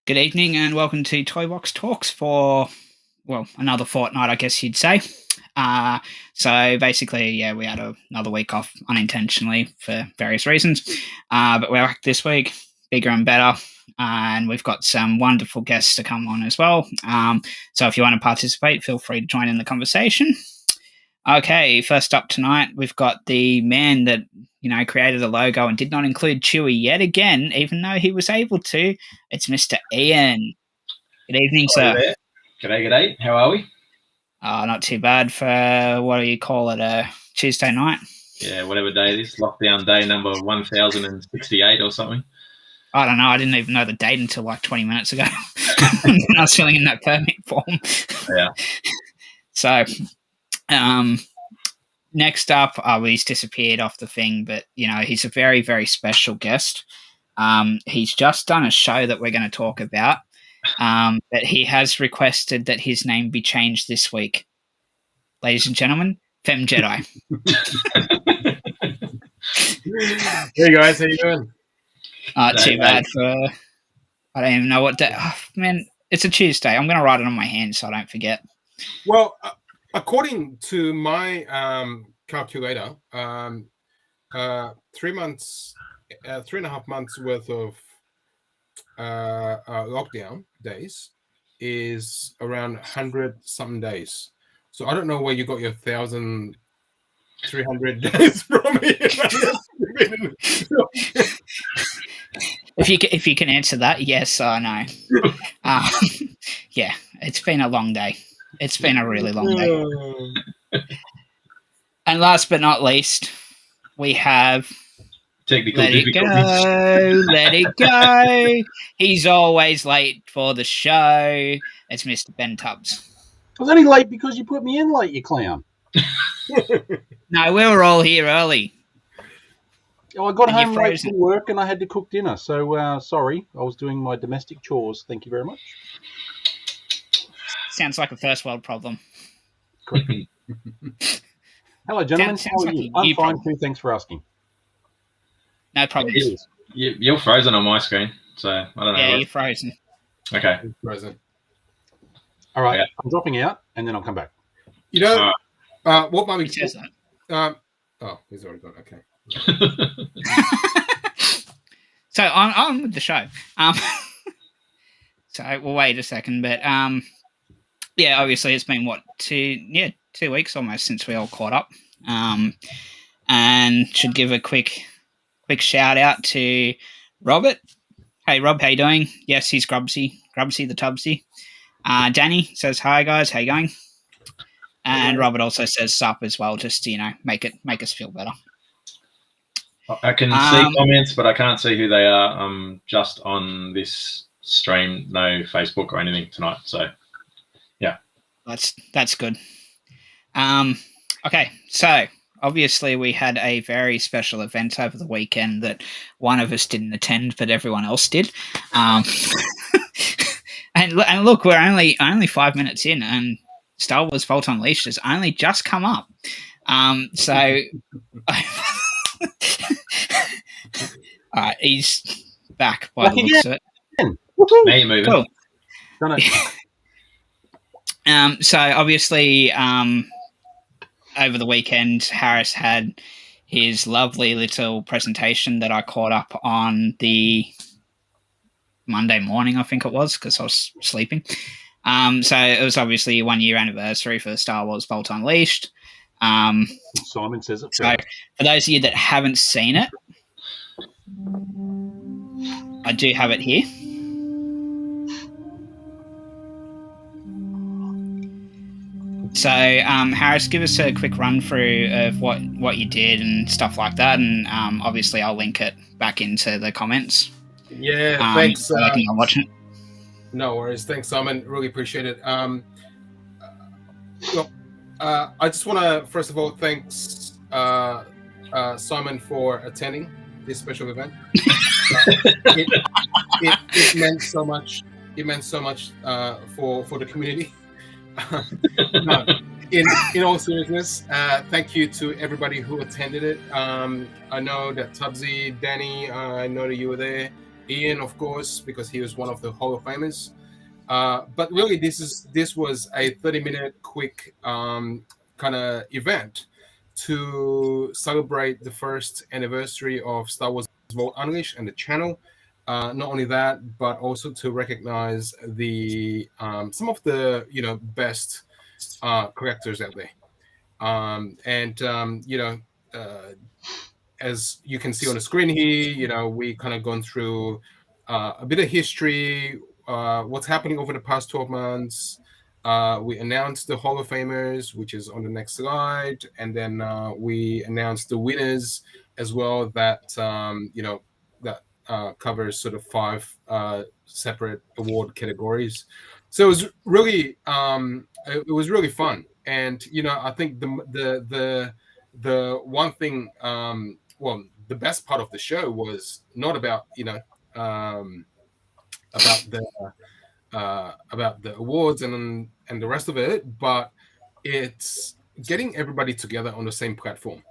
Good evening and welcome to ToyBox Talks for, well, another fortnight, I guess you'd say. So basically, we had another week off unintentionally for various reasons. But we're back this week, bigger and better. And we've got some wonderful guests to come on as well. So if you want to participate, feel free to join in the conversation. Okay, first up tonight, we've got the man that, created a logo and did not include Chewy yet again, even though he was able to. It's Mr. Ian. Good evening, sir. There. G'day. How are we? Not too bad for, what do you call it, a Tuesday night? Yeah, whatever day it is. Lockdown day number 1068 or something. I don't know. I didn't even know the date until like 20 minutes ago. I was filling in that permit form. Yeah. So, next up, he's disappeared off the thing, but, he's a very, very special guest. He's just done a show that we're going to talk about, but he has requested that his name be changed this week. Ladies and gentlemen, Fem Jedi. Hey, guys. How you doing? Too bad for... I don't even know what day... Oh, man, it's a Tuesday. I'm going to write it on my hand so I don't forget. Well, according to my calculator, 3 months, 3.5 months worth of lockdown days is around 100-something days. So I don't know where you got your 1,300 days from. If you can answer that, yes or no. Yeah, it's been a long day. It's been a really long day. And last but not least, we have Technical Let it go. He's always late for the show. It's Mr. Ben Tubbs. I was only late because you put me in late, you clown. No, we were all here early. Oh, I got home late from work and I had to cook dinner. So, sorry, I was doing my domestic chores. Thank you very much. Sounds like a first world problem. Correct. Hello, gentlemen. How are you? I'm fine too. Thanks for asking. No problems. You're frozen on my screen, so I don't know. Yeah, you're frozen. Okay. Frozen. All right, okay. I'm dropping out and then I'll come back. You know, what might be... He says that. He's already gone. Okay. So on with the show. So we'll wait a second, but obviously it's been 2 weeks almost since we all caught up. And should give a quick shout out to Robert. Hey Rob, how you doing? Yes, he's Grubsy the Tubsy. Danny says hi guys, how you going? And Robert also says sup as well, just to make us feel better. I can see comments, but I can't see who they are. I'm just on this stream, no Facebook or anything tonight. So, yeah, that's good. Okay, so obviously we had a very special event over the weekend that one of us didn't attend, but everyone else did. And look, we're only 5 minutes in, and Star Wars Vault Unleashed has only just come up. So, all right, he's back by the looks of it. Now you're moving. Cool. So obviously, over the weekend, Harris had his lovely little presentation that I caught up on the Monday morning, I think it was, because I was sleeping. So it was obviously a 1 year anniversary for Star Wars Vault Unleashed. Simon says it. So for those of you that haven't seen it, I do have it here. So, Harris, give us a quick run through of what you did and stuff like that, and obviously I'll link it back into the comments. Yeah, thanks. So I can watch it. No worries. Thanks, Simon. Really appreciate it. Look, I just want to first of all thanks Simon for attending this special event. It meant so much. It meant so much for the community. No, in all seriousness, thank you to everybody who attended it. I know that Tubbsy, Danny, I know that you were there. Ian, of course, because he was one of the Hall of Famers. But really, this was a 30-minute quick kind of event to celebrate the first anniversary of Star Wars Vault Unleashed and the channel. Not only that, but also to recognize the some of the best collectors out there. As you can see on the screen here, we kind of gone through a bit of history, what's happening over the past 12 months. We announced the Hall of Famers, which is on the next slide, and then we announced the winners as well. That covers sort of 5 separate award categories. So it was really fun, and I think the one thing, the best part of the show was not about about the awards and the rest of it, but it's getting everybody together on the same platform.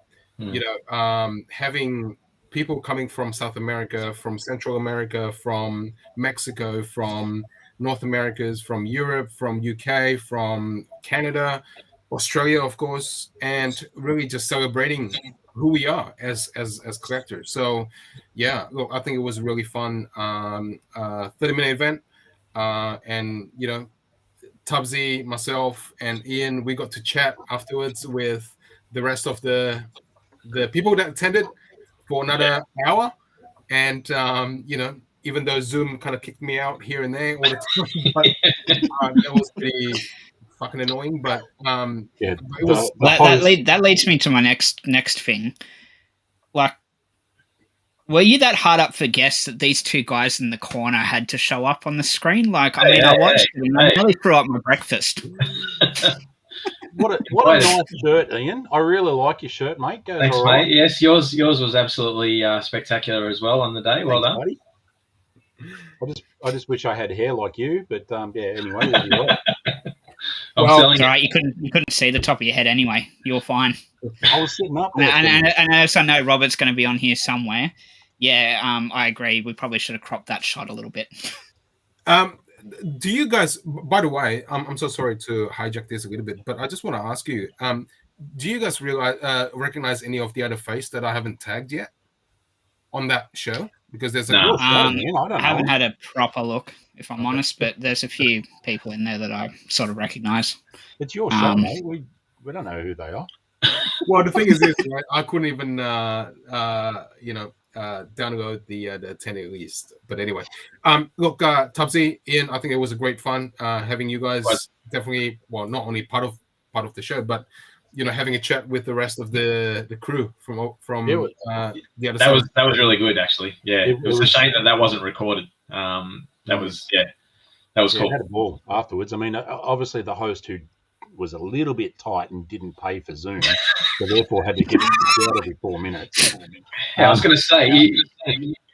Having people coming from South America, from Central America, from Mexico, from North Americas, from Europe, from UK, from Canada, Australia, of course, and really just celebrating who we are as collectors. So yeah, look, I think it was a really fun 30-minute event, and Tubbsy, myself, and Ian, we got to chat afterwards with the rest of the people that attended for another hour, and even though Zoom kind of kicked me out here and there all the time, but that was pretty fucking annoying. But it was that leads me to my next thing. Like, were you that hard up for guests that these 2 guys in the corner had to show up on the screen? Like, I watched it and I nearly threw up my breakfast. What a nice shirt, Ian. I really like your shirt, mate. Goes Thanks, right. mate. Yes, yours was absolutely spectacular as well on the day. Well done. Buddy. I just wish I had hair like you, but anyway. Well, right, you couldn't see the top of your head anyway. You're fine. I was sitting up there. And as I know Robert's going to be on here somewhere. Yeah, I agree. We probably should have cropped that shot a little bit. Do you guys, by the way, I'm so sorry to hijack this a little bit, but I just want to ask you, do you guys recognize any of the other face that I haven't tagged yet on that show? Because there's I haven't had a proper look, if I'm honest, but there's a few people in there that I sort of recognize. It's your show, mate. We don't know who they are. Well, the thing is this, right? I couldn't even download the attendee list. But anyway, look, Tubbsy, Ian, I think it was a great fun having you guys. Definitely, well, not only part of the show, but having a chat with the rest of the crew from the other side. That was really good, actually. Yeah, it was a shame that wasn't recorded. That was cool. Had a ball afterwards. I mean, obviously the host who was a little bit tight and didn't pay for Zoom, so therefore had to get out every 4 minutes. I was going to say,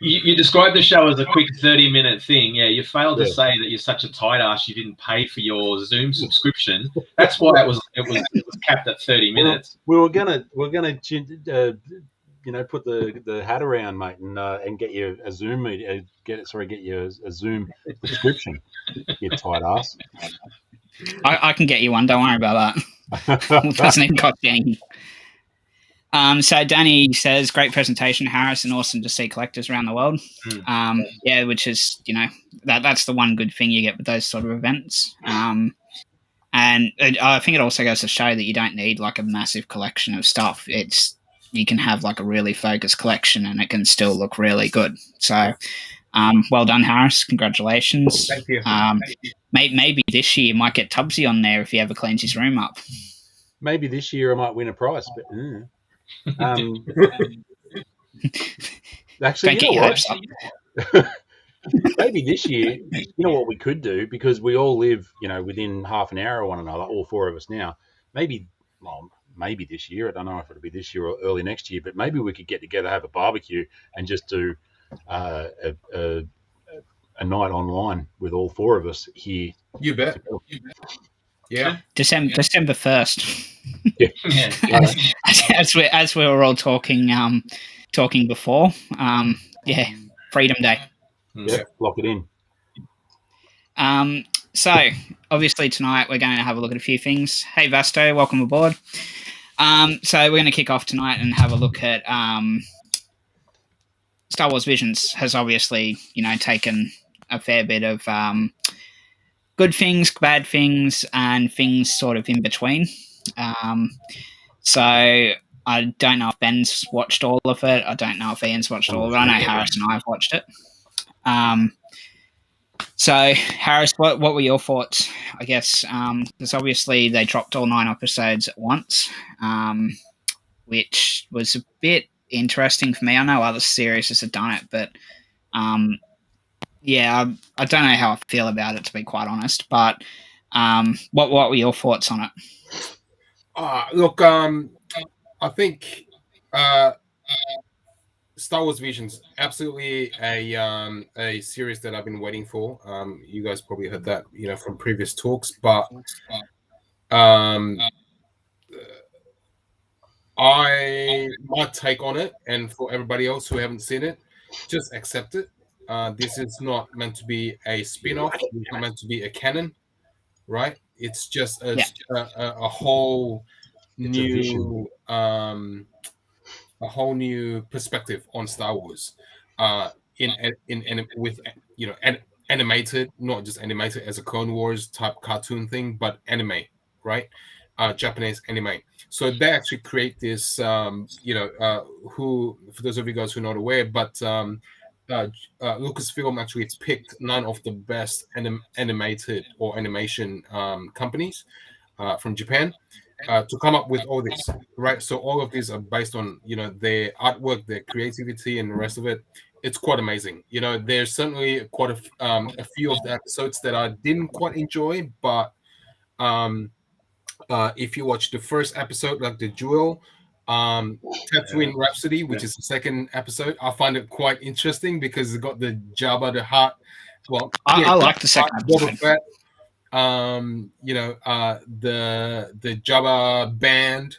you described the show as a quick 30-minute thing. Yeah, you failed to say that you're such a tight ass you didn't pay for your Zoom subscription. That's why it was capped at 30 minutes. We were gonna put the hat around, mate, and get you a Zoom meet. Get you a Zoom subscription. You tight ass. I can get you one. Don't worry about that. It doesn't even cost you anything. So Danny says, great presentation, Harris, and awesome to see collectors around the world. Which is, that's the one good thing you get with those sort of events. And I think it also goes to show that you don't need like a massive collection of stuff. You can have like a really focused collection and it can still look really good. So well done, Harris. Congratulations. Thank you. Maybe this year you might get Tubbsy on there if he ever cleans his room up. Maybe this year I might win a prize, but actually, don't get your hopes up. Maybe this year, what we could do, because we all live, within half an hour of one another, all 4 of us now. Maybe this year. I don't know if it'll be this year or early next year, but maybe we could get together, have a barbecue, and just do a night online with all 4 of us here. You bet. Yeah. December 1st. Yeah. as we were all talking before. Freedom Day. Yeah, lock it in. So obviously tonight we're going to have a look at a few things. Hey Vasto, welcome aboard. So we're going to kick off tonight and have a look at Star Wars Visions has obviously, taken a fair bit of good things, bad things, and things sort of in between. So I don't know if Ben's watched all of it. I don't know if Ian's watched all of it. I know Harris and I have watched it. So Harris, what were your thoughts? I guess because obviously they dropped all 9 episodes at once, which was a bit interesting for me. I know other series have done it, but yeah, I don't know how I feel about it, to be quite honest. But what were your thoughts on it? Look, I think Star Wars Visions absolutely a series that I've been waiting for. You guys probably heard that, from previous talks, but my take on it, and for everybody else who haven't seen it, just accept it. This is not meant to be a spin-off. It's not meant to be a canon, right? It's just a whole new a whole new perspective on Star Wars, with animated, not just animated as a Clone Wars type cartoon thing, but anime, right? Japanese anime. So they actually create this, who, for those of you guys who are not aware, but Lucasfilm actually picked 9 of the best animated or animation companies from Japan to come up with all this, right? So all of these are based on, their artwork, their creativity, and the rest of it. It's quite amazing. There's certainly quite a few of the episodes that I didn't quite enjoy, but if you watch the first episode, like the Jewel, Tatooine Rhapsody, which is the second episode, I find it quite interesting because it's got the Jabba the Hutt. Well, I like the second episode. The Jabba band,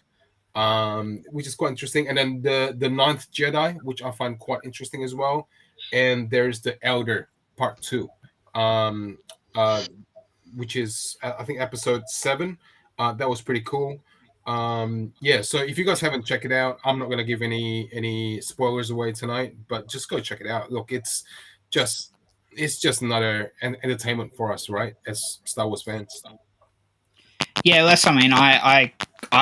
which is quite interesting, and then the Ninth Jedi, which I find quite interesting as well. And there's the Elder Part 2, which is I think episode 7. That was pretty cool. So if you guys haven't checked it out, I'm not going to give any spoilers away tonight, but just go check it out. Look, it's just another entertainment for us, right, as Star Wars fans. Yeah, that's. I mean, I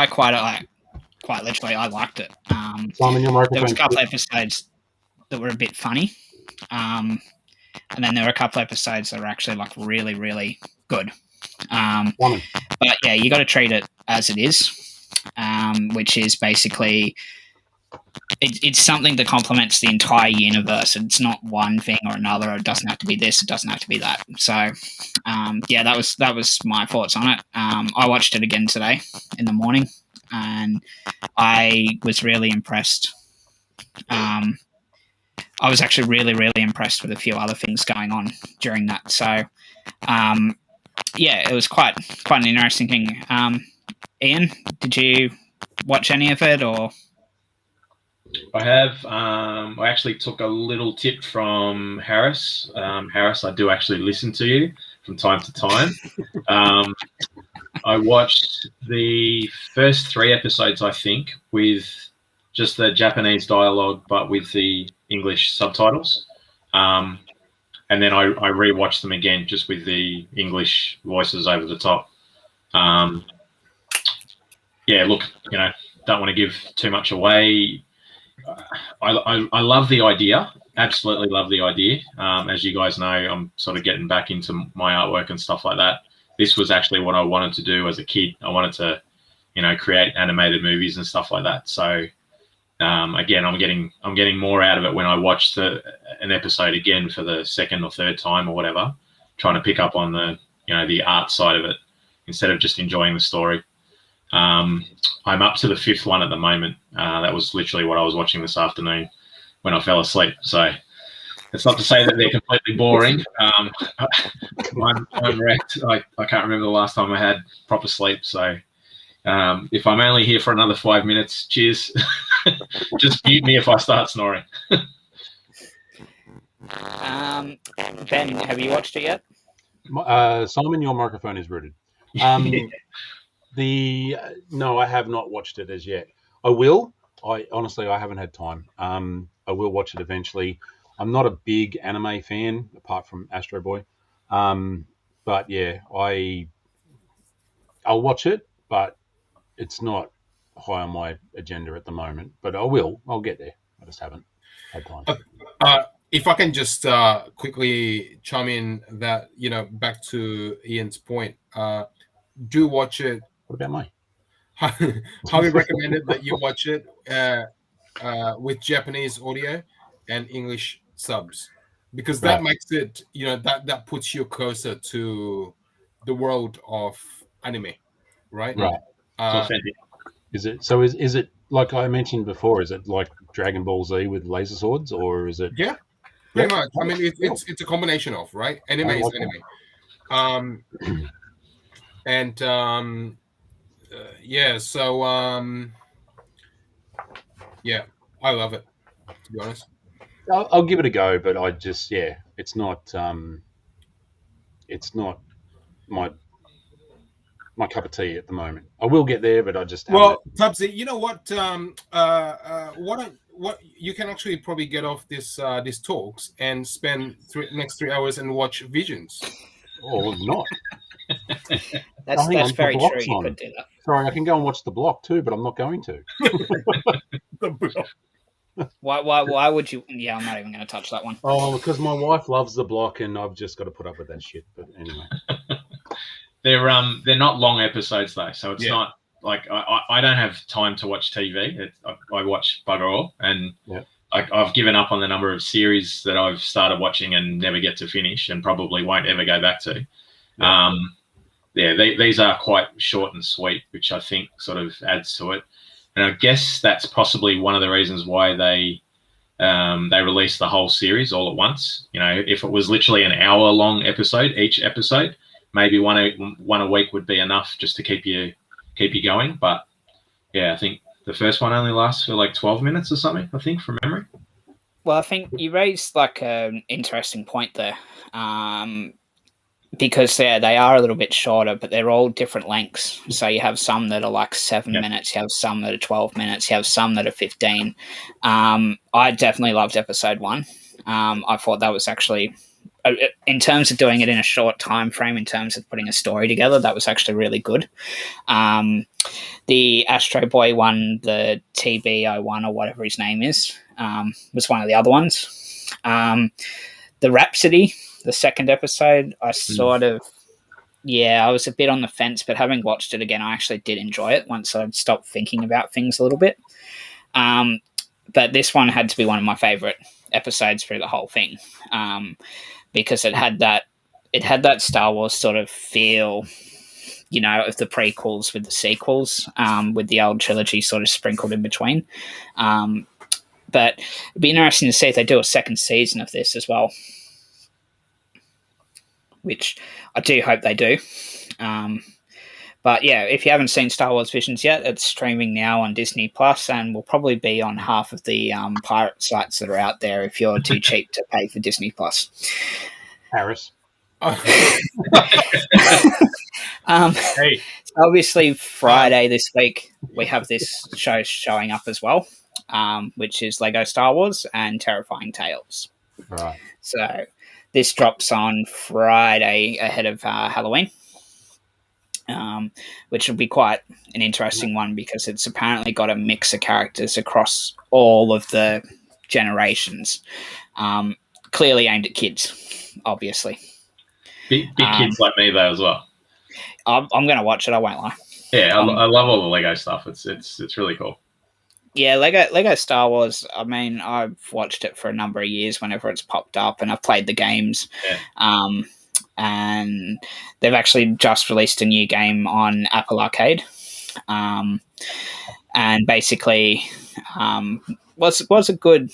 quite literally, I liked it. Simon, your microphone. There was a couple of episodes that were a bit funny, and then there were a couple of episodes that were actually like really, really good. But yeah, you got to treat it as it is, which is basically it's something that complements the entire universe. It's not one thing or another. It doesn't have to be this. It doesn't have to be that. So yeah, that was my thoughts on it. I watched it again today in the morning, and I was really impressed. I was actually really, really impressed with a few other things going on during that. So yeah, it was quite an interesting thing. Ian, did you watch any of it, or? I have. I actually took a little tip from Harris. Harris, I do actually listen to you from time to time. I watched the first 3 episodes, I think, with just the Japanese dialogue, but with the English subtitles. And then I rewatched them again, just with the English voices over the top. Yeah, look, don't want to give too much away. I love the idea. Absolutely love the idea. As you guys know, I'm sort of getting back into my artwork and stuff like that. This was actually what I wanted to do as a kid. I wanted to, create animated movies and stuff like that. So again, I'm getting more out of it when I watch an episode again for the second or third time or whatever, trying to pick up on the art side of it instead of just enjoying the story. I'm up to the 5th one at the moment. That was literally what I was watching this afternoon when I fell asleep. So it's not to say that they're completely boring. I'm wrecked. I can't remember the last time I had proper sleep. So if I'm only here for another 5 minutes, cheers. Just mute me if I start snoring. Ben, have you watched it yet? Simon, your microphone is rooted. No, I have not watched it as yet. I will. I honestly haven't had time. I will watch it eventually. I'm not a big anime fan apart from Astro Boy. But yeah, I'll watch it, but it's not high on my agenda at the moment. But I will. I'll get there. I just haven't had time. If I can just quickly chime in that, back to Ian's point, do watch it. What about me? Highly recommended that you watch it with Japanese audio and English subs, because that makes it, that puts you closer to the world of anime, right? Right. Is it like I mentioned before? Is it like Dragon Ball Z with laser swords, or is it? Yeah, pretty much. I mean, it's a combination of, right? Anime is anime. Yeah. So yeah, I love it, to be honest. I'll give it a go, but I just it's not my cup of tea at the moment. I will get there, but I just Tubbsy, you know what? What you can actually probably get off this talks and spend next 3 hours and watch Visions. Or not. That's very true. You could do that. Sorry, I can go and watch The Block too, but I'm not going to. The Block. Why would you? Yeah, I'm not even going to touch that one. Oh, because my wife loves The Block, and I've just got to put up with that shit. But anyway, they're not long episodes though, so it's not like I don't have time to watch TV. I watch bugger all, and I've given up on the number of series that I've started watching and never get to finish, and probably won't ever go back to. These are quite short and sweet, which I think sort of adds to it. And I guess that's possibly one of the reasons why they released the whole series all at once. If it was literally an hour-long episode, each episode, maybe one a week would be enough just to keep you going. But I think the first one only lasts for like 12 minutes or something, I think, from memory. Well, I think you raised like an interesting point there. Because they are a little bit shorter, but they're all different lengths. So you have some that are like 7 minutes, you have some that are 12 minutes, you have some that are 15. I definitely loved episode 1. I thought that was actually, in terms of doing it in a short time frame, in terms of putting a story together, that was actually really good. The Astro Boy one, the TB01 or whatever his name is, was one of the other ones. The Rhapsody, the second episode, I I was a bit on the fence, but having watched it again, I actually did enjoy it once I stopped thinking about things a little bit. But this one had to be one of my favorite episodes through the whole thing, because it had that Star Wars sort of feel, of the prequels with the sequels, with the old trilogy sort of sprinkled in between. But it'd be interesting to see if they do a second season of this as well, which I do hope they do. But if you haven't seen Star Wars Visions yet, it's streaming now on Disney Plus, and will probably be on half of the pirate sites that are out there if you're too cheap to pay for Disney Plus. Harris. Hey. Obviously, Friday this week, we have this show showing up as well, which is Lego Star Wars and Terrifying Tales. Right. So this drops on Friday ahead of Halloween, which will be quite an interesting one because it's apparently got a mix of characters across all of the generations, clearly aimed at kids, obviously. Big kids like me, though, as well. I'm going to watch it, I won't lie. Yeah, I love all the Lego stuff. It's really cool. Yeah, Lego Star Wars, I mean, I've watched it for a number of years whenever it's popped up, and I've played the games. Yeah. And they've actually just released a new game on Apple Arcade. And basically was a good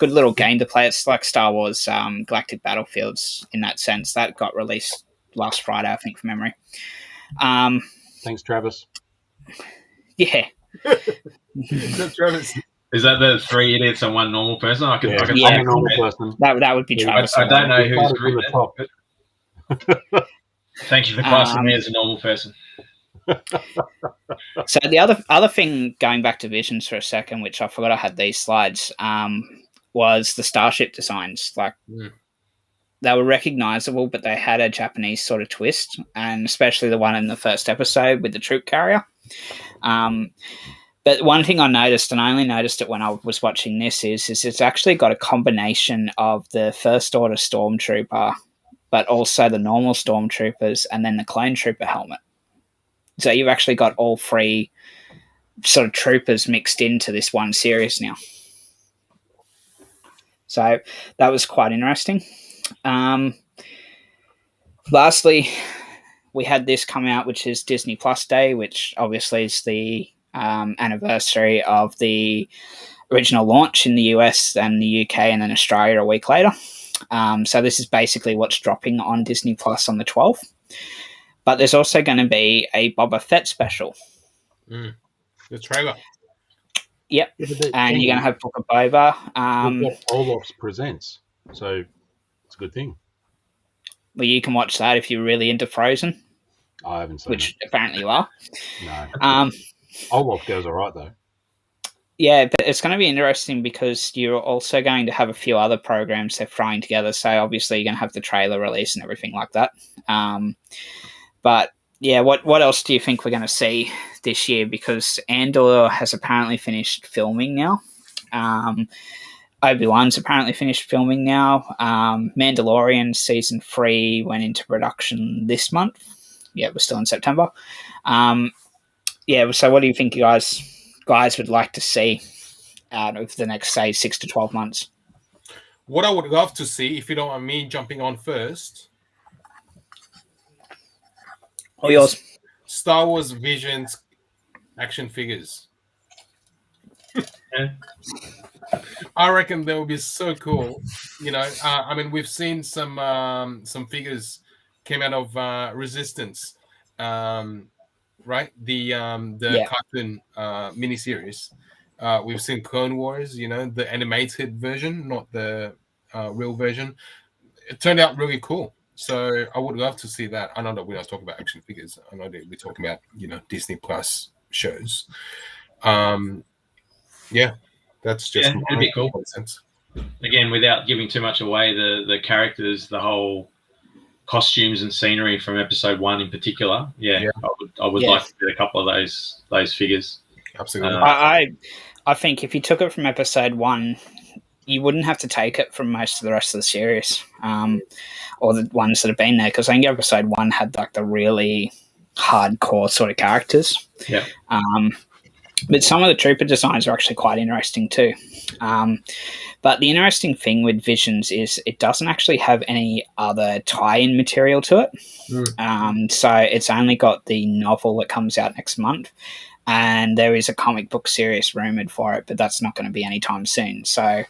little game to play. It's like Star Wars Galactic Battlefields in that sense. That got released last Friday, I think, from memory. Thanks, Travis. Yeah. Travis. Is that the 3 idiots and 1 normal person? I can I'm a Yeah. normal person. That would be Yeah, Travis. I don't know We who's started from written the it. top. But thank you for classing me as a normal person. So the other thing, going back to Visions for a second, which I forgot I had these slides, was the starship designs. Like they were recognizable, but they had a Japanese sort of twist, and especially the one in the first episode with the troop carrier. But one thing I noticed, and I only noticed it when I was watching this, is it's actually got a combination of the First Order Stormtrooper, but also the normal Stormtroopers, and then the Clone Trooper helmet. So you've actually got all 3 sort of troopers mixed into this one series now. So that was quite interesting. Lastly, we had this come out, which is Disney Plus Day, which obviously is the anniversary of the original launch in the US and the UK, and then Australia a week later. So this is basically what's dropping on Disney Plus on the 12th. But there's also going to be a Boba Fett special. The trailer. Yep. And you're going to have Book of Boba. We've got Olof's Presents, so it's a good thing. Well, you can watch that if you're really into Frozen. I haven't seen which it. Apparently you are. No. Olaf goes all right, though. Yeah, but it's going to be interesting because you're also going to have a few other programs they're throwing together. So obviously you're going to have the trailer release and everything like that. But yeah, what else do you think we're going to see this year? Because Andor has apparently finished filming now. Obi-Wan's apparently finished filming now. Mandalorian season 3 went into production this month. Yeah, we're still in September. Yeah, so what do you think you guys would like to see out of the next, say, 6 to 12 months? What I would love to see, if you don't mind me jumping on first, All yours. Star Wars Visions action figures. I reckon that would be so cool. You know, I mean, we've seen some figures came out of Resistance, right? The cartoon miniseries. We've seen Clone Wars. You know, the animated version, not the real version. It turned out really cool. So I would love to see that. I know that we're not talking about action figures. I know that we're talking about, you know, Disney Plus shows. Yeah, that's just it'd be cool. Sense. Again, without giving too much away, the characters, the whole costumes and scenery from episode 1 in particular. Yeah. I would like to get a couple of those figures. Absolutely. I think if you took it from episode 1, you wouldn't have to take it from most of the rest of the series, or the ones that have been there, because I think episode 1 had like the really hardcore sort of characters. Yeah. But some of the trooper designs are actually quite interesting too. But the interesting thing with Visions is it doesn't actually have any other tie-in material to it. So it's only got the novel that comes out next month. And there is a comic book series rumored for it, but that's not going to be anytime soon. So,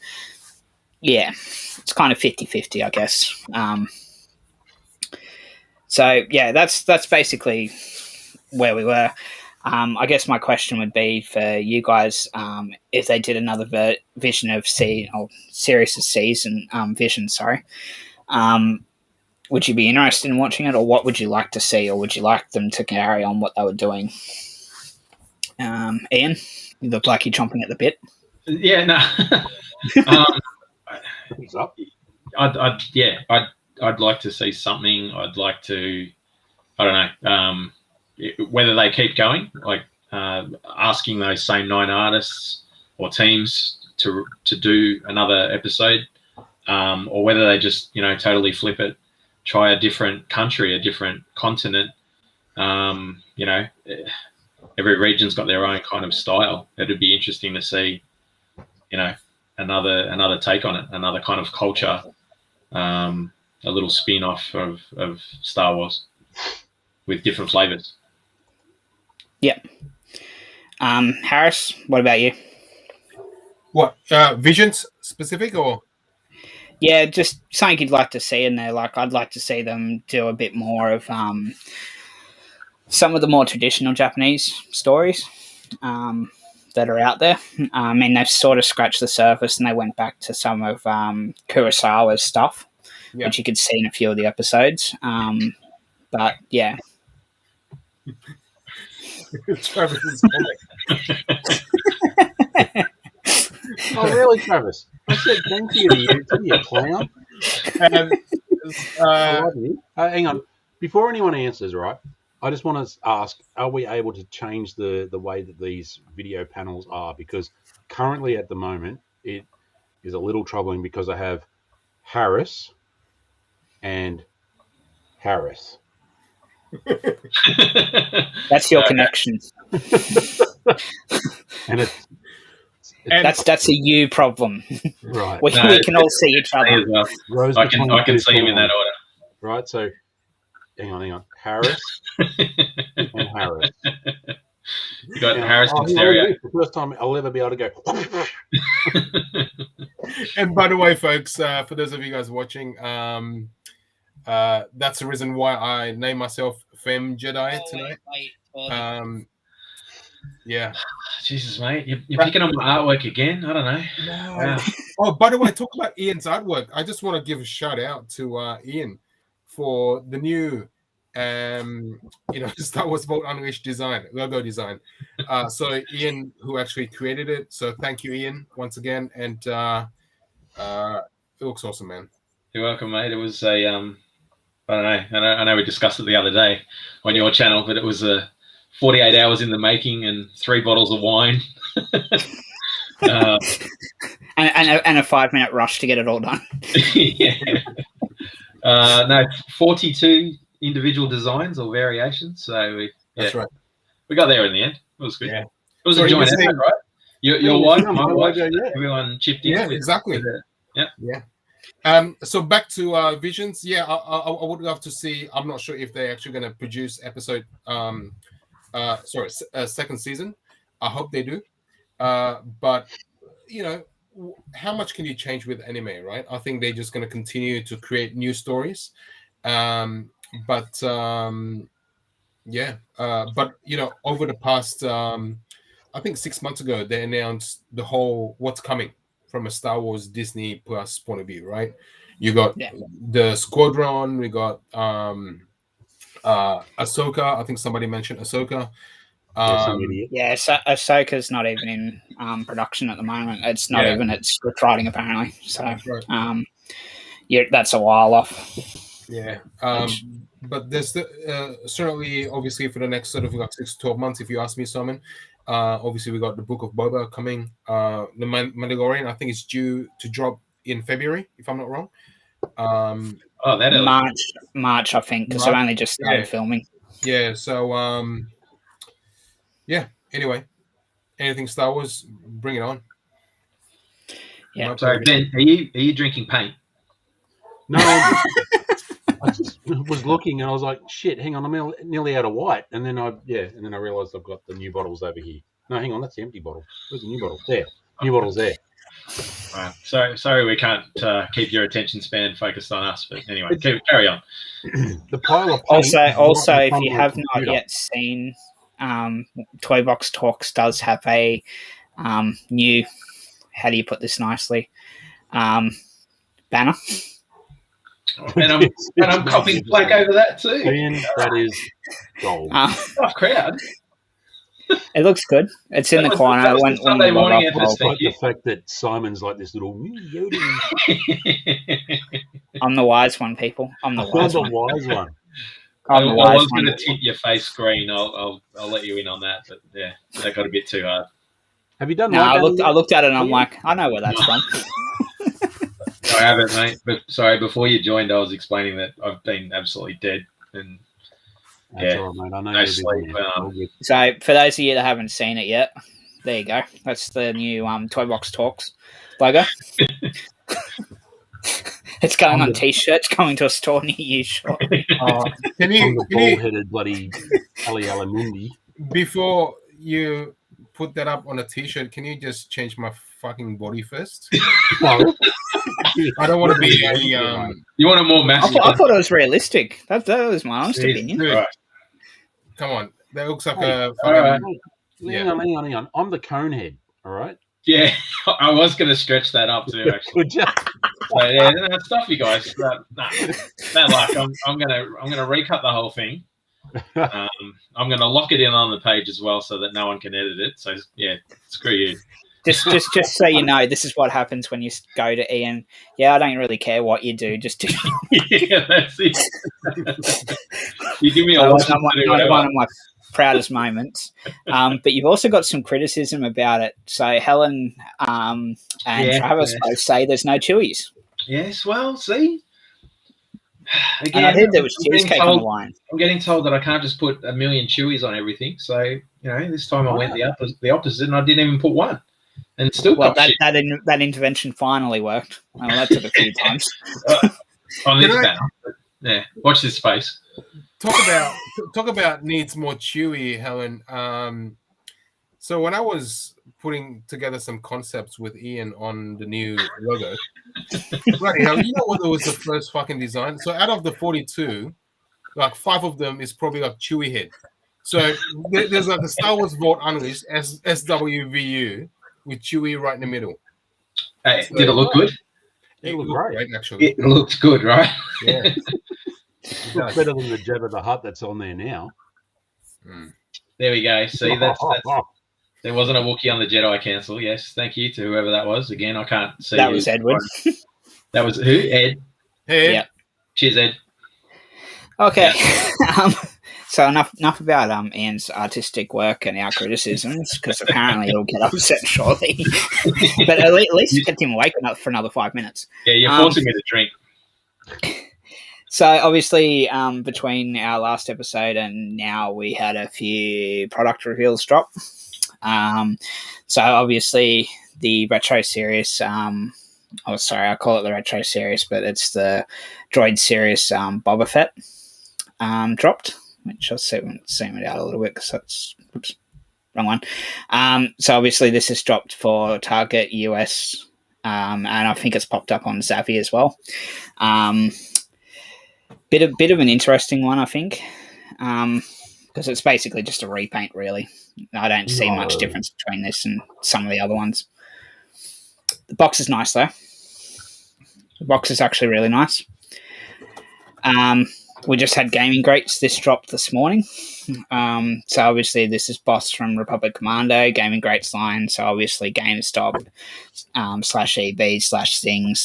yeah, it's kind of 50-50, I guess. So, yeah, that's basically where we were. I guess my question would be for you guys, if they did another Vision of series of season Vision, would you be interested in watching it, or what would you like to see, or would you like them to carry on what they were doing? Ian, you look like you're chomping at the bit. Yeah, no. I'd like to see something. I'd like to, I don't know, whether they keep going, like asking those same 9 artists or teams to do another episode, or whether they just, you know, totally flip it, try a different country, a different continent. You know, every region's got their own kind of style. It'd be interesting to see, you know, another take on it, another kind of culture, a little spin-off of Star Wars with different flavors. Yep. Harris, what about you? What, Visions specific, or? Yeah, just something you'd like to see in there. Like, I'd like to see them do a bit more of some of the more traditional Japanese stories. that are out there. I mean, they've sort of scratched the surface, and they went back to some of Kurosawa's stuff, which you could see in a few of the episodes. But yeah. Travis's Oh, really, Travis? I said thank you to you clown. I love you. Hang on. Before anyone answers, right, I just want to ask, are we able to change the way that these video panels are? Because currently at the moment, it is a little troubling because I have Harris and Harris. That's your connection. And that's a you problem. Right. we can all see each other. Well. I can see him in that order. Right. So, hang on. Harris and Harris. You got Harris in stereo. The first time I'll ever be able to go. And by the way, folks, for those of you guys watching, that's the reason why I named myself Femme Jedi tonight. Yeah. Jesus, mate, you're picking on my artwork again. I don't know. No. Wow. Oh, by the way, talk about Ian's artwork. I just want to give a shout out to Ian for the new, Star Wars Vault Unleashed logo design. So Ian, who actually created it. So thank you, Ian, once again. And it looks awesome, man. You're welcome, mate. It was a I know we discussed it the other day on your channel, but it was 48 hours in the making and 3 bottles of wine. and a 5-minute rush to get it all done. Yeah. No, 42 individual designs or variations. So that's right. We got there in the end. It was good. Yeah. It was a joint effort, right? Your wife, my wife, everyone chipped in. Yeah, exactly. Yeah. So back to Visions. Yeah, I would love to see. I'm not sure if they're actually going to produce episode. Second season. I hope they do. But how much can you change with anime, right? I think they're just going to continue to create new stories. But over the past, I think 6 months ago, they announced the whole what's coming from a Star Wars Disney Plus point of view, right? You got the Squadron, we got Ahsoka. I think somebody mentioned Ahsoka. Ahsoka's not even in production at the moment. It's not even at script writing, apparently. So that's a while off. Yeah. But there's certainly, obviously, for the next sort of 6 to 12 months, if you ask me, Simon, obviously we got the Book of Boba coming. The Mandalorian, I think, is due to drop in February, if I'm not wrong. March, I think, because they've only just started filming. Yeah. So, anyway, anything Star Wars, bring it on. Yeah. Sorry, Ben, are you drinking paint? No. I just was looking and I was like, shit, hang on, I'm nearly out of white. And then I realized I've got the new bottles over here. No, hang on, that's the empty bottle. Where's the new bottle? There. New bottle's there. Right. Sorry we can't keep your attention span focused on us, but anyway, carry on. The pile of also if you have not yet seen, ToyBox Talks does have a new, how do you put this nicely, banner. And I'm copying black over that too. Ian, that is gold. Crowd. It looks good. It's in the corner. Sunday morning episode. I like the fact that Simon's like this little. I'm the wise one, people. I'm the wise one. I was going to tint your face green. I'll let you in on that, but yeah, that got a bit too hard. Have you done? No, I looked at it and I'm like, I know where that's from. I haven't, mate. But sorry, before you joined, I was explaining that I've been absolutely dead and that's all right, mate. I know no sleep. So for those of you that haven't seen it yet, there you go. That's the new ToyBox Talks logo. It's going on T-shirts, coming to a store near you shortly. Can you bald-headed bloody Ali Alamundi? Before you put that up on a T-shirt, can you just change my fucking body first? No. I don't want to be You want a more massive? I thought it was realistic. That was my honest opinion. Right. Come on, that looks like Yeah. Hang on. I'm the cone head, all right? Yeah, I was going to stretch that up too, actually. Good job. So yeah, stuff you guys. No luck. I'm gonna recut the whole thing. I'm gonna lock it in on the page as well, so that no one can edit it. So yeah, screw you. Just so you know, this is what happens when you go to Ian. Yeah, I don't really care what you do. Just do. Yeah, that's it. You give me a So license not to do one whatever. of my proudest moments. But you've also got some criticism about it. So Helen and Travis both say there's no chewies. Yes, well, see. Again, And I heard there was cheesecake on the line. I'm getting told that I can't just put a million chewies on everything. So this time I went the opposite, and I didn't even put one, and still got shit. That intervention finally worked. Well, that took a few times. On this banner. Yeah, watch this space. Talk about needs more chewy, Helen. So when I was putting together some concepts with Ian on the new logo, bloody hell, you know what was the first fucking design? So out of the 42, like 5 of them is probably like Chewie head. So there's like the Star Wars Vault Unleashed SWVU with Chewie right in the middle. Hey, did it look good? It looked great, actually. It looked good, right? Yeah. It looks better than the Jabba the Hutt that's on there now. There we go. See, that's there wasn't a Wookiee on the Jedi Council. Yes, thank you to whoever that was. Again, I can't see. That was Edward. That was who? Ed. Hey. Yeah. Cheers, Ed. Okay. Yeah. So enough about Ian's artistic work and our criticisms, because apparently he'll get upset shortly. But at least get him waking up for another 5 minutes. Yeah, you're forcing me to drink. So obviously, between our last episode and now, we had a few product reveals drop. So obviously the Retro Series, I call it the Retro Series, but it's the Droid Series Boba Fett dropped, which I'll zoom it out a little bit because that's wrong one. So obviously this is dropped for Target US, and I think it's popped up on Zavvi as well. Bit of an interesting one, I think, because it's basically just a repaint, really. I don't see much difference between this and some of the other ones. The box is nice, though. The box is actually really nice. We just had Gaming Greats. This dropped this morning. So obviously this is Boss from Republic Commando, Gaming Greats line. So obviously GameStop /EB/Sing/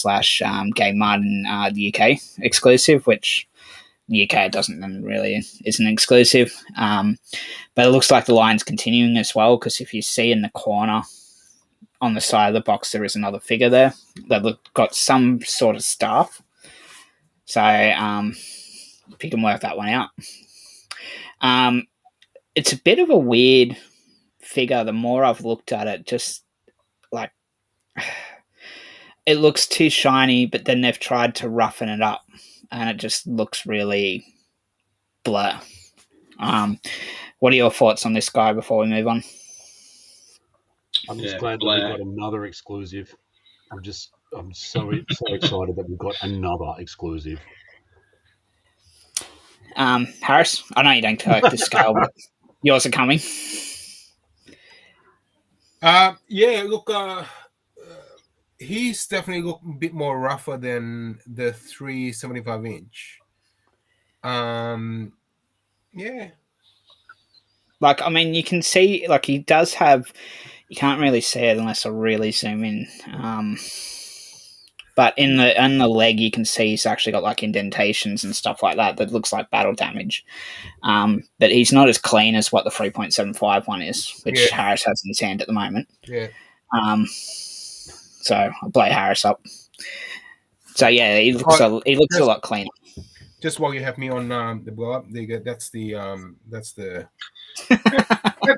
Game Mart in the UK exclusive, which the UK isn't exclusive. But it looks like the line's continuing as well, because if you see in the corner on the side of the box, there is another figure there that got some sort of staff. So if you can work that one out. It's a bit of a weird figure. The more I've looked at it, just like it looks too shiny, but then they've tried to roughen it up and it just looks really blur. What are your thoughts on this guy before we move on? I'm just glad that we got another exclusive. I'm so excited that we've got another exclusive. Harris, I know you don't collect this scale, but yours are coming. Yeah, look, he's definitely look a bit more rougher than the 375 inch. Yeah. Like, I mean, you can see, like, he does have, you can't really see it unless I really zoom in. But in the leg, you can see he's actually got like indentations and stuff like that looks like battle damage. But he's not as clean as what the 3.75 one is, which Harris has in his hand at the moment. Yeah. So I'll play Harris up. So yeah, he looks a lot cleaner. Just while you have me on the blow up, that's the. How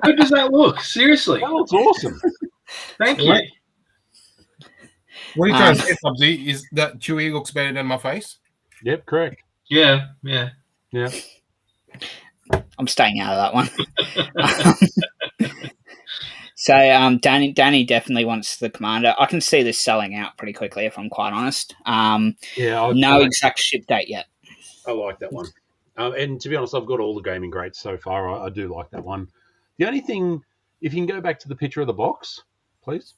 good does that look? Seriously, that looks awesome. Thank you. What are you trying to say, Pubsy? Is that Chewie looks better than my face? Yep, correct. Yeah. I'm staying out of that one. So Danny definitely wants the Commander. I can see this selling out pretty quickly, if I'm quite honest. No exact ship date yet. I like that one. And to be honest, I've got all the Gaming Greats so far. I do like that one. The only thing If you can go back to the picture of the box, please.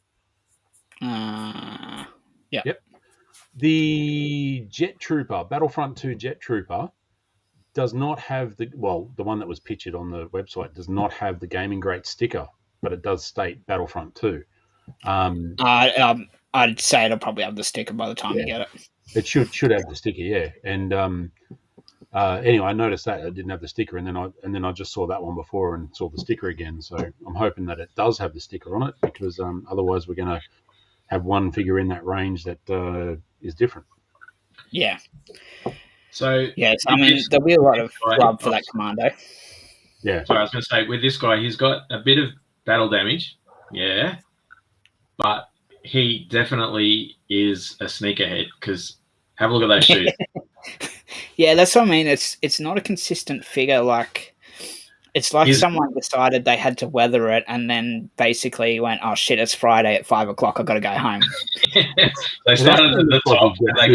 Yeah. Yep. The Jet Trooper, Battlefront 2 Jet Trooper, does not have the one that was pictured on the website does not have the Gaming Great sticker, but it does state Battlefront 2. I'd say it'll probably have the sticker by the time you get it. It should have the sticker, yeah. And anyway, I noticed that it didn't have the sticker, and then I just saw that one before and saw the sticker again. So I'm hoping that it does have the sticker on it, because otherwise we're going to have one figure in that range that is different. Yeah. So yes, I mean there'll be a lot of love for that Commando. Yeah. So I was going to say, with this guy, he's got a bit of battle damage, yeah, but he definitely is a sneakerhead, because have a look at those shoes. Yeah, that's what I mean. It's not a consistent figure. Like, it's like someone decided they had to weather it and then basically went, oh shit, it's Friday at 5 o'clock, I've got to go home. They started at the top, and they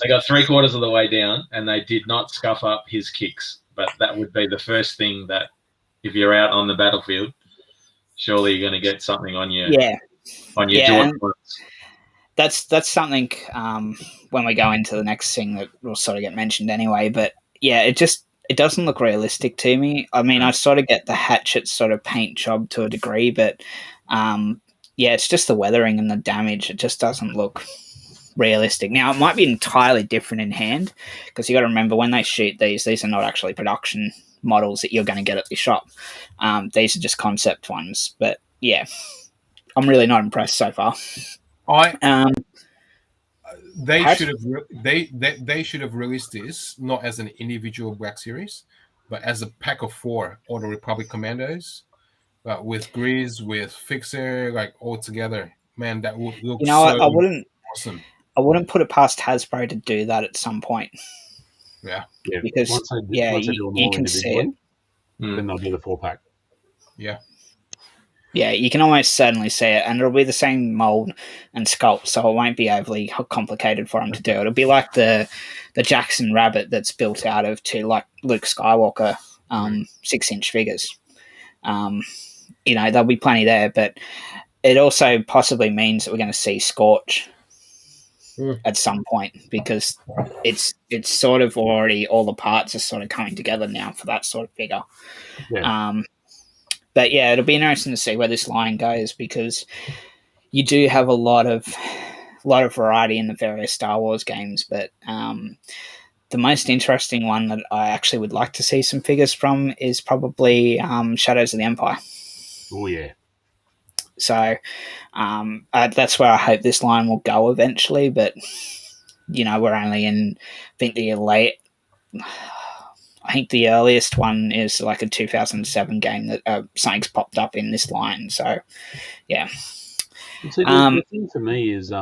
got 3/4 of the way down, and they did not scuff up his kicks. But that would be the first thing that, if you're out on the battlefield, surely you're going to get something on your joint. That's something when we go into the next thing that will sort of get mentioned anyway. But yeah, it doesn't look realistic to me. I mean, I sort of get the hatchet sort of paint job to a degree, but it's just the weathering and the damage. It just doesn't look realistic. Now, it might be entirely different in hand, because you got to remember, when they shoot these are not actually production models that you're going to get at the shop. These are just concept ones. But yeah, I'm really not impressed so far. They should have released this not as an individual Black Series, but as a pack of 4 Order Republic Commandos, with Grizz, with Fixer, like all together. Man, that would look awesome. I wouldn't put it past Hasbro to do that at some point. Yeah. Because you can see it. Then they'll do the 4-pack. Yeah. Yeah, you can almost certainly see it, and it'll be the same mold and sculpt, so it won't be overly complicated for them to do. It'll be like the Jackson Rabbit that's built out of 2 like Luke Skywalker 6-inch figures. There'll be plenty there, but it also possibly means that we're going to see Scorch at some point, because it's sort of already, all the parts are sort of coming together now for that sort of figure. Yeah. But yeah, it'll be interesting to see where this line goes, because you do have a lot of variety in the various Star Wars games. But the most interesting one that I actually would like to see some figures from is probably Shadows of the Empire. Oh yeah. So that's where I hope this line will go eventually. But we're only in, I think the earliest one is like a 2007 game that something's popped up in this line. So, yeah. See, the thing for me is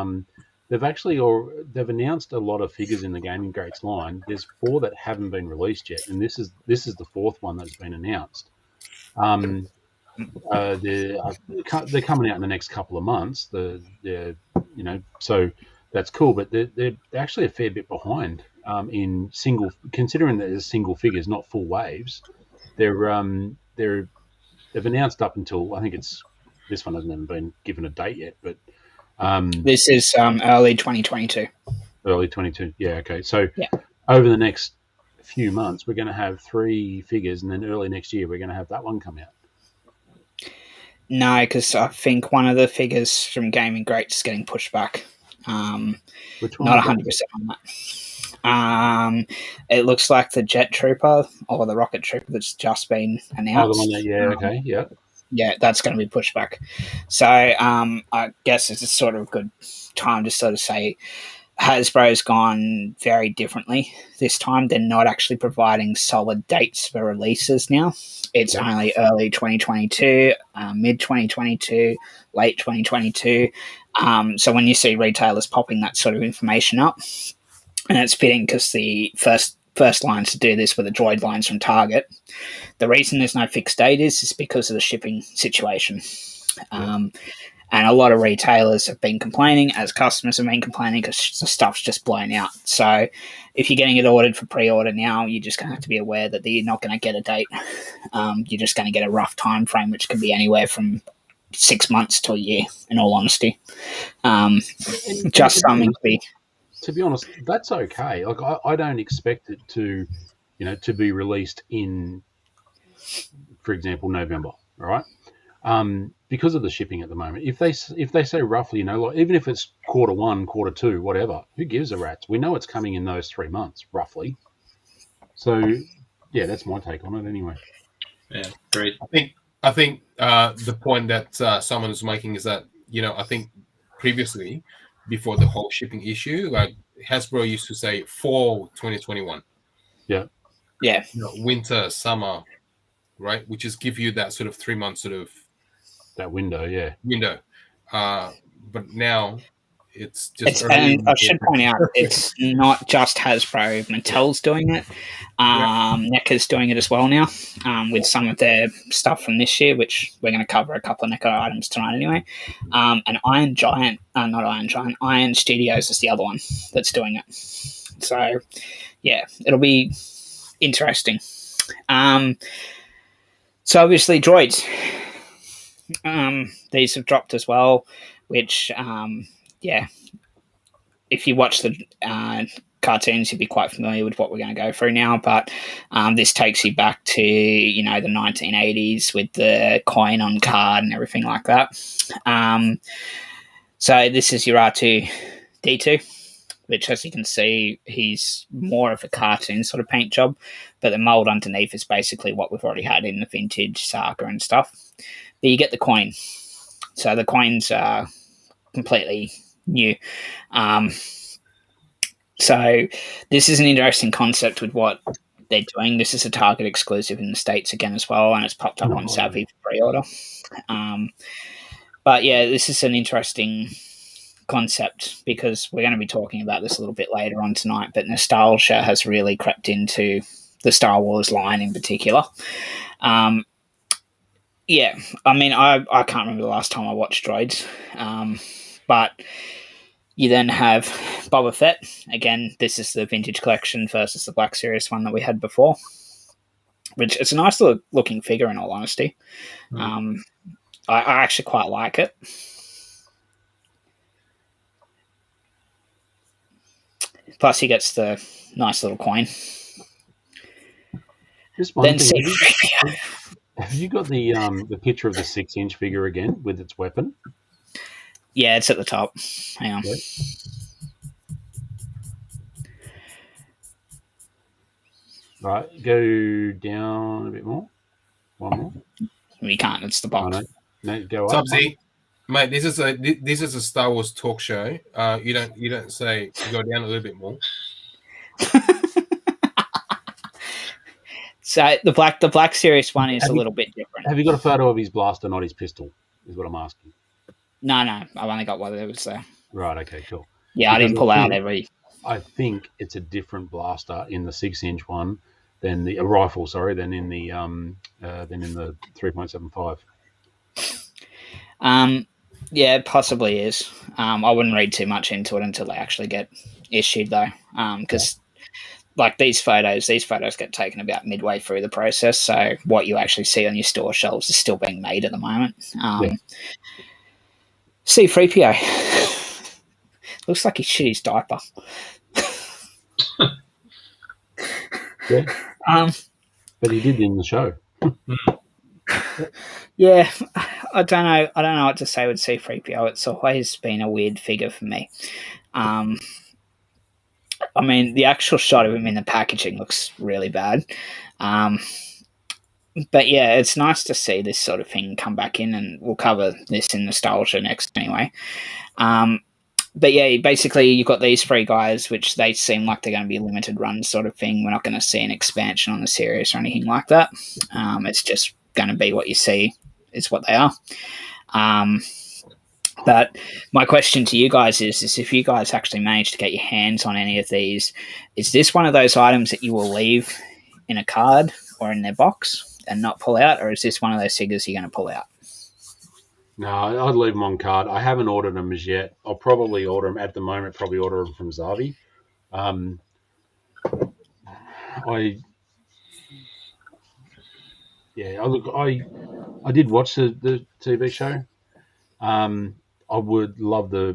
they've announced a lot of figures in the Gaming Greats line. There's 4 that haven't been released yet, and this is the 4th one that's been announced. They're coming out in the next couple of months. So that's cool, but they're actually a fair bit behind. Considering that there's single figures, not full waves, they've announced up until, I think this one hasn't even been given a date yet, but this is early 2022. Early 22, yeah, okay. So over the next few months, we're going to have 3 figures, and then early next year we're going to have that one come out. No, because I think one of the figures from Gaming Greats is getting pushed back. Which one? Not 100% on that. It looks like the Jet Trooper or the Rocket Trooper that's just been announced. Oh, the one that, okay, yeah. Yeah, that's going to be pushed back. So I guess it's a sort of good time to sort of say Hasbro's gone very differently this time. They're not actually providing solid dates for releases now. It's only early 2022, mid 2022, late 2022. So when you see retailers popping that sort of information up, and it's fitting because the first lines to do this were the droid lines from Target. The reason there's no fixed date is because of the shipping situation. And a lot of retailers have been complaining, as customers have been complaining, because the stuff's just blown out. So if you're getting it ordered for pre-order now, you're just going to have to be aware that you're not going to get a date. You're just going to get a rough time frame, which can be anywhere from 6 months to a year, in all honesty. Just something to be... To be honest, that's okay. Like I don't expect it to, to be released in, for example, November, right? Because of the shipping at the moment. If they say roughly, like even if it's Q1, Q2, whatever, who gives a rat's? We know it's coming in those 3 months, roughly. So, yeah, that's my take on it anyway. Yeah, great. I think the point that someone is making is that, I think previously, before the whole shipping issue, like Hasbro used to say fall 2021. Yeah. Yeah. Winter, summer, right? Which is give you that sort of 3 month sort of that window, yeah. But now it's just. And I should point out, it's not just Hasbro. Mattel's doing it. NECA's doing it as well now, with some of their stuff from this year, which we're going to cover a couple of NECA items tonight anyway. And Iron Studios is the other one that's doing it. So, yeah, it'll be interesting. So obviously droids. These have dropped as well, which, if you watch the cartoons, you'd be quite familiar with what we're going to go through now. But this takes you back to, the 1980s with the coin on card and everything like that. So this is your R2-D2, which, as you can see, he's more of a cartoon sort of paint job, but the mold underneath is basically what we've already had in the vintage saga and stuff. But you get the coin. So the coins are completely new. So this is an interesting concept with what they're doing. This is a Target exclusive in the States again as well, and it's popped up on Savvy for pre-order. But yeah, this is an interesting concept because we're going to be talking about this a little bit later on tonight, but nostalgia has really crept into the Star Wars line in particular. Yeah, I mean, I can't remember the last time I watched droids, but you then have Boba Fett. Again, this is the vintage collection versus the Black Series one that we had before, which it's a nice looking figure in all honesty. I actually quite like it. Plus, he gets the nice little coin. Just one thing. Have you got the picture of the 6-inch figure again with its weapon? Yeah, it's at the top. Hang on. Yep. Right, go down a bit more. One more. We can't. It's the box. Oh, no, go up. Subsy, mate. This is a Star Wars talk show. You don't say go down a little bit more. So the Black Series one is a little bit different. Have you got a photo of his blaster, not his pistol? Is what I'm asking. No, I've only got what was there. Right. Okay. Cool. Yeah, because I didn't pull out every. I think it's a different blaster in the 6-inch one than the rifle. Sorry, than in the 3.75. Yeah, it possibly is. I wouldn't read too much into it until they actually get issued, though, because. Like these photos get taken about midway through the process. So what you actually see on your store shelves is still being made at the moment. C-3PO. Looks like he shit his diaper. Yeah. But he did in the show. Yeah. I don't know what to say with C-3PO. It's always been a weird figure for me. I mean, the actual shot of him in the packaging looks really bad. But yeah, it's nice to see this sort of thing come back in, and we'll cover this in nostalgia next anyway. But yeah, basically you've got these 3 guys, which they seem like they're going to be a limited run sort of thing. We're not going to see an expansion on the series or anything like that. It's just going to be what you see is what they are. But my question to you guys is if you guys actually manage to get your hands on any of these, is this one of those items that you will leave in a card or in their box and not pull out, or is this one of those figures you're going to pull out? No, I'd leave them on card. I haven't ordered them as yet. I'll probably order them at the moment. Probably order them from Zavi. I I did watch the TV show. I would love the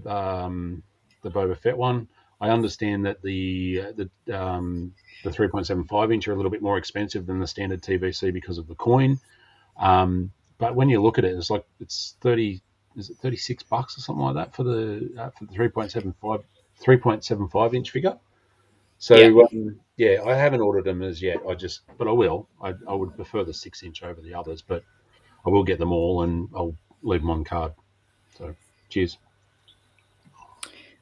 Boba Fett one. I understand that the 3.75 inch are a little bit more expensive than the standard TVC because of the coin. But when you look at it, it's 30. Is it $36 or something like that for the 3.75 inch figure? So I haven't ordered them as yet. But I will. I would prefer the 6 inch over the others, but I will get them all and I'll leave them on card. So cheers.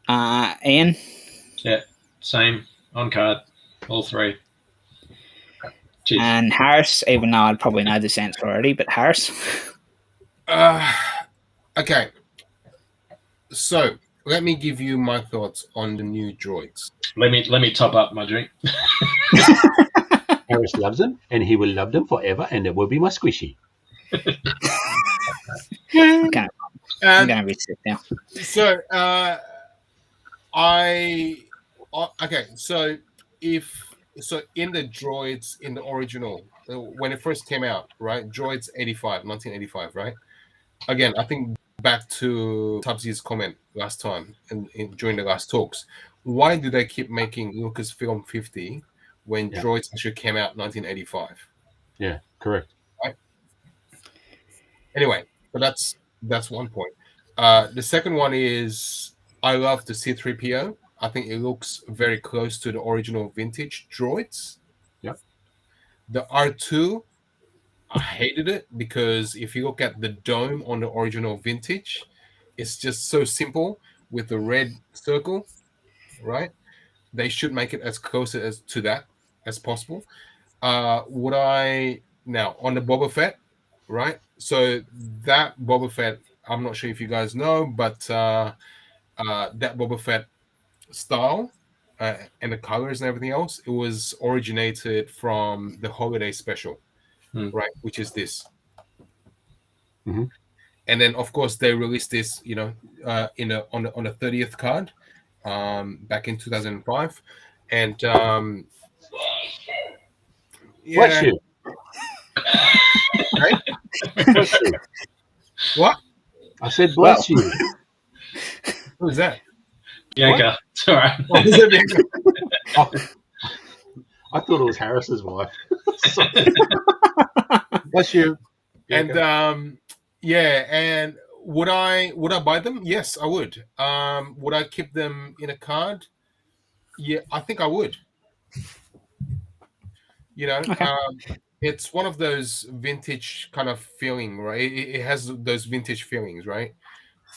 Ian? Yeah, same on card, all three. Cheers. And Harris, even though I'd probably know this answer already, but Harris? Okay. So let me give you my thoughts on the new droids. Let me top up my drink. Harris loves them, and he will love them forever, and it will be my squishy. I'm going to be sick now. So, okay. So in the droids, in the original, when it first came out, right? Droids 1985, right? Again, I think back to Tubbsy's comment last time and during the last talks. Why do they keep making Lucasfilm 50 when droids actually came out 1985? Yeah, correct. Right? Anyway, but that's one point. The second one is I love the C-3PO. I think it looks very close to the original vintage droids. Yep. The R2, I hated it because if you look at the dome on the original vintage, it's just so simple with the red circle, right? They should make it as close to that as possible. Now on the Boba Fett, right? So that Boba Fett, I'm not sure if you guys know, but that Boba Fett style and the colors and everything else, it was originated from the holiday special, right? Which is this. Mm-hmm. And then of course they released this, on the 30th card, back in 2005, and Bless you. Right? Bless you. What? I said bless you. Who's that? Bianca. It's all right. I thought it was Harris's wife. Bless you. Bianca. And and would I buy them? Yes, I would. Would I keep them in a card? Yeah, I think I would. Okay. It's one of those vintage kind of feeling, right? It has those vintage feelings, right?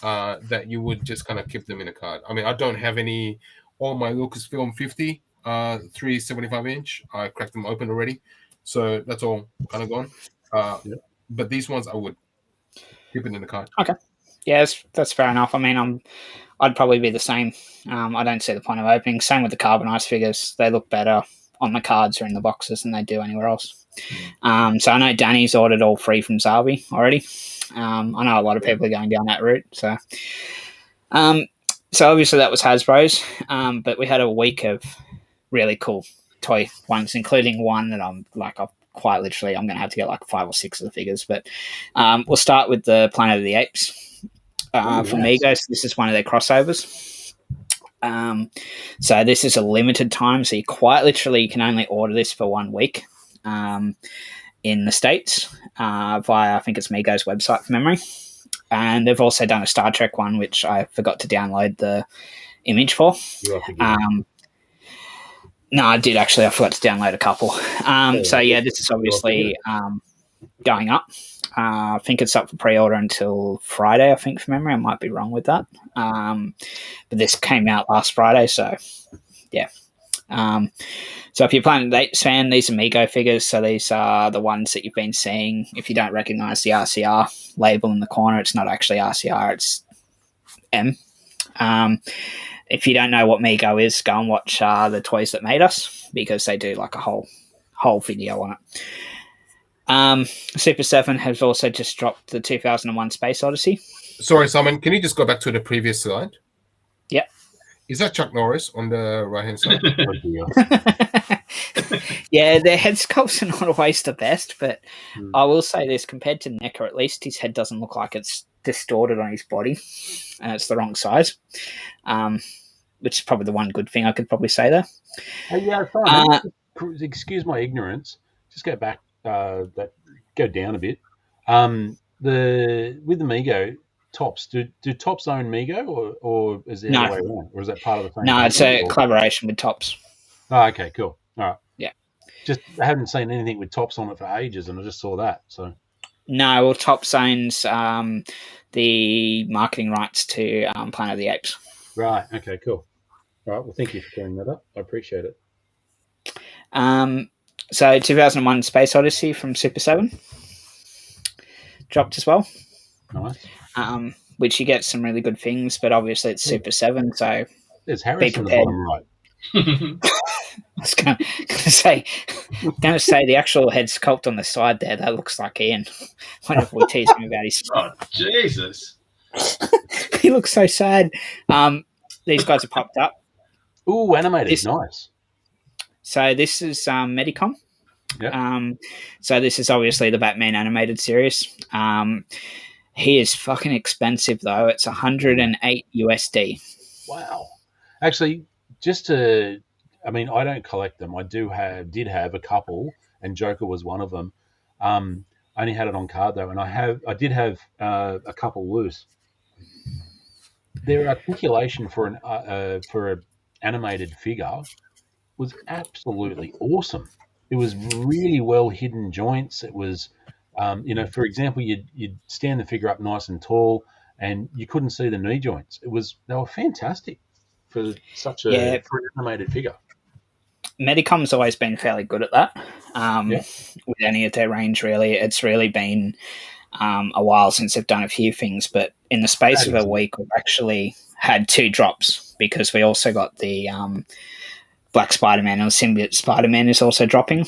That you would just kind of keep them in a card. I mean, I don't have all my Lucasfilm 50 375 inch. I cracked them open already, so that's all kind of gone. But these ones I would keep it in the card. Okay, yeah, that's fair enough. I mean, I'd probably be the same. I don't see the point of opening. Same with the carbonized figures; they look better on the cards or in the boxes than they do anywhere else. So I know Danny's ordered all three from Zavi already. I know a lot of people are going down that route. So obviously that was Hasbro's, but we had a week of really cool toy ones, including one that I'm going to have to get like 5 or 6 of the figures. But we'll start with the Planet of the Apes from Migos. This is one of their crossovers. So this is a limited time, so you quite literally can only order this for 1 week in the States via, I think it's Migos website from memory. And they've also done a Star Trek one, which I forgot to download the image for. No, I did actually. I forgot to download a couple. So yeah, this is obviously going up. I think it's up for pre-order until Friday, I think, from memory. I might be wrong with that. But this came out last Friday, so yeah. So if you're Planet of the Apes fan, these are Mego figures. So these are the ones that you've been seeing. If you don't recognize the RCR label in the corner, it's not actually RCR, it's M. If you don't know what Mego is, go and watch the Toys That Made Us, because they do like a whole video on it. Super 7 has also just dropped the 2001 Space Odyssey. Sorry, Simon, can you just go back to the previous slide? Yep. Is that Chuck Norris on the right-hand side? Yeah, their head sculpts are not always the best, but I will say this, compared to NECA, at least his head doesn't look like it's distorted on his body, and it's the wrong size, which is probably the one good thing I could probably say there. Yeah, Simon, excuse my ignorance. Just go back, go down a bit. With the Mego Tops, do Tops own Mego, or is it the other way around, or is that part of the same? No, it's a collaboration with Tops. Oh, okay, cool. All right. Yeah. Just I haven't seen anything with Tops on it for ages, and I just saw that. So. No, well, Tops owns the marketing rights to Planet of the Apes. Right. Okay. Cool. All right. Well, thank you for clearing that up. I appreciate it. So 2001 Space Odyssey from Super 7 dropped as well. Nice. Which you get some really good things, but obviously it's Super 7, so there's Harris on the bottom right. I was going to say the actual head sculpt on the side there, that looks like Ian. Whenever we tease him about his... Oh, Jesus. He looks so sad. These guys are popped up. Ooh, animated. Nice. So this is Medicom. Yep. So this is obviously the Batman animated series. He is fucking expensive, though. It's $108 USD. Wow. Actually, I don't collect them. I did have a couple, and Joker was one of them. I only had it on card though, and I did have a couple loose. Their articulation for an animated figure was absolutely awesome. It was really well hidden joints. It was, for example, you'd stand the figure up nice and tall, and you couldn't see the knee joints. They were fantastic for for an animated figure. Medicom's always been fairly good at that. With any of their range, really, it's really been a while since they've done a few things. But in the space of a week, we've actually had 2 drops because we also got the Black Spider-Man, and the Symbiote Spider-Man is also dropping.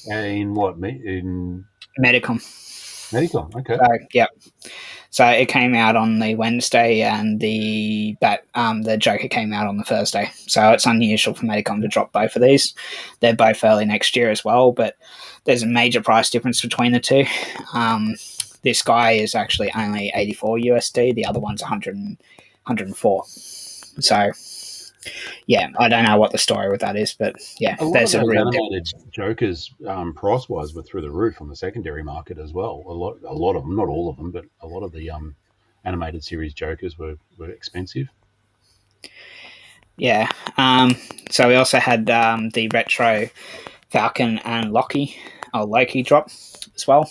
In what? In Medicom. Medicom, okay. So, yep. So it came out on the Wednesday, and the Joker came out on the Thursday. So it's unusual for Medicom to drop both of these. They're both early next year as well, but there's a major price difference between the two. This guy is actually only 84 USD. The other one's 104. So, yeah, I don't know what the story with that is, but yeah, there's a real animated Jokers price-wise were through the roof on the secondary market as well. A lot of them, not all of them, but a lot of the animated series Jokers were expensive. Yeah. So we also had the retro Falcon and Loki drop as well,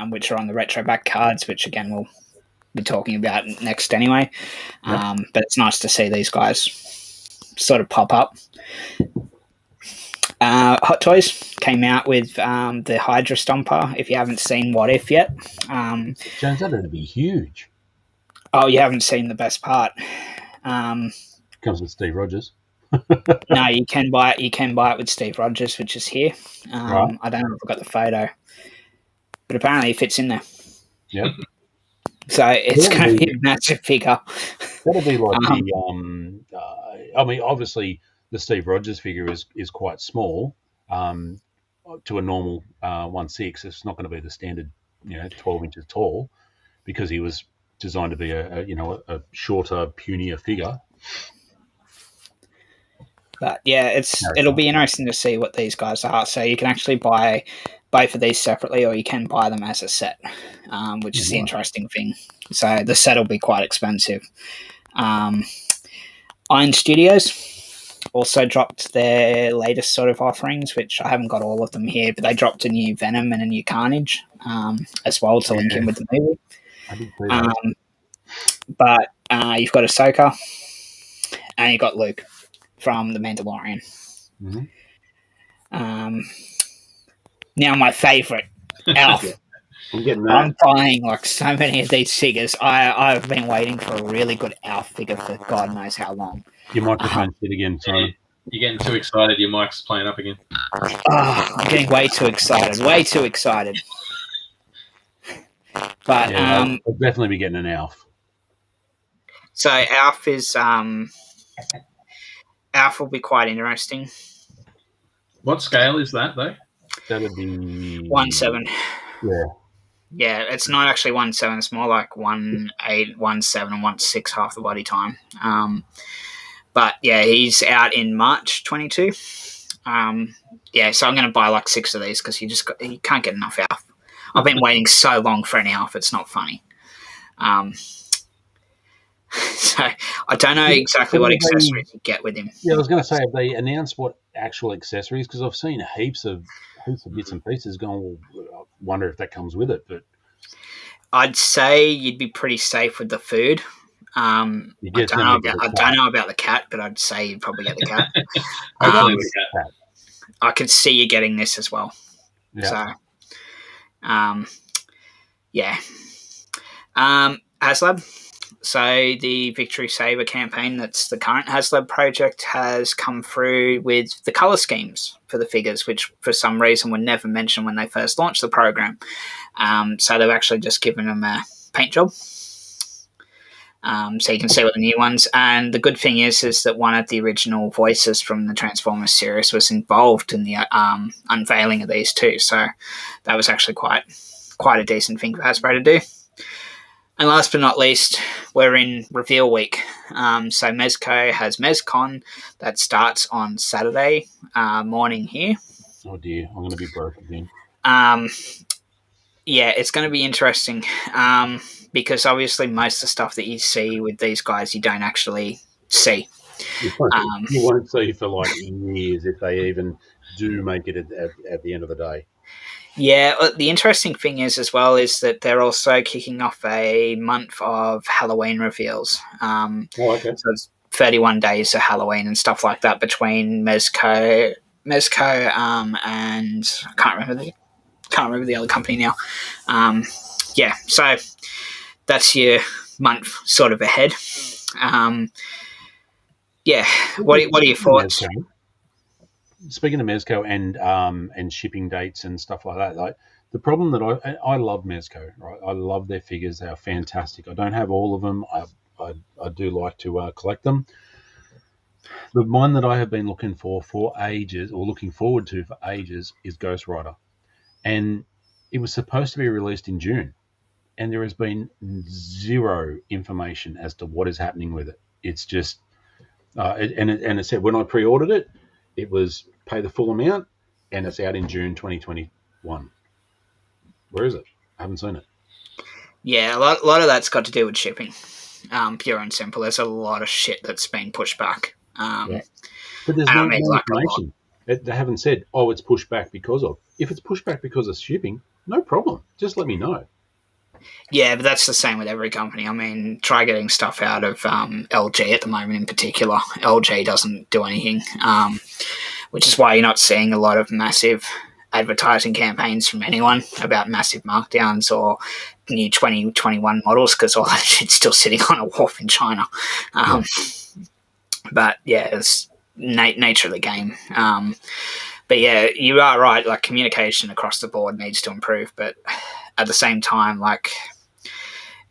which are on the retro back cards, which again we'll be talking about next anyway. But it's nice to see these guys sort of pop up. Hot Toys came out with the Hydra Stomper. If you haven't seen What If yet, James, that'd be huge. Oh, you haven't seen the best part. Comes with Steve Rogers. No, you can buy it. You can buy it with Steve Rogers, which is here. Right. I don't know if I've got the photo, but apparently it fits in there. Yeah. So it's going to be a massive figure. That'll be like obviously the Steve Rogers figure is quite small to a normal 1/6. It's not going to be the standard, 12 inches tall, because he was designed to be a shorter, punier figure. But yeah, it'll be interesting to see what these guys are. So you can actually buy both of these separately, or you can buy them as a set, which is the interesting thing. So the set will be quite expensive. Iron Studios also dropped their latest sort of offerings, which I haven't got all of them here, but they dropped a new Venom and a new Carnage as well to link in with the movie. I did see that. But you've got Ahsoka and you've got Luke from The Mandalorian. Mm-hmm. Now my favourite, Alf. I'm buying like so many of these figures. I've been waiting for a really good Alf figure for God knows how long. Your microphone said again, sorry. You're getting too excited. Your mic's playing up again. Oh, I'm getting way too excited. Way too excited. But Yeah, I'll definitely be getting an Alf. So Alf is Alf will be quite interesting. What scale is that though? That'd be 1/7. Yeah. Yeah, it's not actually 1/7. It's more like 1/8, 1/7, and 1/6 half the body time. But yeah, he's out in March 22. Yeah, so I'm going to buy like 6 of these because you can't get enough Alf. I've been waiting so long for an Alf, it's not funny. So I don't know exactly what accessories you get with him. Yeah, I was going to say, have they announced what actual accessories? Because I've seen heaps of bits and pieces going. Well, I wonder if that comes with it. But I'd say you'd be pretty safe with the food. I don't know about the cat, but I'd say you'd probably get the cat. Hopefully the cat. I could see you getting this as well. Yeah. So, yeah. HasLab. So the Victory Saver campaign, that's the current HasLab project, has come through with the colour schemes for the figures, which for some reason were never mentioned when they first launched the program. So they've actually just given them a paint job. So you can see what the new ones. And the good thing is that one of the original voices from the Transformers series was involved in the unveiling of these too. So that was actually quite a decent thing for Hasbro to do. And last but not least, we're in reveal week. So Mezco has MezCon that starts on Saturday morning here. Oh dear, I'm going to be broke again. Yeah, it's going to be interesting because obviously most of the stuff that you see with these guys you don't actually see. You won't see for like years if they even do make it at the end of the day. Yeah, the interesting thing is as well is that they're also kicking off a month of Halloween reveals. Okay. So it's 31 days of Halloween and stuff like that between Mezco, and I can't remember the other company now. Yeah, so that's your month sort of ahead. Yeah, what are your thoughts? Speaking of Mezco and shipping dates and stuff like that, like the problem that I love Mezco, right? I love their figures; they are fantastic. I don't have all of them. I do like to collect them. The one that I have been looking for ages, or looking forward to for ages, is Ghost Rider, and it was supposed to be released in June, and there has been zero information as to what is happening with it. It's just, it said when I pre-ordered it, it was pay the full amount, and it's out in June 2021. Where is it? I haven't seen it. Yeah, a lot of that's got to do with shipping. Pure and simple. There's a lot of shit that's been pushed back. Yeah. But there's no information. They haven't said, oh, it's pushed back because of. If it's pushed back because of shipping, no problem. Just let me know. Yeah, but that's the same with every company. I mean, try getting stuff out of LG at the moment in particular. LG doesn't do anything, which is why you're not seeing a lot of massive advertising campaigns from anyone about massive markdowns or new 2021 models, because all that shit's still sitting on a wharf in China. But yeah, it's nature of the game. But yeah, you are right. Like, communication across the board needs to improve. But at the same time, like,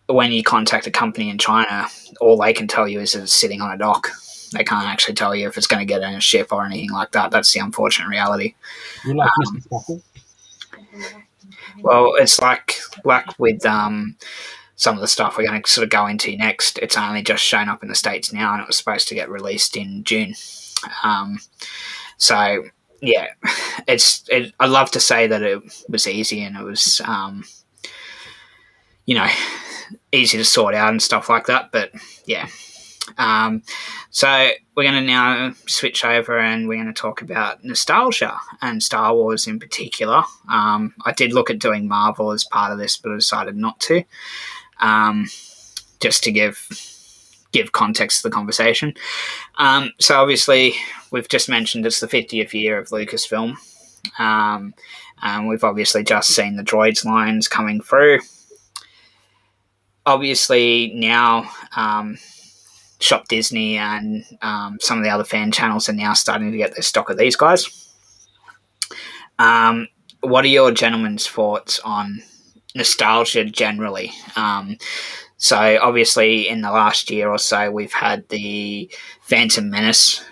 when you contact a company in China, all they can tell you is that it's sitting on a dock. They can't actually tell you if it's going to get in a ship or anything like that. That's the unfortunate reality. You like Mr. Sparkle? Well, it's like with some of the stuff we're going to sort of go into next. It's only just shown up in the States now, and it was supposed to get released in June. So yeah, I'd love to say that it was easy and it was easy to sort out and stuff like that, but yeah. So we're going to now switch over and we're going to talk about nostalgia and Star Wars in particular. I did look at doing Marvel as part of this, but I decided not to, just to give context to the conversation. So obviously we've just mentioned it's the 50th year of Lucasfilm. And we've obviously just seen the droids lines coming through. Obviously now Shop Disney and some of the other fan channels are now starting to get their stock of these guys. What are your gentlemen's thoughts on nostalgia generally? So obviously in the last year or so, we've had the Phantom Menace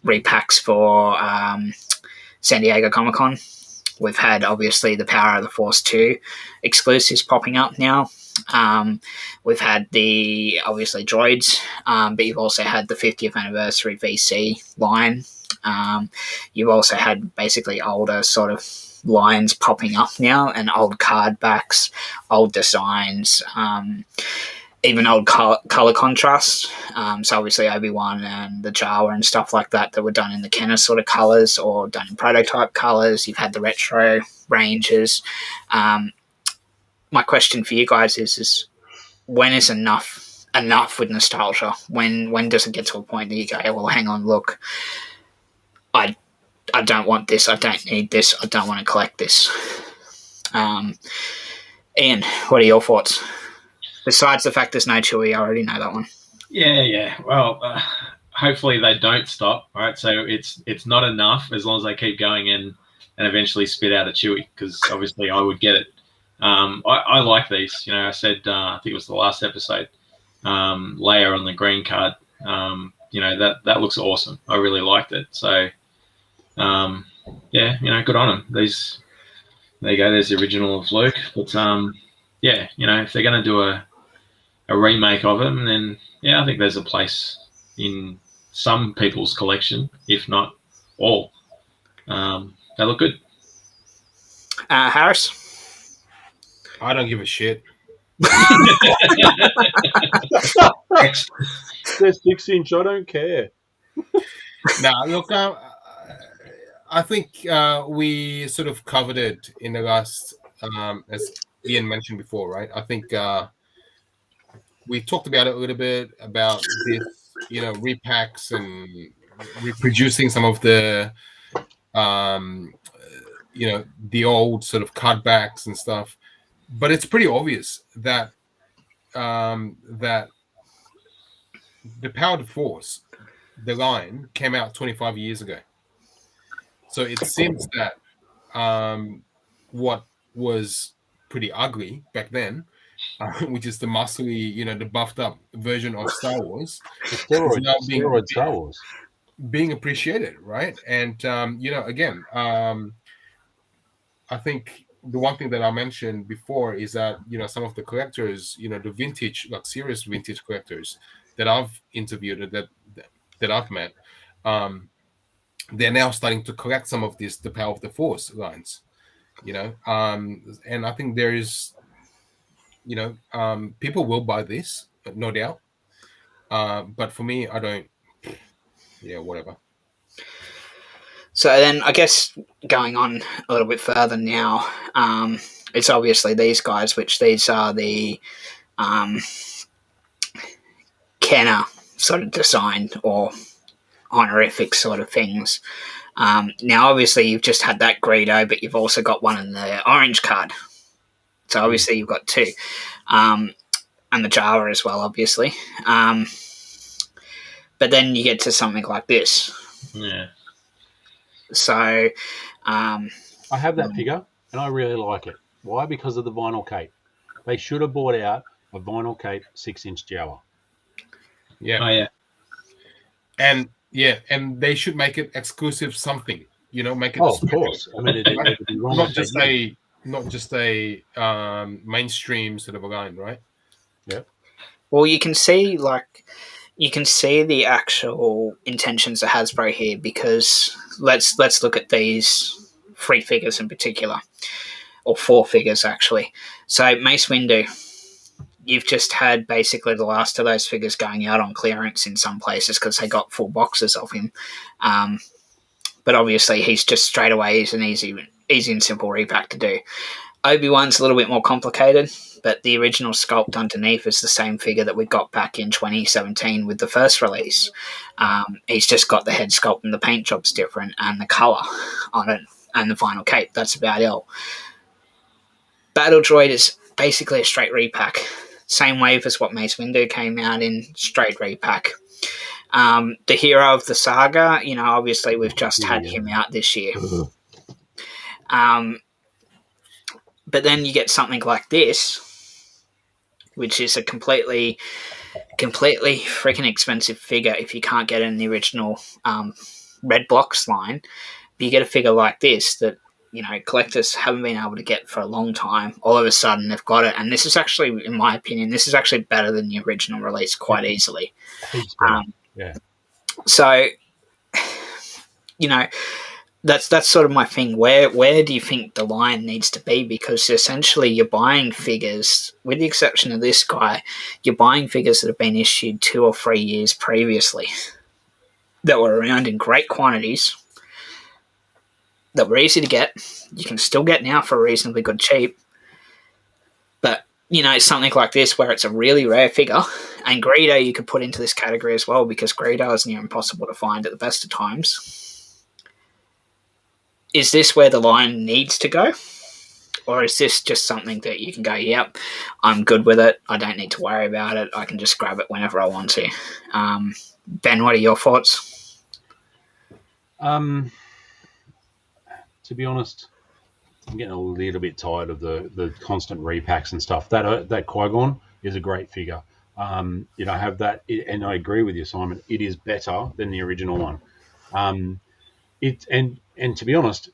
repacks for San Diego Comic-Con. We've had obviously the Power of the Force 2 exclusives popping up now. We've had the obviously droids, but you've also had the 50th anniversary VC line. You've also had basically older sort of lines popping up now, and old card backs, old designs, even old color contrast. So obviously Obi-Wan and the Jawa and stuff like that were done in the Kenner sort of colors or done in prototype colors. You've had the retro ranges. My question for you guys is when is enough with nostalgia? When does it get to a point that you go, well, hang on, look, I don't want this, I don't need this, I don't want to collect this. Ian, what are your thoughts? Besides the fact there's no Chewie, I already know that one. Yeah. Well, hopefully they don't stop. Right, so it's not enough as long as they keep going and eventually spit out a Chewie, because obviously I would get it. I like these. You know, I said I think it was the last episode. Leia on the green card. You know, that looks awesome. I really liked it. So yeah, you know, good on them. These, there you go. There's the original of Luke. But yeah, you know, if they're going to do a remake of them, then yeah, I think there's a place in some people's collection, if not all. They look good. Harris? I don't give a shit. They're 6-inch. I don't care. Now, look, I think we sort of covered it in the last, as Ian mentioned before, right? I think we talked about it a little bit about this, you know, repacks and reproducing some of the, you know, the old sort of cutbacks and stuff. But it's pretty obvious that that the Power of the Force, the line, came out 25 years ago. So it seems that what was pretty ugly back then, which is the muscly, you know, the buffed up version of Star Wars, The steroid Star Wars being appreciated, right? And you know, again, I think the one thing that I mentioned before is that, you know, some of the collectors, you know, the vintage, like serious vintage collectors that I've interviewed, that I've met, they're now starting to collect some of the Power of the Force lines, you know, and I think there is, you know, people will buy this, no doubt, but for me, I don't. Yeah, whatever. So then I guess going on a little bit further now, it's obviously these guys, which these are the Kenner sort of design or honorific sort of things. Now, obviously, you've just had that Greedo, but you've also got one in the orange card. So obviously, you've got two. And the Jawa as well, obviously. But then you get to something like this. Yeah. So I have that figure, and I really like it. Why? Because of the vinyl cape. They should have bought out a vinyl cape 6-inch Jawa. Yeah. Oh yeah. And yeah, and they should make it exclusive something. You know, make it. Oh, of course. I mean, not just a mainstream sort of a line, right? Yeah. Well, you can see the actual intentions of Hasbro here, because let's look at these 3 figures in particular, or 4 figures actually. So Mace Windu, you've just had basically the last of those figures going out on clearance in some places because they got full boxes of him. But obviously he's just straight away, he's an easy and simple repack to do. Obi-Wan's a little bit more complicated, but the original sculpt underneath is the same figure that we got back in 2017 with the first release. He's just got the head sculpt and the paint job's different and the colour on it and the vinyl cape. That's about it. Battle Droid is basically a straight repack. same wave as what Mace Windu came out in, straight repack. The hero of the saga, obviously we've just had him out this year. But then you get something like this, which is a completely freaking expensive figure if you can't get it in the original Red Blocks line. But you get a figure like this that, collectors haven't been able to get for a long time. All of a sudden they've got it. And this is actually, in my opinion, this is actually better than the original release quite easily. Yeah. So, that's sort of my thing. Where do you think the line needs to be? Because essentially you're buying figures, with the exception of this guy, you're buying figures that have been issued 2 or 3 years previously that were around in great quantities, that were easy to get. You can still get now for a reasonably good cheap. But, something like this where it's a really rare figure, and Greedo you could put into this category as well, because Greedo is near impossible to find at the best of times. Is this where the line needs to go? Or is this just something that you can go, yep, I'm good with it. I don't need to worry about it. I can just grab it whenever I want to. Ben, what are your thoughts? To be honest, I'm getting a little bit tired of the constant repacks and stuff. That Qui-Gon is a great figure. Have that, and I agree with you, Simon. It is better than the original one. And to be honest,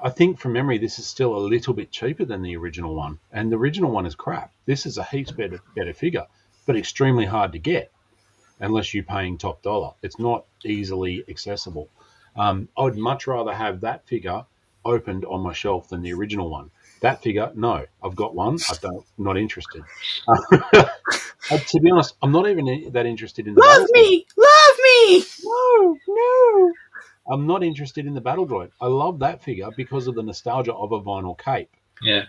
I think from memory this is still a little bit cheaper than the original one, and the original one is crap. This is a heaps better figure, but extremely hard to get unless you're paying top dollar. It's not easily accessible. I would much rather have that figure opened on my shelf than the original one. That figure, no, I've got one. Not interested. To be honest, I'm not even that interested in the love me. No. I'm not interested in the Battle Droid. I love that figure because of the nostalgia of a vinyl cape. Yeah.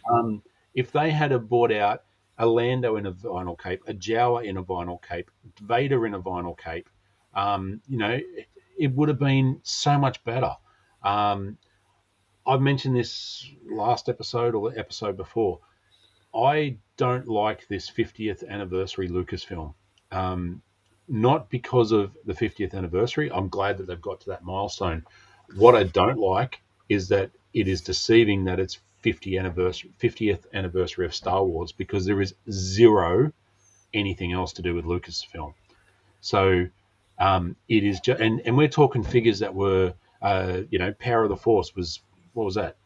If they had brought out a Lando in a vinyl cape, a Jawa in a vinyl cape, Vader in a vinyl cape, it would have been so much better. I've mentioned this last episode or the episode before. I don't like this 50th anniversary Lucasfilm. Not because of the 50th anniversary. I'm glad that they've got to that milestone. What I don't like is that it is deceiving that it's 50th anniversary of Star Wars, because there is zero anything else to do with Lucasfilm. So it is just, and we're talking figures that were, Power of the Force was, what was that?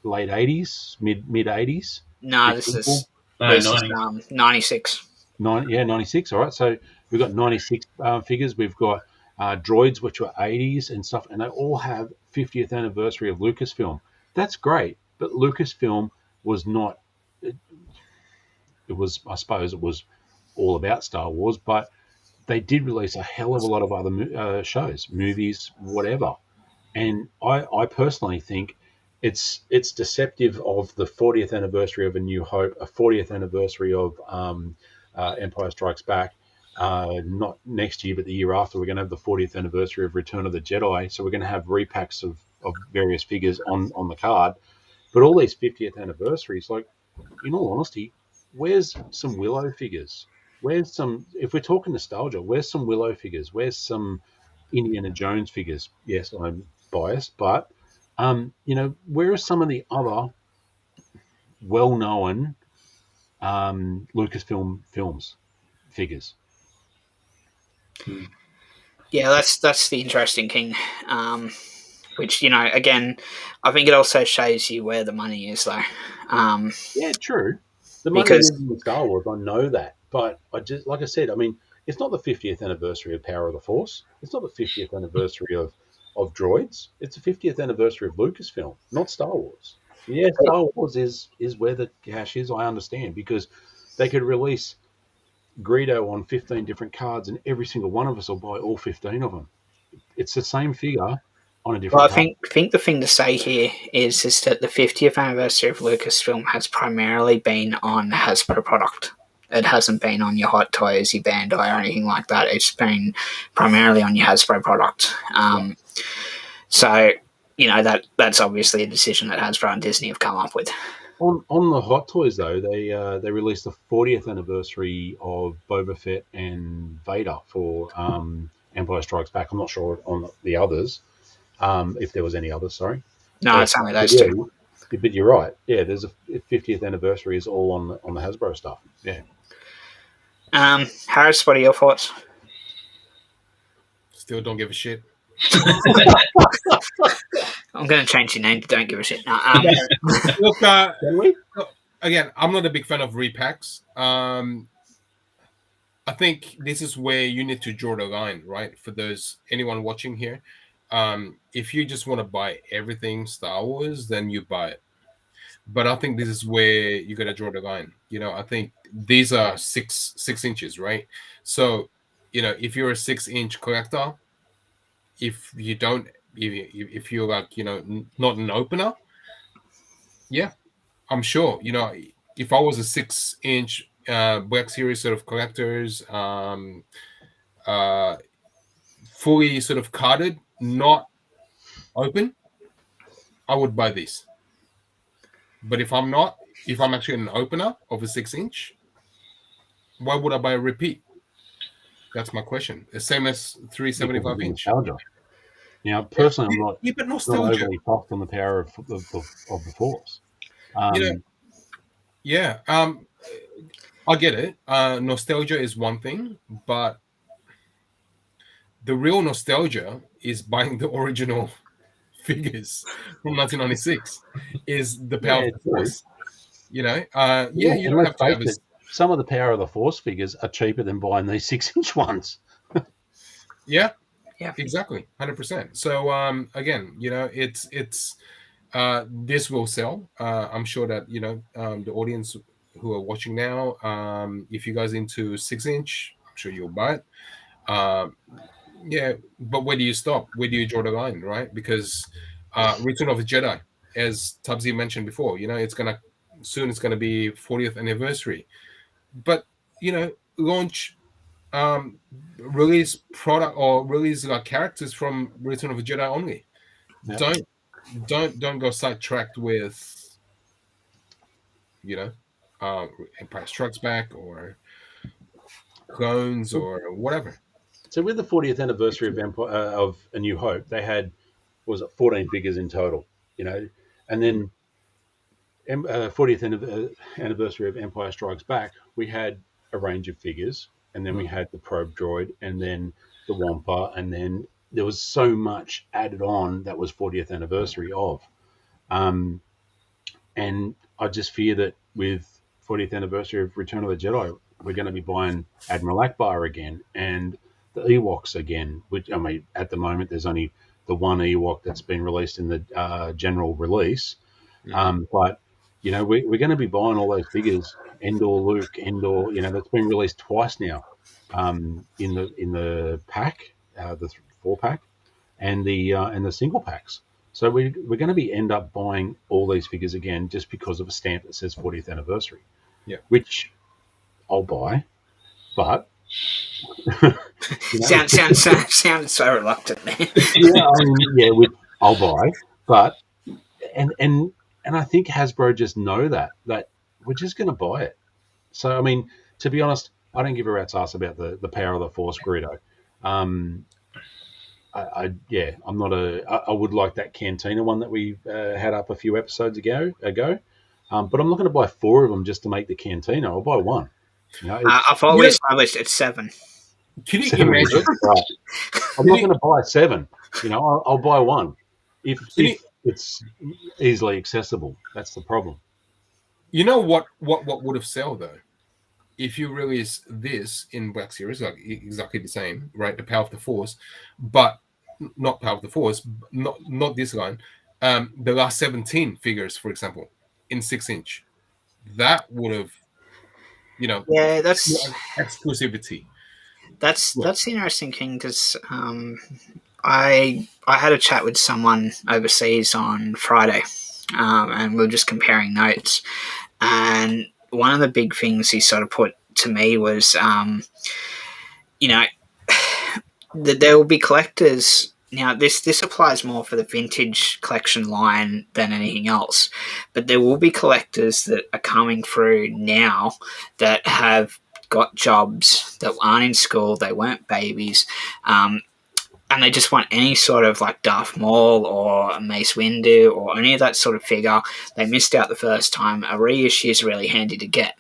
Late 80s, mid 80s? No, this is 96. 96. All right. So we've got 96 figures. We've got droids, which were 80s and stuff, and they all have 50th anniversary of Lucasfilm. That's great, but Lucasfilm was not. It was, I suppose, it was all about Star Wars, but they did release a hell of a lot of other shows, movies, whatever. And I personally think it's deceptive of the 40th anniversary of A New Hope, a 40th anniversary of Empire Strikes Back. Not next year, but the year after, we're going to have the 40th anniversary of Return of the Jedi. So we're going to have repacks of various figures on the card. But all these 50th anniversaries, like, in all honesty, where's some Willow figures? Where's some, if we're talking nostalgia, where's some Willow figures? Where's some Indiana Jones figures? Yes, I'm biased, but, where are some of the other well-known Lucasfilm films figures? Yeah, that's the interesting thing. Which, again, I think it also shows you where the money is, though. Yeah, true. The money is in Star Wars, I know that. But I just, like I said, I mean, it's not the 50th anniversary of Power of the Force. It's not the 50th anniversary of droids. It's the 50th anniversary of Lucasfilm, not Star Wars. Yeah, Star Wars is where the cash is, I understand, because they could release Greedo on 15 different cards and every single one of us will buy all 15 of them. It's the same figure on a different card. I think the thing to say here is that the 50th anniversary of Lucasfilm has primarily been on Hasbro product. It hasn't been on your Hot Toys, your Bandai, or anything like that. It's been primarily on your Hasbro product. So, that's obviously a decision that Hasbro and Disney have come up with. On the Hot Toys though, they released the 40th anniversary of Boba Fett and Vader for Empire Strikes Back. I'm not sure on the others, if there was any others. Sorry, No, it's only those yeah, two. but you're right. Yeah, there's a 50th anniversary is all on the Hasbro stuff. Yeah. Harris, what are your thoughts? Still don't give a shit. I'm going to change your name to Don't Give a Shit. No, Look, Can we? again, I'm not a big fan of repacks. I think this is where you need to draw the line, right? For anyone watching here, if you just want to buy everything Star Wars, then you buy it. But I think this is where you got to draw the line. I think these are 6 inches, right? So, if you're a 6-inch collector, if you're like, not an opener, yeah, I'm sure, if I was a 6-inch Black Series sort of collectors, fully sort of carded, not open, I would buy this. But if I'm actually an opener of a 6-inch, why would I buy a repeat? That's my question. The same as 375 inch. Nostalgia. Now, personally, but I'm not nostalgia. overly fussed on the power of the Force. Yeah. I get it. Nostalgia is one thing, but the real nostalgia is buying the original figures from 1996. Is the power of the Force. You don't have to have some of the power of the Force figures are cheaper than buying these 6-inch ones. Yeah, exactly, 100%. So again, it's this will sell. I'm sure that the audience who are watching now, if you guys into 6-inch, I'm sure you'll buy it. Yeah, but where do you stop? Where do you draw the line, right? Because Return of the Jedi, as Tubbsy mentioned before, it's gonna be 40th anniversary, but launch release product or release characters from Return of the Jedi only. Yep. Don't go sidetracked with Empire Strikes Back or clones or whatever. So with the 40th anniversary of A New Hope, they had 14 figures in total, and then 40th anniversary of Empire Strikes Back, we had a range of figures, and then we had the probe droid, and then the Wampa, and then there was so much added on that was 40th anniversary of. And I just fear that with 40th anniversary of Return of the Jedi, we're going to be buying Admiral Akbar again and the Ewoks again, which, I mean, at the moment, there's only the one Ewok that's been released in the general release. But, we're going to be buying all those figures, Endor, Luke, Endor, that's been released twice now in the pack, the 4-pack, and the single packs. So we're going to be end up buying all these figures again just because of a stamp that says 40th anniversary. Yeah, which I'll buy, but sounds so reluctant, man. I'll buy, but and I think Hasbro just know that we're just going to buy it. So I mean, to be honest, I don't give a rat's ass about the power of the Force Greedo. I'm not I would like that Cantina one that we had up a few episodes ago. But I'm not going to buy 4 of them just to make the Cantina. I'll buy 1. I've always established it's 7. Can you imagine? Right. I'm not going to buy 7. I'll buy 1 if it's easily accessible. That's the problem. You know what would have sold though? If you release this in Black Series, like exactly the same, right? The Power of the Force, but not Power of the Force, not this line. The last 17 figures, for example, in 6-inch, that would have, that's exclusivity. That's the interesting thing because I had a chat with someone overseas on Friday, and we were just comparing notes. And one of the big things he sort of put to me was, that there will be collectors Now, this applies more for the vintage collection line than anything else, but there will be collectors that are coming through now that have got jobs, that aren't in school, they weren't babies, and they just want any sort of like Darth Maul or a Mace Windu or any of that sort of figure. They missed out the first time. A reissue is really handy to get.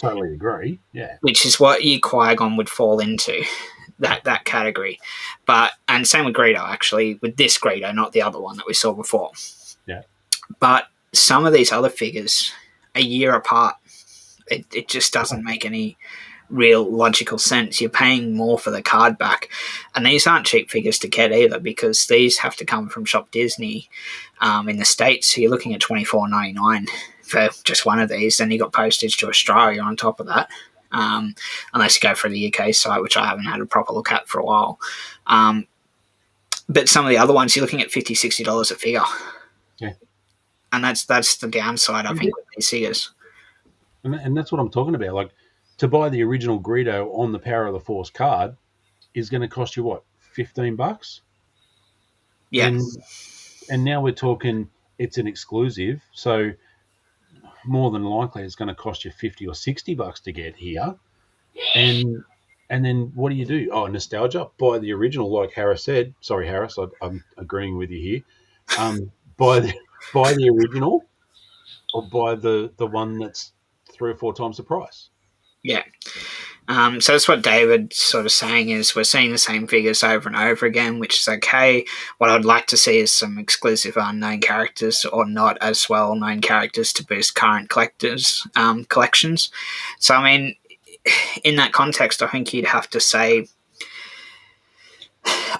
Totally agree. Yeah. Which is what your Qui-Gon would fall into, that category. And same with Greedo, actually, with this Greedo, not the other one that we saw before. Yeah. But some of these other figures, a year apart, it just doesn't make any real logical sense. You're paying more for the card back. And these aren't cheap figures to get either, because these have to come from Shop Disney in the States. So you're looking at $24.99 for just one of these. Then you got postage to Australia on top of that. Unless you go for the UK site, which I haven't had a proper look at for a while. But some of the other ones, you're looking at $50, $60 a figure. Yeah. And that's the downside, I think, with these figures. And that's what I'm talking about. Like, to buy the original Greedo on the Power of the Force card is going to cost you, what, $15? Yeah. And now we're talking it's an exclusive, so more than likely it's going to cost you $50 or $60 to get here. And then what do? Oh, nostalgia. Buy the original, like Harris said. Sorry, Harris, I'm agreeing with you here. Buy the original, or buy the one that's 3 or 4 times the price. Yeah. So that's what David's sort of saying, is we're seeing the same figures over and over again, which is okay. What I'd like to see is some exclusive unknown characters, or not as well known characters, to boost current collectors' collections. So, I mean, in that context, I think you'd have to say,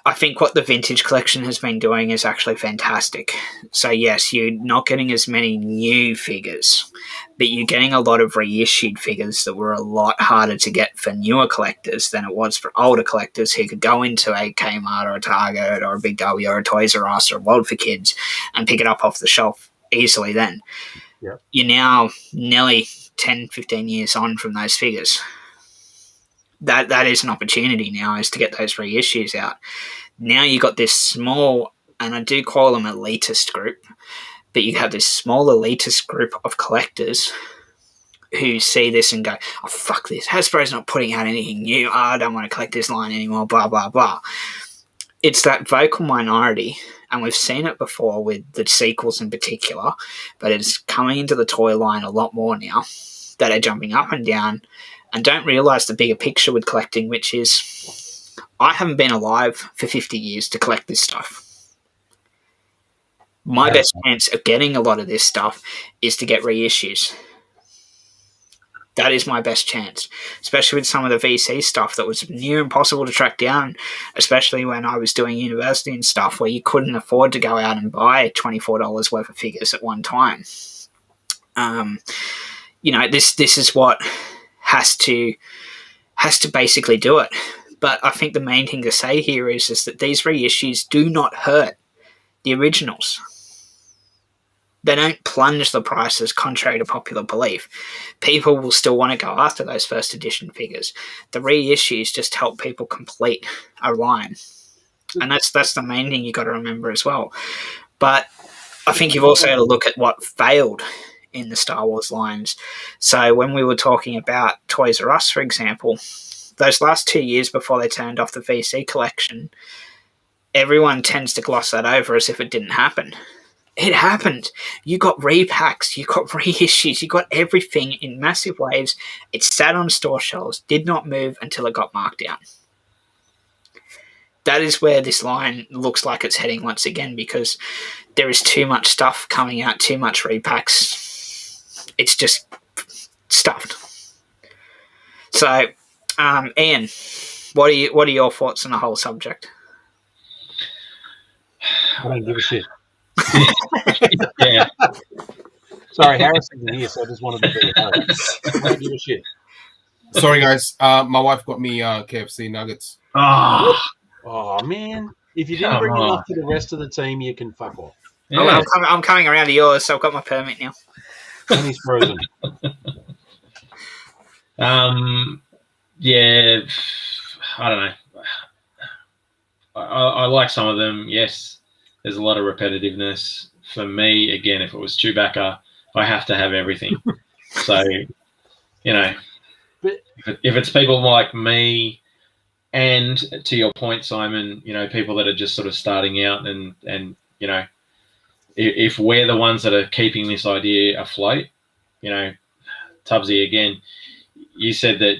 I think what the vintage collection has been doing is actually fantastic. So yes, you're not getting as many new figures, but you're getting a lot of reissued figures that were a lot harder to get for newer collectors than it was for older collectors who could go into a Kmart or a Target or a Big W or a Toys R Us or a World for Kids and pick it up off the shelf easily then. Yep. You're now nearly 10, 15 years on from those figures. That is an opportunity now, is to get those reissues out. Now you got this small, and I do call them elitist group, but you have this small elitist group of collectors who see this and go, oh, fuck this, Hasbro's not putting out anything new, I don't want to collect this line anymore, blah, blah, blah. It's that vocal minority, and we've seen it before with the sequels in particular, but it's coming into the toy line a lot more now, that are jumping up and down and don't realise the bigger picture with collecting, which is, I haven't been alive for 50 years to collect this stuff. My best chance of getting a lot of this stuff is to get reissues. That is my best chance, especially with some of the VC stuff that was near impossible to track down, especially when I was doing university and stuff where you couldn't afford to go out and buy $24 worth of figures at one time. This is what has to basically do it. But I think the main thing to say here is that these reissues do not hurt the originals. They don't plunge the prices contrary to popular belief. People will still want to go after those first edition figures. The reissues just help people complete a line. And that's the main thing you got to remember as well. But I think you've also got to look at what failed in the Star Wars lines. So when we were talking about Toys R Us, for example, those last 2 years before they turned off the VC collection, everyone tends to gloss that over as if it didn't happen. It happened. You got repacks, you got reissues, you got everything in massive waves. It sat on store shelves, did not move until it got marked down. That is where this line looks like it's heading once again, because there is too much stuff coming out, too much repacks. It's just stuffed. So, Ian, what are your thoughts on the whole subject? I don't give a shit. Yeah. Sorry, Harris isn't here, so I just wanted to be a host. I don't give a shit. Sorry, guys. My wife got me KFC nuggets. Oh, man. If you didn't bring enough to the rest of the team, you can fuck off. Yeah. I'm coming around to yours, so I've got my permit now. And he's frozen. Yeah, I don't know. I like some of them. Yes, there's a lot of repetitiveness. For me, again, if it was Chewbacca, I have to have everything. So, you know, But if it's people like me, and to your point, Simon, you know, people that are just sort of starting out, and you know, if we're the ones that are keeping this idea afloat, you know, Tubbsy, again, you said that,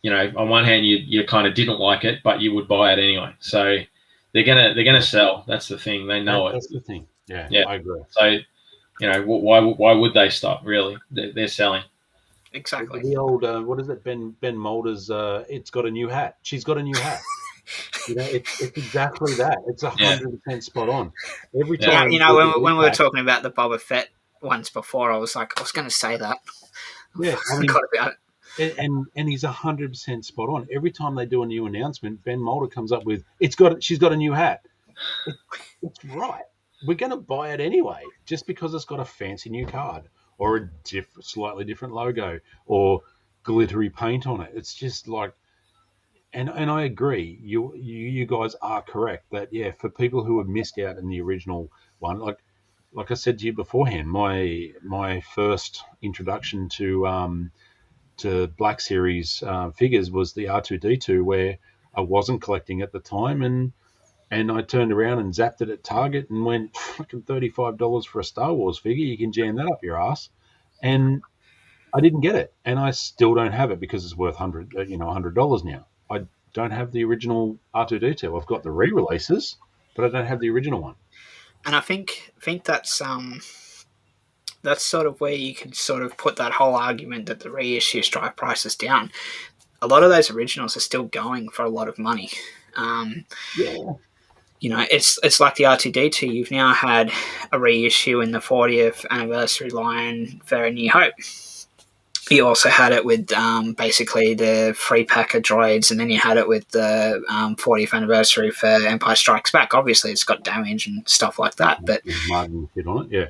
you know, on one hand you kind of didn't like it, but you would buy it anyway. So they're gonna sell. That's the thing. They know that's the thing. Yeah, I agree. So, you know, why would they stop? Really, they're selling. Exactly. The old what is it? Ben Mulder's. It's got a new hat. She's got a new hat. You know, it's exactly that. It's 100% spot on. Every Yeah, time, you know, when we were talking about the Boba Fett ones before, I was like, I was going to say that. Yeah, I mean, Forgot about it. and he's 100% spot on. Every time they do a new announcement, Ben Mulder comes up with, she's got a new hat. It's right. We're going to buy it anyway, just because it's got a fancy new card or a slightly different logo or glittery paint on it. It's just like, and I agree. You guys are correct that, yeah, for people who have missed out in the original one, like I said to you beforehand, my first introduction to Black Series figures was the R2D2, where I wasn't collecting at the time, and I turned around and zapped it at Target and went, fucking $35 for a Star Wars figure. You can jam that up your ass, and I didn't get it, and I still don't have it because it's worth $100 now. I don't have the original R2D2. I've got the re-releases, but I don't have the original one. And I think that's sort of where you can sort of put that whole argument that the reissue strike prices down. A lot of those originals are still going for a lot of money. You know, it's like the R2D2. You've now had a reissue in the 40th anniversary line for A New Hope. You also had it with basically the free pack of droids, and then you had it with the 40th anniversary for Empire Strikes Back. Obviously, it's got damage and stuff like that, but Martin hit on it, yeah.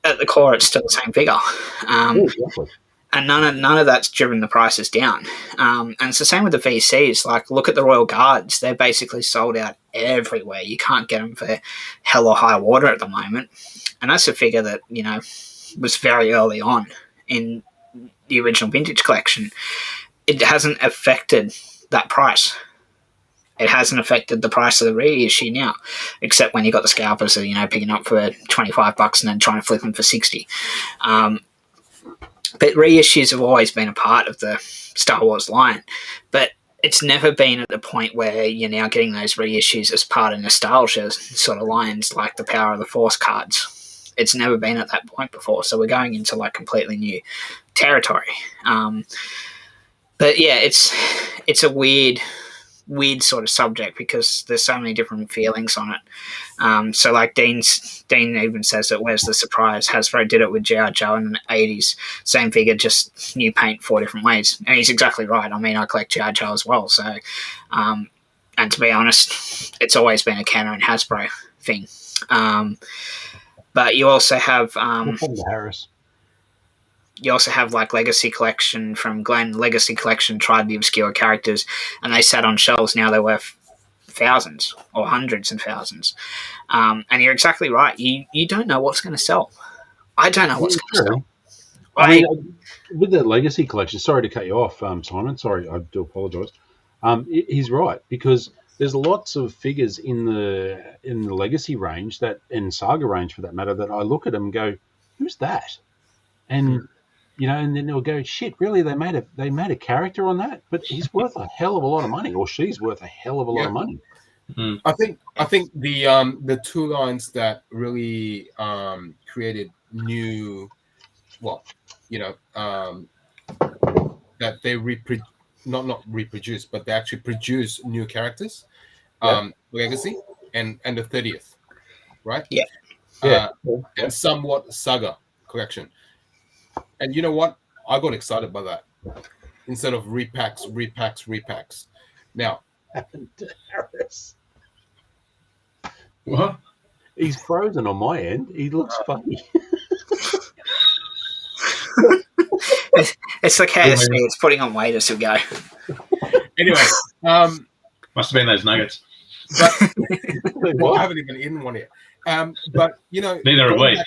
At the core, it's still the same figure. Exactly. And none of that's driven the prices down. And it's the same with the VCs. Like, look at the Royal Guards; they're basically sold out everywhere. You can't get them for hell or high water at the moment. And that's a figure that, you know, was very early on in the original vintage collection. It hasn't affected that price. It hasn't affected the price of the reissue now, except when you got the scalpers, you know, picking up for $25 and then trying to flip them for 60. But reissues have always been a part of the Star Wars line, but it's never been at the point where you're now getting those reissues as part of nostalgia sort of lines like the Power of the Force cards. It's never been at that point before, so we're going into like completely new territory. But yeah, it's a weird sort of subject because there's so many different feelings on it. So like Dean even says that where's the surprise? Hasbro did it with G.I. Joe in the 80s. Same figure, just new paint 4 different ways. And he's exactly right. I mean, I collect G.I. Joe as well. So, and to be honest, it's always been a Kenner and Hasbro thing. But you also have Harris. You also have like Legacy Collection from Glenn. Legacy Collection tried the obscure characters, and they sat on shelves. Now they're worth thousands or hundreds and thousands. And you're exactly right. You don't know what's going to sell. I don't know what's going to sell. I mean, with the Legacy Collection, sorry to cut you off, Simon. Sorry, I do apologise. He's right, because there's lots of figures in the Legacy range and Saga range for that matter that I look at them and go, who's that? And you know, and then they'll go, shit, really? They made a character on that, but he's worth a hell of a lot of money, or she's worth a hell of a lot of money. I think the two lines that really created new, that they not reproduce, but they actually produce new characters. Legacy and the 30th, right? And somewhat Saga Collection. And you know what? I got excited by that. Instead of repacks. Now, Harris. What? He's frozen on my end. He looks funny. It's like KFC. It's putting on weight as we go. Anyway, must have been those nuggets. But well, I haven't even eaten one yet. But neither have we.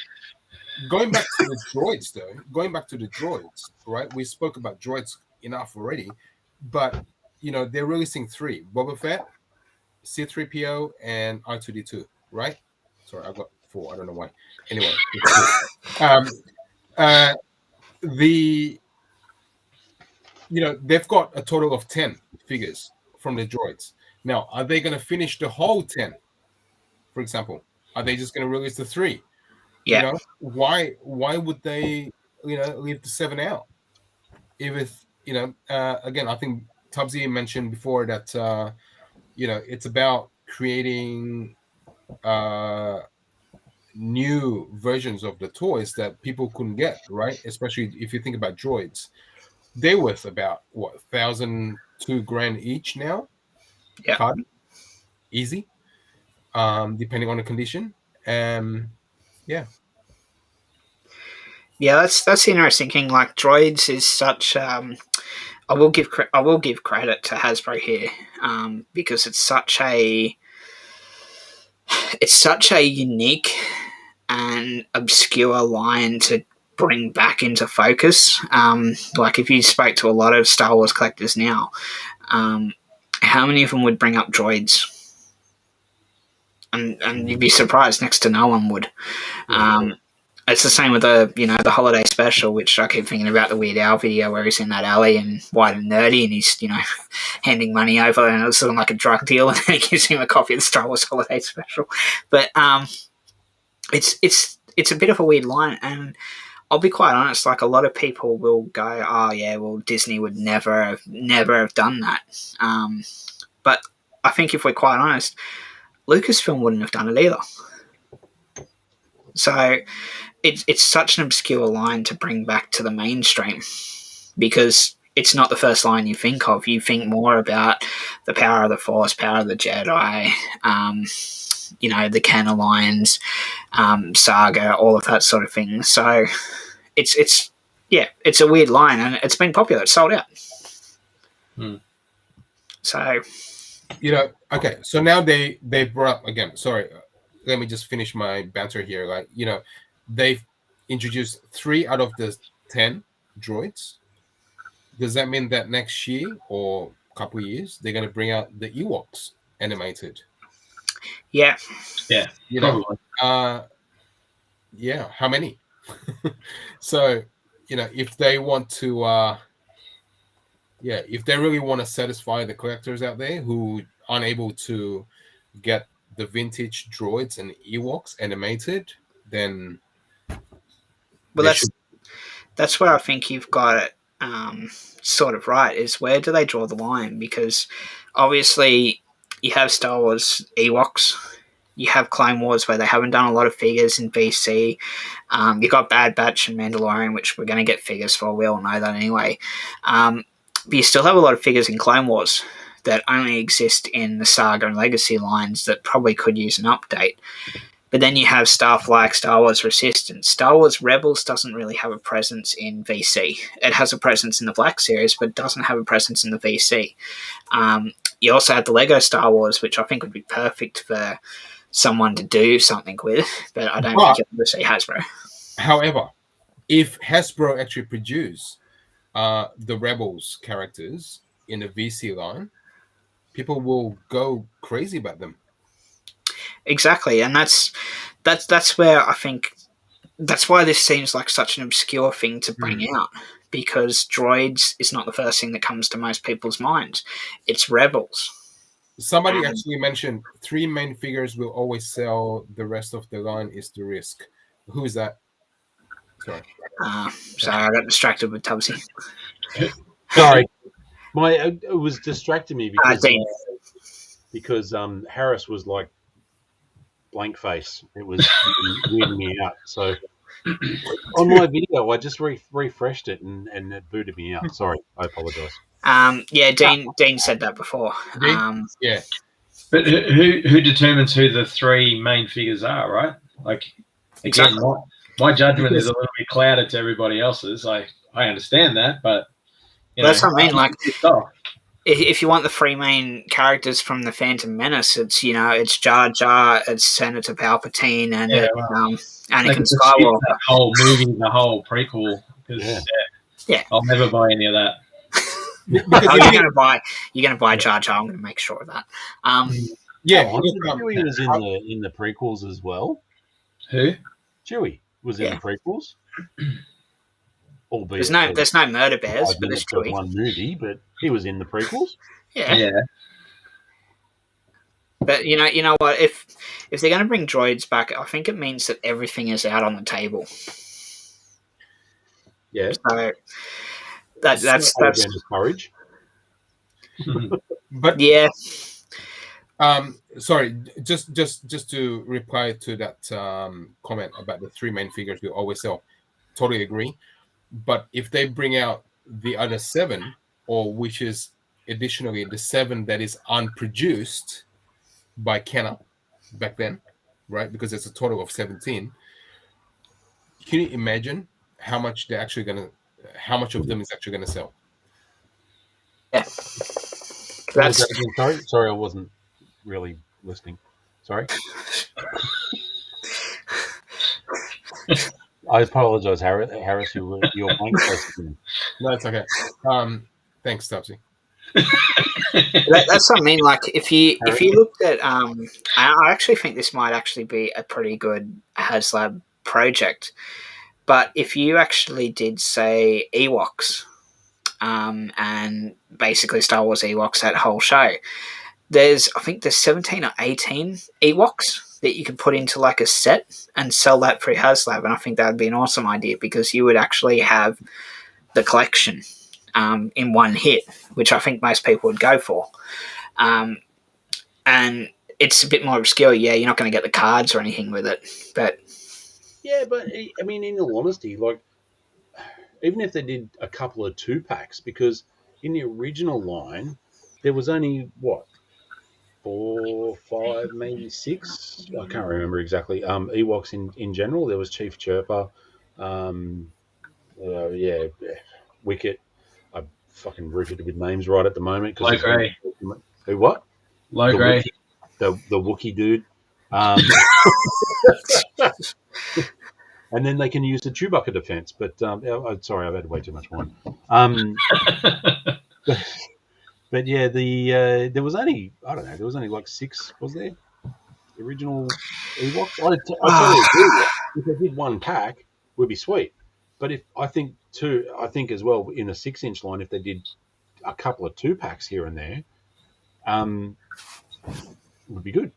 Going back to the droids, though, right? We spoke about droids enough already, but they're releasing 3: Boba Fett, C-3PO, and R2D2, right? Sorry, I've got 4. I don't know why. Anyway, they've got a total of 10 figures from the droids. Now, are they going to finish the whole 10? For example, are they just going to release the 3? Yeah. Why would they leave the 7 out? If again, I think Tubbsy mentioned before that it's about creating new versions of the toys that people couldn't get, right? Especially if you think about droids, they're worth about what, $1,000, $2,000 each now. Yeah, Card. Easy, depending on the condition. Yeah, that's the interesting thing. Like droids is such. I will give credit to Hasbro here, because it's such a unique and obscure line to bring back into focus. Like if you spoke to a lot of Star Wars collectors now, how many of them would bring up droids? And you'd be surprised, next to no one would. It's the same with the holiday special, which I keep thinking about the Weird Al video where he's in that alley and White and Nerdy, and he's handing money over, and it's sort of like a drug deal, and he gives him a copy of the Star Wars holiday special. But it's a bit of a weird line, and I'll be quite honest. Like a lot of people will go, "Oh yeah, well Disney would never have done that." But I think if we're quite honest, Lucasfilm wouldn't have done it either. So it's such an obscure line to bring back to the mainstream, because it's not the first line you think of. You think more about the power of the Force, power of the Jedi, the canon lines, saga, all of that sort of thing. So it's a weird line, and it's been popular. It's sold out. So okay. So now they brought up again. Sorry, let me just finish my banter here. Like they've introduced 3 out of the 10 droids. Does that mean that next year or a couple of years they're going to bring out the Ewoks animated? Yeah. Probably. Yeah. How many? So if they want to, if they really want to satisfy the collectors out there who aren't able to get the vintage droids and Ewoks animated, then that's where I think you've got it sort of right, is where do they draw the line? Because obviously you have Star Wars Ewoks, you have Clone Wars where they haven't done a lot of figures in BC, you've got Bad Batch and Mandalorian, which we're going to get figures for, we all know that anyway, but you still have a lot of figures in Clone Wars that only exist in the Saga and Legacy lines that probably could use an update. But then you have stuff like Star Wars Resistance. Star Wars Rebels doesn't really have a presence in VC. It has a presence in the Black Series, but doesn't have a presence in the VC. You also have the Lego Star Wars, which I think would be perfect for someone to do something with, but I don't think you'll ever see Hasbro. However, if Hasbro actually produce the Rebels characters in the VC line, people will go crazy about them. Exactly, and that's where I think that's why this seems like such an obscure thing to bring out, because droids is not the first thing that comes to most people's minds. It's Rebels. Somebody actually mentioned 3 main figures will always sell. The rest of the line is the risk. Who is that? Sorry. Sorry, I got distracted with Tubbsy. Sorry, it was distracting me because Harris was like blank face. It was weirding me out. So on my video, I just refreshed it and it booted me out. Sorry, I apologise. Dean said that before. Yeah. But who determines who the 3 main figures are, right? Like, again, exactly. My judgment is a little bit clouded to everybody else's. I understand that, but that's what I mean. Like, if you want the three main characters from the Phantom Menace, it's it's Jar Jar, it's Senator Palpatine, and it's Anakin Skywalker. That whole movie, the whole prequel, because I'll never buy any of that. You're gonna buy Jar Jar. I'm gonna make sure of that. Chewie was in the prequels as well. Who? Chewie was in the prequels. Albeit there's no murder bears, but there's Chewie. One movie, but he was in the prequels. Yeah. But you know what? If they're going to bring droids back, I think it means that everything is out on the table. Yeah. So that's courage. But yeah. Sorry, just to reply to that comment about the three main figures we always sell. Totally agree. But if they bring out the other 7, or which is additionally the 7 that is unproduced by Kenner back then, right? Because it's a total of 17. Can you imagine how much of them is actually gonna sell? Yeah. Sorry, I wasn't really listening. Sorry. I apologize, Harris. You're playing question. No, it's okay. Thanks, Topsy. That's what I mean. Like, if you looked at, I actually think this might actually be a pretty good HasLab project. But if you actually did say Ewoks, and basically Star Wars Ewoks, that whole show, I think there's 17 or 18 Ewoks that you could put into like a set and sell that through HasLab, and I think that would be an awesome idea because you would actually have the collection in one hit, which I think most people would go for. And it's a bit more obscure. Yeah, you're not going to get the cards or anything with it, but I mean, in all honesty, like even if they did a couple of 2-packs, because in the original line there was only 4, 5, maybe 6. I can't remember exactly. Ewoks in general. There was Chief Chirper, Wicket. I'm fucking rooted with names right at the moment. Low Grey. Who? What? Low Grey. The Wookiee dude. And then they can use the Chewbacca defense. But sorry, I've had way too much wine. But yeah, there was only like 6, was there? The original Ewoks. I totally agree. If they did 1 pack, would be sweet. But I think as well in the 6-inch line, if they did a couple of 2-packs here and there, would be good.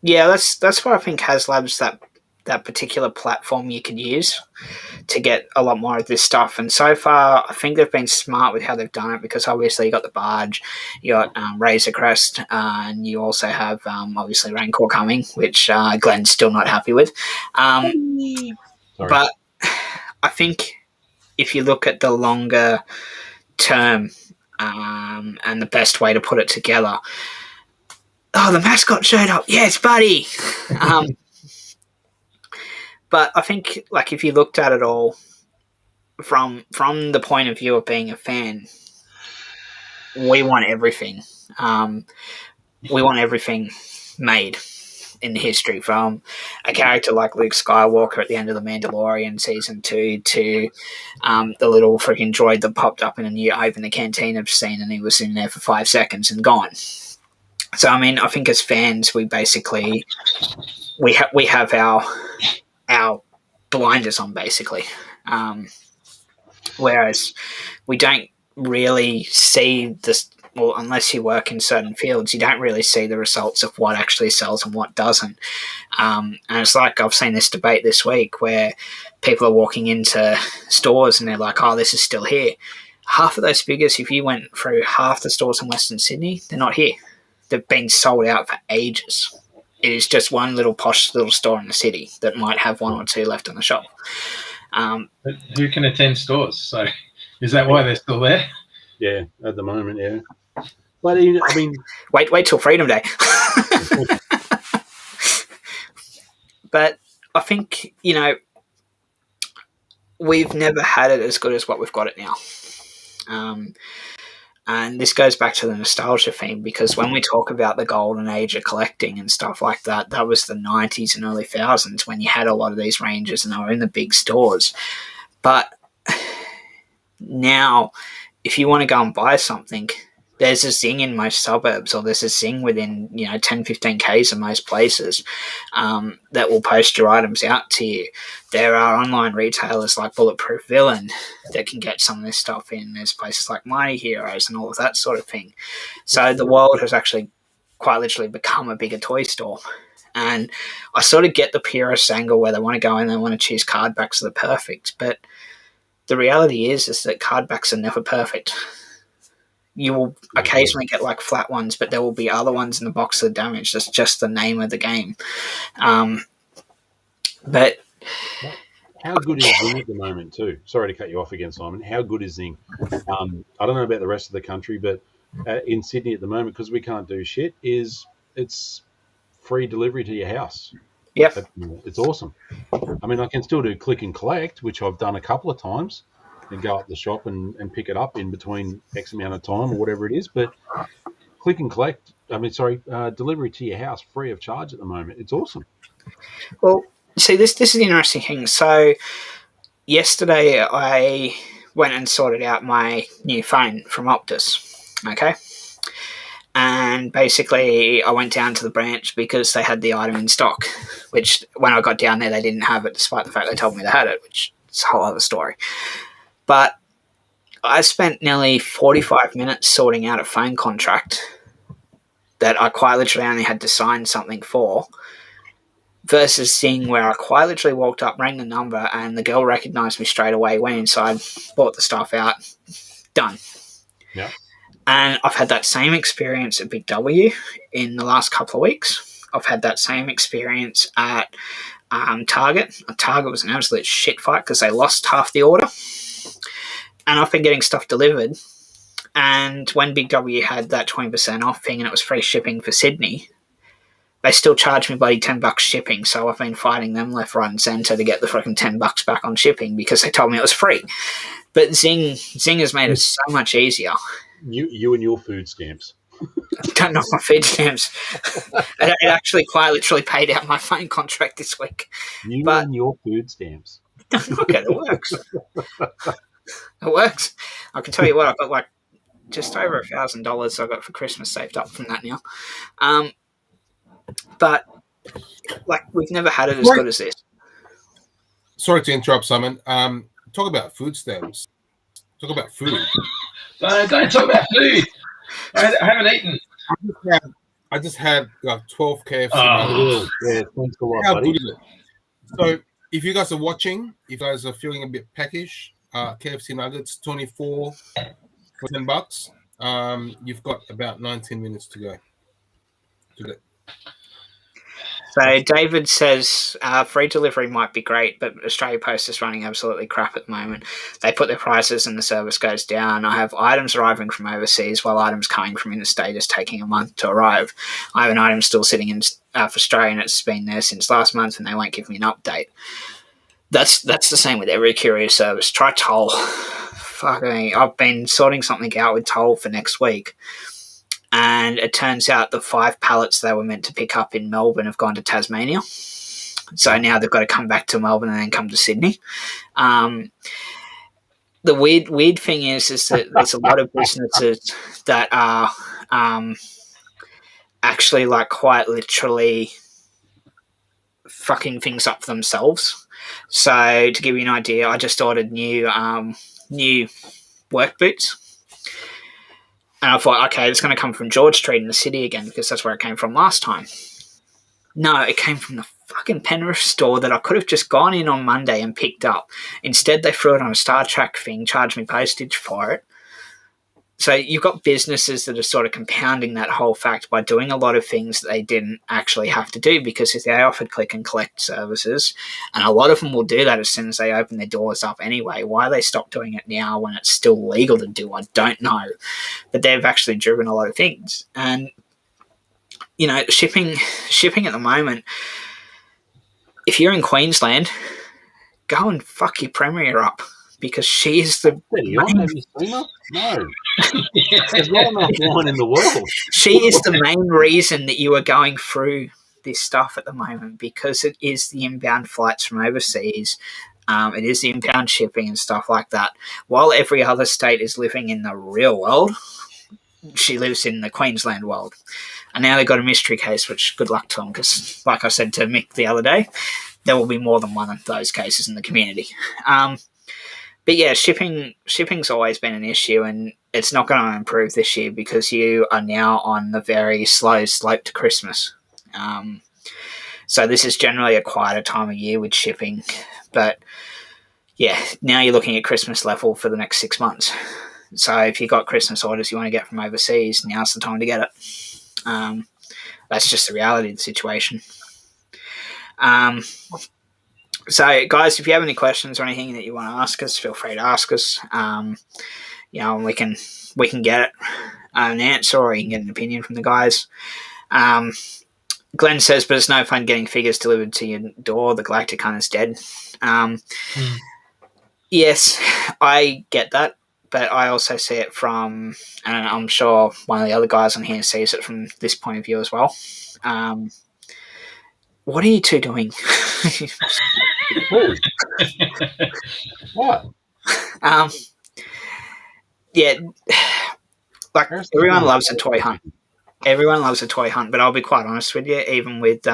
Yeah, that's why I think HasLab's that particular platform you could use to get a lot more of this stuff. And so far, I think they've been smart with how they've done it because obviously you got the Barge, you got Razor Crest, and you also have obviously Rancor coming, which Glenn's still not happy with. But I think if you look at the longer term and the best way to put it together, the mascot showed up. Yes, buddy. But I think, like, if you looked at it all from the point of view of being a fan, we want everything. We want everything made in history, from a character like Luke Skywalker at the end of The Mandalorian Season 2 to the little freaking droid that popped up in a new Open the Cantina scene and he was in there for 5 seconds and gone. So, I mean, I think as fans, we basically we have our blinders on, basically. Whereas we don't really see this, well, unless you work in certain fields, you don't really see the results of what actually sells and what doesn't. And it's like I've seen this debate this week where people are walking into stores and they're like, oh, this is still here. Half of those figures, if you went through half the stores in Western Sydney, they're not here. They've been sold out for ages. It is just one little posh little store in the city that might have 1 or 2 left on the shop. But who can attend stores? So is that why they're still there? Yeah, at the moment, yeah. But I mean, wait till Freedom Day. But I think, we've never had it as good as what we've got it now. And this goes back to the nostalgia theme, because when we talk about the golden age of collecting and stuff like that, that was the 90s and early thousands when you had a lot of these ranges and they were in the big stores. But now, if you want to go and buy something, there's a Zing in most suburbs, or there's a Zing within 10, 15 Ks in most places that will post your items out to you. There are online retailers like Bulletproof Villain that can get some of this stuff in. There's places like Mighty Heroes and all of that sort of thing. So the world has actually quite literally become a bigger toy store. And I sort of get the purist angle where they want to go in and they want to choose card backs that are perfect. But the reality is that card backs are never perfect. You will occasionally get like flat ones, but there will be other ones in the box that are damaged. That's just the name of the game. But how good is Zing at the moment too? Sorry to cut you off again, Simon. How good is Zing? I don't know about the rest of the country, but in Sydney at the moment, because we can't do shit, it's free delivery to your house. Yep. It's awesome. I mean, I can still do click and collect, which I've done a couple of times, and go up the shop and pick it up in between X amount of time or whatever it is. But click and collect, delivery to your house free of charge at the moment. It's awesome. Well, see, this is the interesting thing. So yesterday I went and sorted out my new phone from Optus, okay? And basically I went down to the branch because they had the item in stock, which when I got down there they didn't have it, despite the fact they told me they had it, which is a whole other story. But I spent nearly 45 minutes sorting out a phone contract that I quite literally only had to sign something for, versus Zing, where I quite literally walked up, rang the number, and the girl recognised me straight away, went inside, bought the stuff out, done. Yeah. And I've had that same experience at Big W in the last couple of weeks. I've had that same experience at Target. Target was an absolute shit fight because they lost half the order. And I've been getting stuff delivered. And when Big W had that 20% off thing and it was free shipping for Sydney, they still charged me bloody $10 shipping. So I've been fighting them left, right, and centre to get the freaking $10 back on shipping because they told me it was free. But Zing has made it so much easier. You and your food stamps. Don't know my feed stamps. It actually quite literally paid out my phone contract this week. And your food stamps. Okay, it works. It works. I can tell you what, I've got like just over $1,000 I got for Christmas saved up from that now. But like we've never had it as good as this. Sorry to interrupt, Simon. Talk about food stamps. Talk about food. Don't talk about food. I haven't eaten. I just had like 12 KFC. Yeah, thanks a lot, How buddy. good is it? So if you guys are watching, if you guys are feeling a bit peckish, KFC nuggets 24 for $10. You've got about 19 minutes to go. So David says free delivery might be great, but Australia Post is running absolutely crap at the moment. They put their prices and the service goes down. I have items arriving from overseas while items coming from interstate is taking a month to arrive. I have an item still sitting in for Australia and it's been there since last month and they won't give me an update. That's the same with every courier service. Try Toll. Fucking, I've been sorting something out with Toll for next week. And it turns out the 5 pallets they were meant to pick up in Melbourne have gone to Tasmania. So now they've got to come back to Melbourne and then come to Sydney. The weird thing is that there's a lot of businesses that are actually like quite literally fucking things up for themselves. So to give you an idea, I just ordered new work boots. And I thought, okay, it's going to come from George Street in the city again because that's where it came from last time. No, it came from the fucking Penrith store that I could have just gone in on Monday and picked up. Instead, they threw it on a Star Trek thing, charged me postage for it. So you've got businesses that are sort of compounding that whole fact by doing a lot of things that they didn't actually have to do because if they offered click and collect services, and a lot of them will do that as soon as they open their doors up anyway. Why they stop doing it now when it's still legal to do, I don't know. But they've actually driven a lot of things. And, you know, shipping at the moment, if you're in Queensland, go and fuck your Premier up because she is the Have you seen her? No. There's not enough wine in the world. She is the main reason that you are going through this stuff at the moment, because it is the inbound flights from overseas. It is the inbound shipping and stuff like that. While every other state is living in the real world, she lives in the Queensland world. And now they've got a mystery case, which good luck to them, because like I said to Mick the other day, there will be more than one of those cases in the community. But yeah, shipping's always been an issue, and it's not going to improve this year because you are now on the very slow slope to Christmas. So this is generally a quieter time of year with shipping. But yeah, now you're looking at Christmas level for the next 6 months. So if you've got Christmas orders you want to get from overseas, now's the time to get it. That's just the reality of the situation. So, guys, if you have any questions or anything that you want to ask us, feel free to ask us. We can get an answer, or you can get an opinion from the guys. Glenn says, but it's no fun getting figures delivered to your door. The Galactic Hunt is dead. Yes, I get that, but I also see it from, and I'm sure one of the other guys on here sees it from this point of view as well. What are you two doing? What? Yeah, like everyone loves a toy hunt. Everyone loves a toy hunt, but I'll be quite honest with you, even with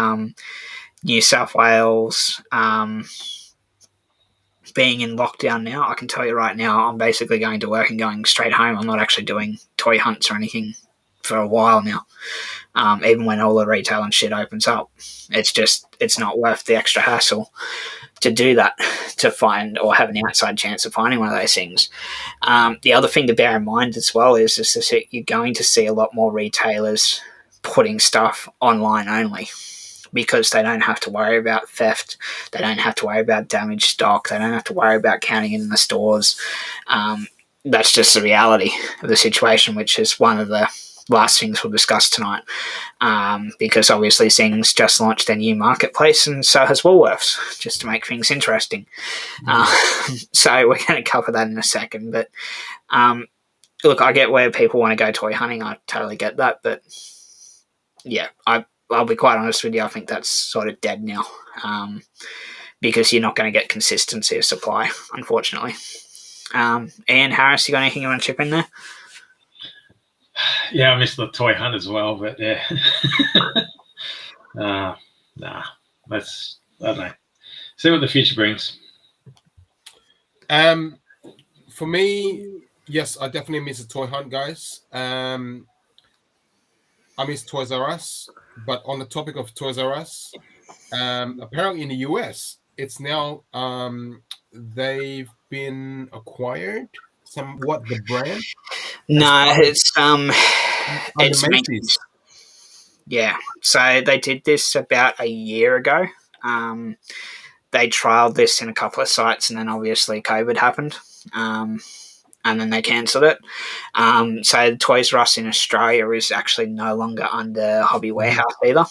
New South Wales being in lockdown now, I can tell you right now, I'm basically going to work and going straight home. I'm not actually doing toy hunts or anything for a while now. Even when all the retail and shit opens up, it's not worth the extra hassle to do that, to find or have an outside chance of finding one of those things. The other thing to bear in mind as well is that you're going to see a lot more retailers putting stuff online only, because they don't have to worry about theft, they don't have to worry about damaged stock, they don't have to worry about counting it in the stores. That's just the reality of the situation, which is one of the last things we'll discuss tonight, because obviously Zing's just launched their new marketplace, and so has Woolworths, just to make things interesting. So we're going to cover that in a second. But look, I get where people want to go toy hunting. I totally get that. But yeah, I'll be quite honest with you. I think that's sort of dead now, because you're not going to get consistency of supply, unfortunately. Ian Harris, you got anything you want to chip in there? Yeah, I missed the toy hunt as well, but yeah. I don't know. See what the future brings. For me, yes, I definitely miss the toy hunt, guys. I miss Toys R Us, but on the topic of Toys R Us, apparently in the US, it's now they've been acquired. Somewhat the brand. No, it's Macy's. Yeah, so they did this about a year ago. They trialed this in a couple of sites, and then obviously COVID happened, and then they cancelled it. So Toys R Us in Australia is actually no longer under Hobby Warehouse either.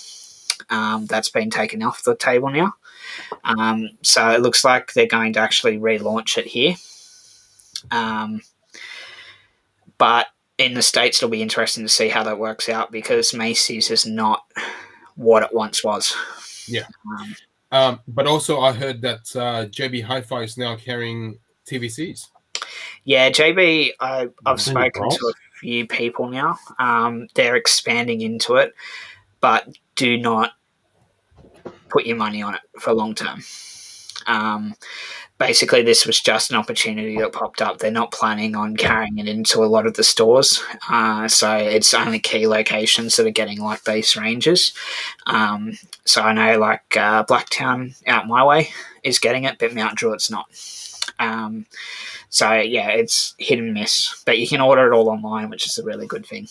That's been taken off the table now. So it looks like they're going to actually relaunch it here. But in the States, it'll be interesting to see how that works out, because Macy's is not what it once was. Yeah. But also I heard that JB Hi-Fi is now carrying TVCs. Yeah, JB, I've spoken to a few people now. They're expanding into it, but do not put your money on it for long term. Basically, this was just an opportunity that popped up. They're not planning on carrying it into a lot of the stores. So it's only key locations that are getting like these ranges. So I know like Blacktown out my way is getting it, but Mount Druitt's not. So yeah, it's hit and miss. But you can order it all online, which is a really good thing.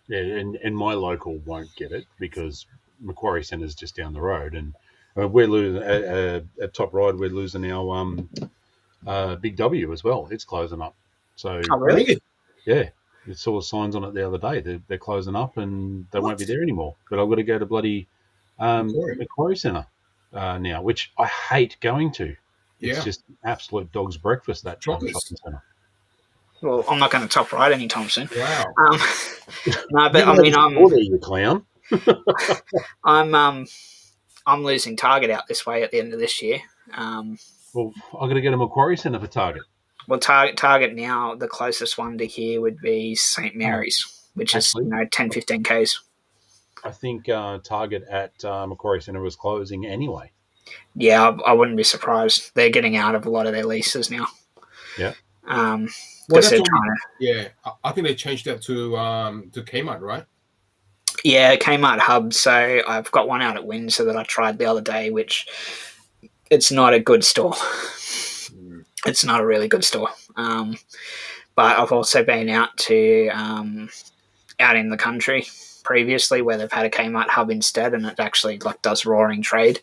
Yeah, and my local won't get it because Macquarie Centre's just down the road, and we're losing at Top Ride. We're losing our Big W as well. It's closing up. So oh really? Yeah, it saw signs on it the other day. They're closing up and they won't be there anymore. But I've got to go to bloody Macquarie Centre now, which I hate going to. It's just absolute dog's breakfast, that shopping centre. Well, I'm not going to top right anytime soon. Wow. No, but I mean, you clown. I'm losing Target out this way at the end of this year. Well, I'm going to get a Macquarie Centre for Target. Well, Target now, the closest one to here would be St Mary's, which Actually, is 10, 15 Ks. I think Target at Macquarie Centre was closing anyway. Yeah, I wouldn't be surprised. They're getting out of a lot of their leases now. Yeah. Well, Because that's they're only, trying to. yeah, I think they changed that to Kmart, right? Yeah, Kmart Hub. So I've got one out at Windsor that I tried the other day, which it's not a good store. It's not a really good store. But I've also been out to out in the country previously where they've had a Kmart Hub instead, and it actually like does roaring trade.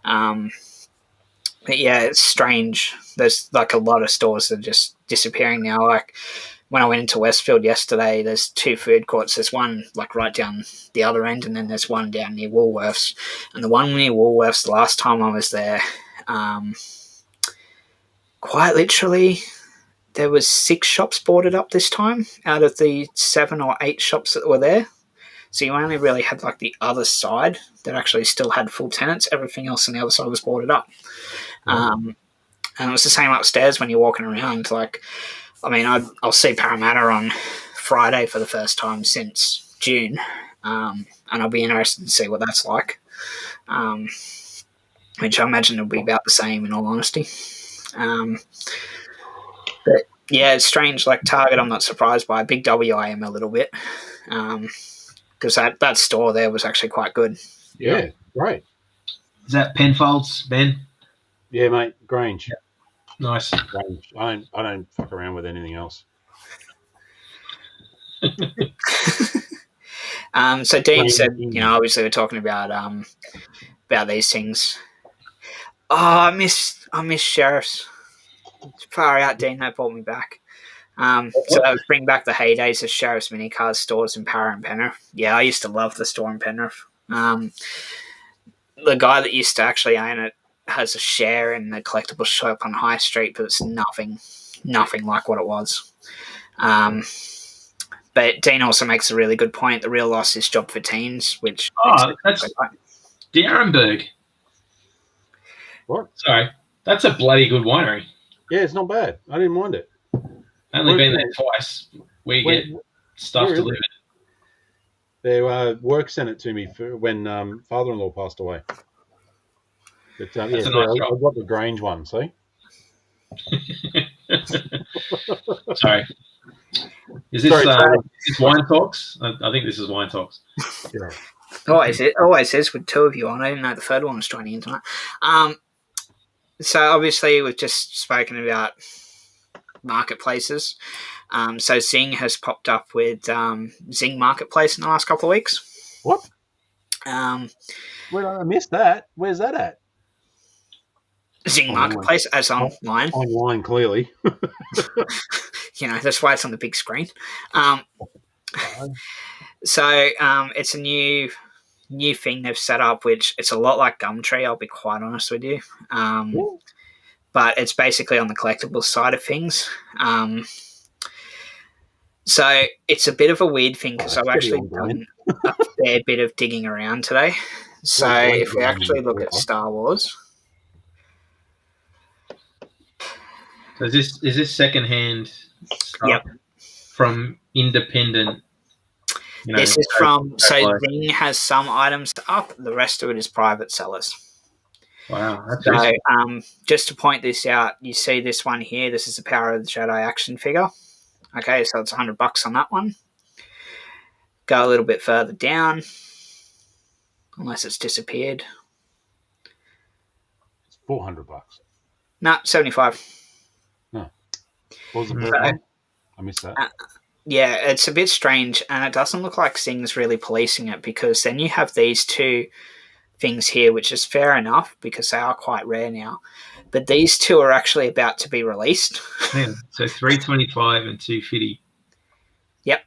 But yeah, it's strange. There's like a lot of stores that are just disappearing now. Like when I went into Westfield yesterday, there's 2 food courts. There's one like right down the other end, and then there's one down near Woolworths. And the one near Woolworths, the last time I was there, quite literally, there was 6 shops boarded up this time out of the 7 or 8 shops that were there. So you only really had like the other side that actually still had full tenants. Everything else on the other side was boarded up. And it was the same upstairs when you're walking around. Like, I mean, I'll see Parramatta on Friday for the first time since June, and I'll be interested to see what that's like, which I imagine will be about the same in all honesty. But yeah, it's strange. Like Target, I'm not surprised by. Big W, I am a little bit, because that store there was actually quite good. Yeah, right. Is that Penfolds, Ben? Yeah, mate. Grange. Yeah. Nice. Grange. I don't fuck around with anything else. So Dean said, obviously we're talking about these things. Oh, I miss Sheriffs. Far out, Dean. That brought me back. So that was bring back the heydays of Sheriff's mini cars stores in Para and Penrith. Yeah, I used to love the store in Penrith. The guy that used to actually own it has a share in the collectible shop on High Street, but it's nothing like what it was. But Dean also makes a really good point. The real loss is job for teens, which that's D'Arenberg. What? Sorry, that's a bloody good winery. Yeah, it's not bad. I didn't mind it. Only been there twice. We get stuff delivered. Their work sent it to me when father-in-law passed away. But, I got the Grange one, see? Sorry. Is this Wine Talks? I think this is Wine Talks. Yeah. Always is with 2 of you on. I didn't know the third one was joining in tonight. So obviously we've just spoken about marketplaces. So Zing has popped up with Zing Marketplace in the last couple of weeks. What? I missed that. Where's that at? Zing Marketplace as online. Online, clearly. That's why it's on the big screen. So it's a new thing they've set up, which it's a lot like Gumtree, I'll be quite honest with you. But it's basically on the collectibles side of things. So it's a bit of a weird thing because I've actually done a fair bit of digging around today. So if we actually look at Star Wars. So is this secondhand stuff from independent? This is from Zing has some items up. The rest of it is private sellers. Wow. So just to point this out, you see this one here. This is the Power of the Jedi action figure. Okay, so it's $100 on that one. Go a little bit further down, unless it's disappeared. It's $400. No, 75. No. What was the first one? I missed that. Yeah, it's a bit strange, and it doesn't look like Zing's really policing it, because then you have these 2 things here, which is fair enough because they are quite rare now. But these 2 are actually about to be released. Yeah, so 325 and 250. Yep.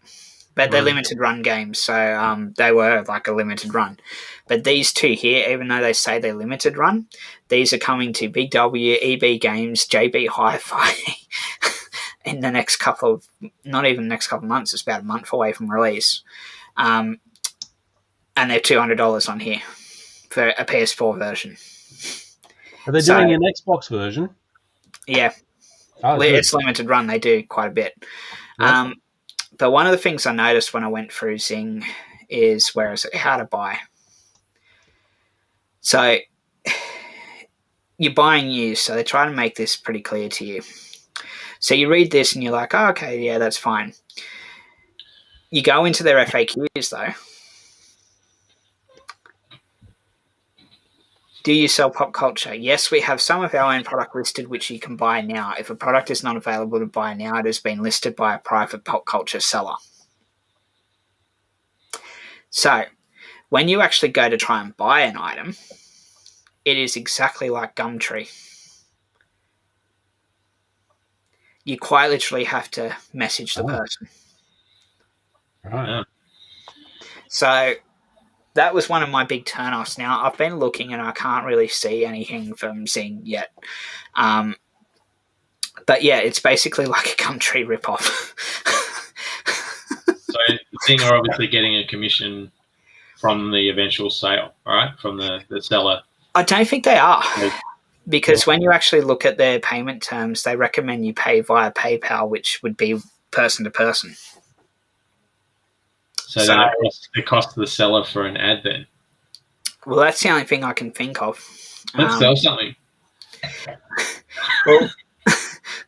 But they're limited run games, so they were like a limited run. But these 2 here, even though they say they're limited run, these are coming to Big W, EB Games, JB Hi-Fi, in the next couple of, not even the next couple of months, it's about a month away from release. And they're $200 on here for a PS4 version. Are they doing an Xbox version? Yeah. Oh, it's limited run. They do quite a bit. Yeah. But one of the things I noticed when I went through Zing is, where is it? How to buy. So you're buying used, so they try to make this pretty clear to you. So you read this and you're like, oh, okay, yeah, that's fine. You go into their FAQs though. Do you sell pop culture? Yes, we have some of our own product listed which you can buy now. If a product is not available to buy now, it has been listed by a private pop culture seller. So when you actually go to try and buy an item, it is exactly like Gumtree. You quite literally have to message the person. Right. So that was one of my big turnoffs. Now, I've been looking and I can't really see anything from Zing yet. But yeah, it's basically like a Gumtree ripoff. So Zing are obviously getting a commission from the eventual sale, right? From the seller. I don't think they are. Because when you actually look at their payment terms, they recommend you pay via PayPal, which would be person to person. So then it costs the seller for an ad then? Well, that's the only thing I can think of. Let's sell something. Well,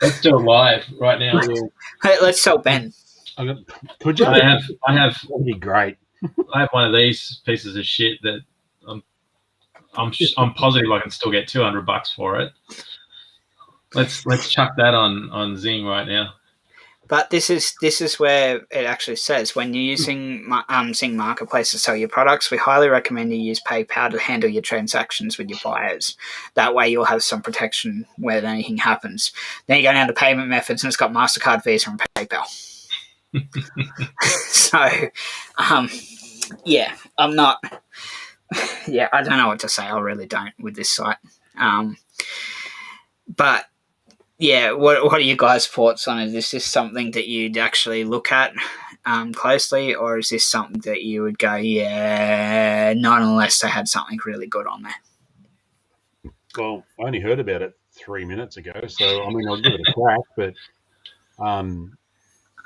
let's do it live right now. Let's sell Ben. Could you? I have. That'd be great. I have one of these pieces of shit that I'm positive I can still get $200 for it. Let's chuck that on Zing right now. But this is where it actually says, when you're using Zing Marketplace to sell your products, we highly recommend you use PayPal to handle your transactions with your buyers. That way you'll have some protection when anything happens. Then you go down to payment methods and it's got MasterCard, Visa and PayPal. So, yeah, I'm not... Yeah, I don't know what to say. I really don't with this site. But... Yeah, what are you guys' thoughts on it? Is this something that you'd actually look at closely, or is this something that you would go, yeah, not unless they had something really good on there? Well, I only heard about it 3 minutes ago, so I mean, I'll give it a crack, but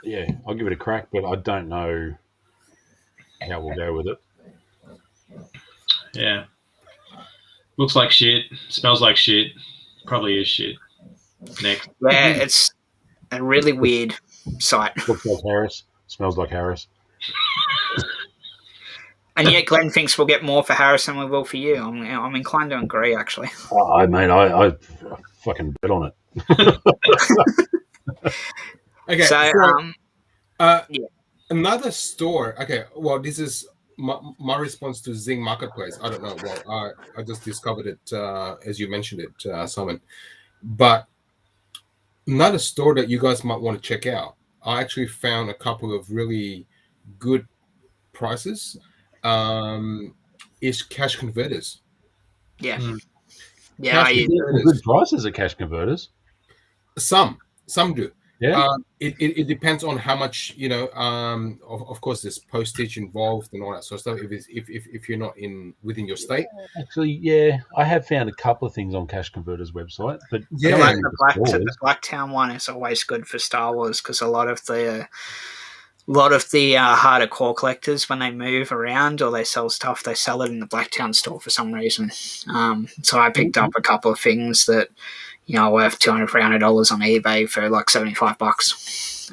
yeah, I'll give it a crack, but I don't know how we'll go with it. Yeah. Looks like shit, smells like shit, probably is shit. Next. Yeah, it's a really weird site. Looks like Harris. Smells like Harris. And yet Glenn thinks we'll get more for Harris than we will for you. I'm inclined to agree, actually. I fucking bet on it. Okay, so yeah. Another store. Okay, well, this is my response to Zing Marketplace. I don't know. Well, I just discovered it as you mentioned it, Simon. But another store that you guys might want to check out. I actually found a couple of really good prices. Is Cash Converters. Yeah. Yeah, I use good prices at Cash Converters. Some do. Yeah. It depends on how much, you know. Of course, there's postage involved and all that sort of stuff. If you're not within your state. Actually, yeah, I have found a couple of things on Cash Converters website, but yeah, like the Blacktown one is always good for Star Wars because a lot of the harder core collectors, when they move around or they sell stuff, they sell it in the Blacktown store for some reason. So I picked up a couple of things that, you know, worth $200, $300 on eBay for like $75.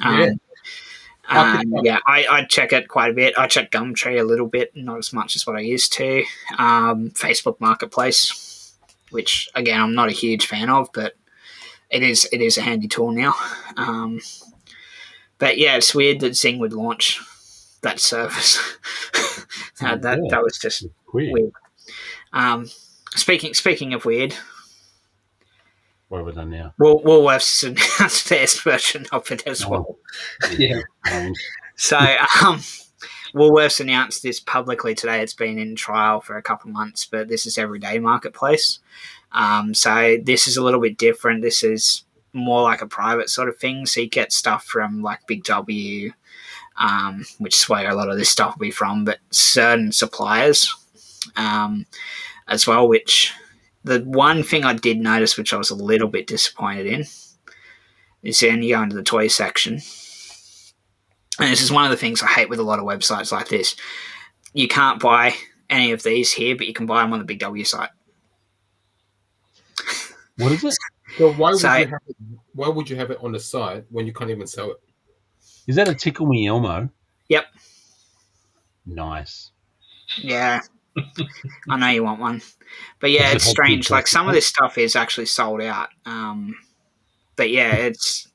I check it quite a bit. I check Gumtree a little bit, not as much as what I used to. Facebook Marketplace, which again I'm not a huge fan of, but it is a handy tool now. But yeah, it's weird that Zing would launch that service. That was just weird. Speaking of weird. What have we done now? Woolworths announced their version of it as well. Yeah. So Woolworths announced this publicly today. It's been in trial for a couple of months, but this is Everyday Marketplace. So this is a little bit different. This is more like a private sort of thing. So you get stuff from like Big W, which is where a lot of this stuff will be from, but certain suppliers as well, which the one thing I did notice, which I was a little bit disappointed in, is then you go into the toy section. And this is one of the things I hate with a lot of websites like this. You can't buy any of these here, but you can buy them on the Big W site. What is it? So why would you have it on the site when you can't even sell it? Is that a Tickle Me Elmo? Yep. Nice. Yeah. I know you want one. But yeah, it's strange. Like some of this stuff is actually sold out. But yeah, it's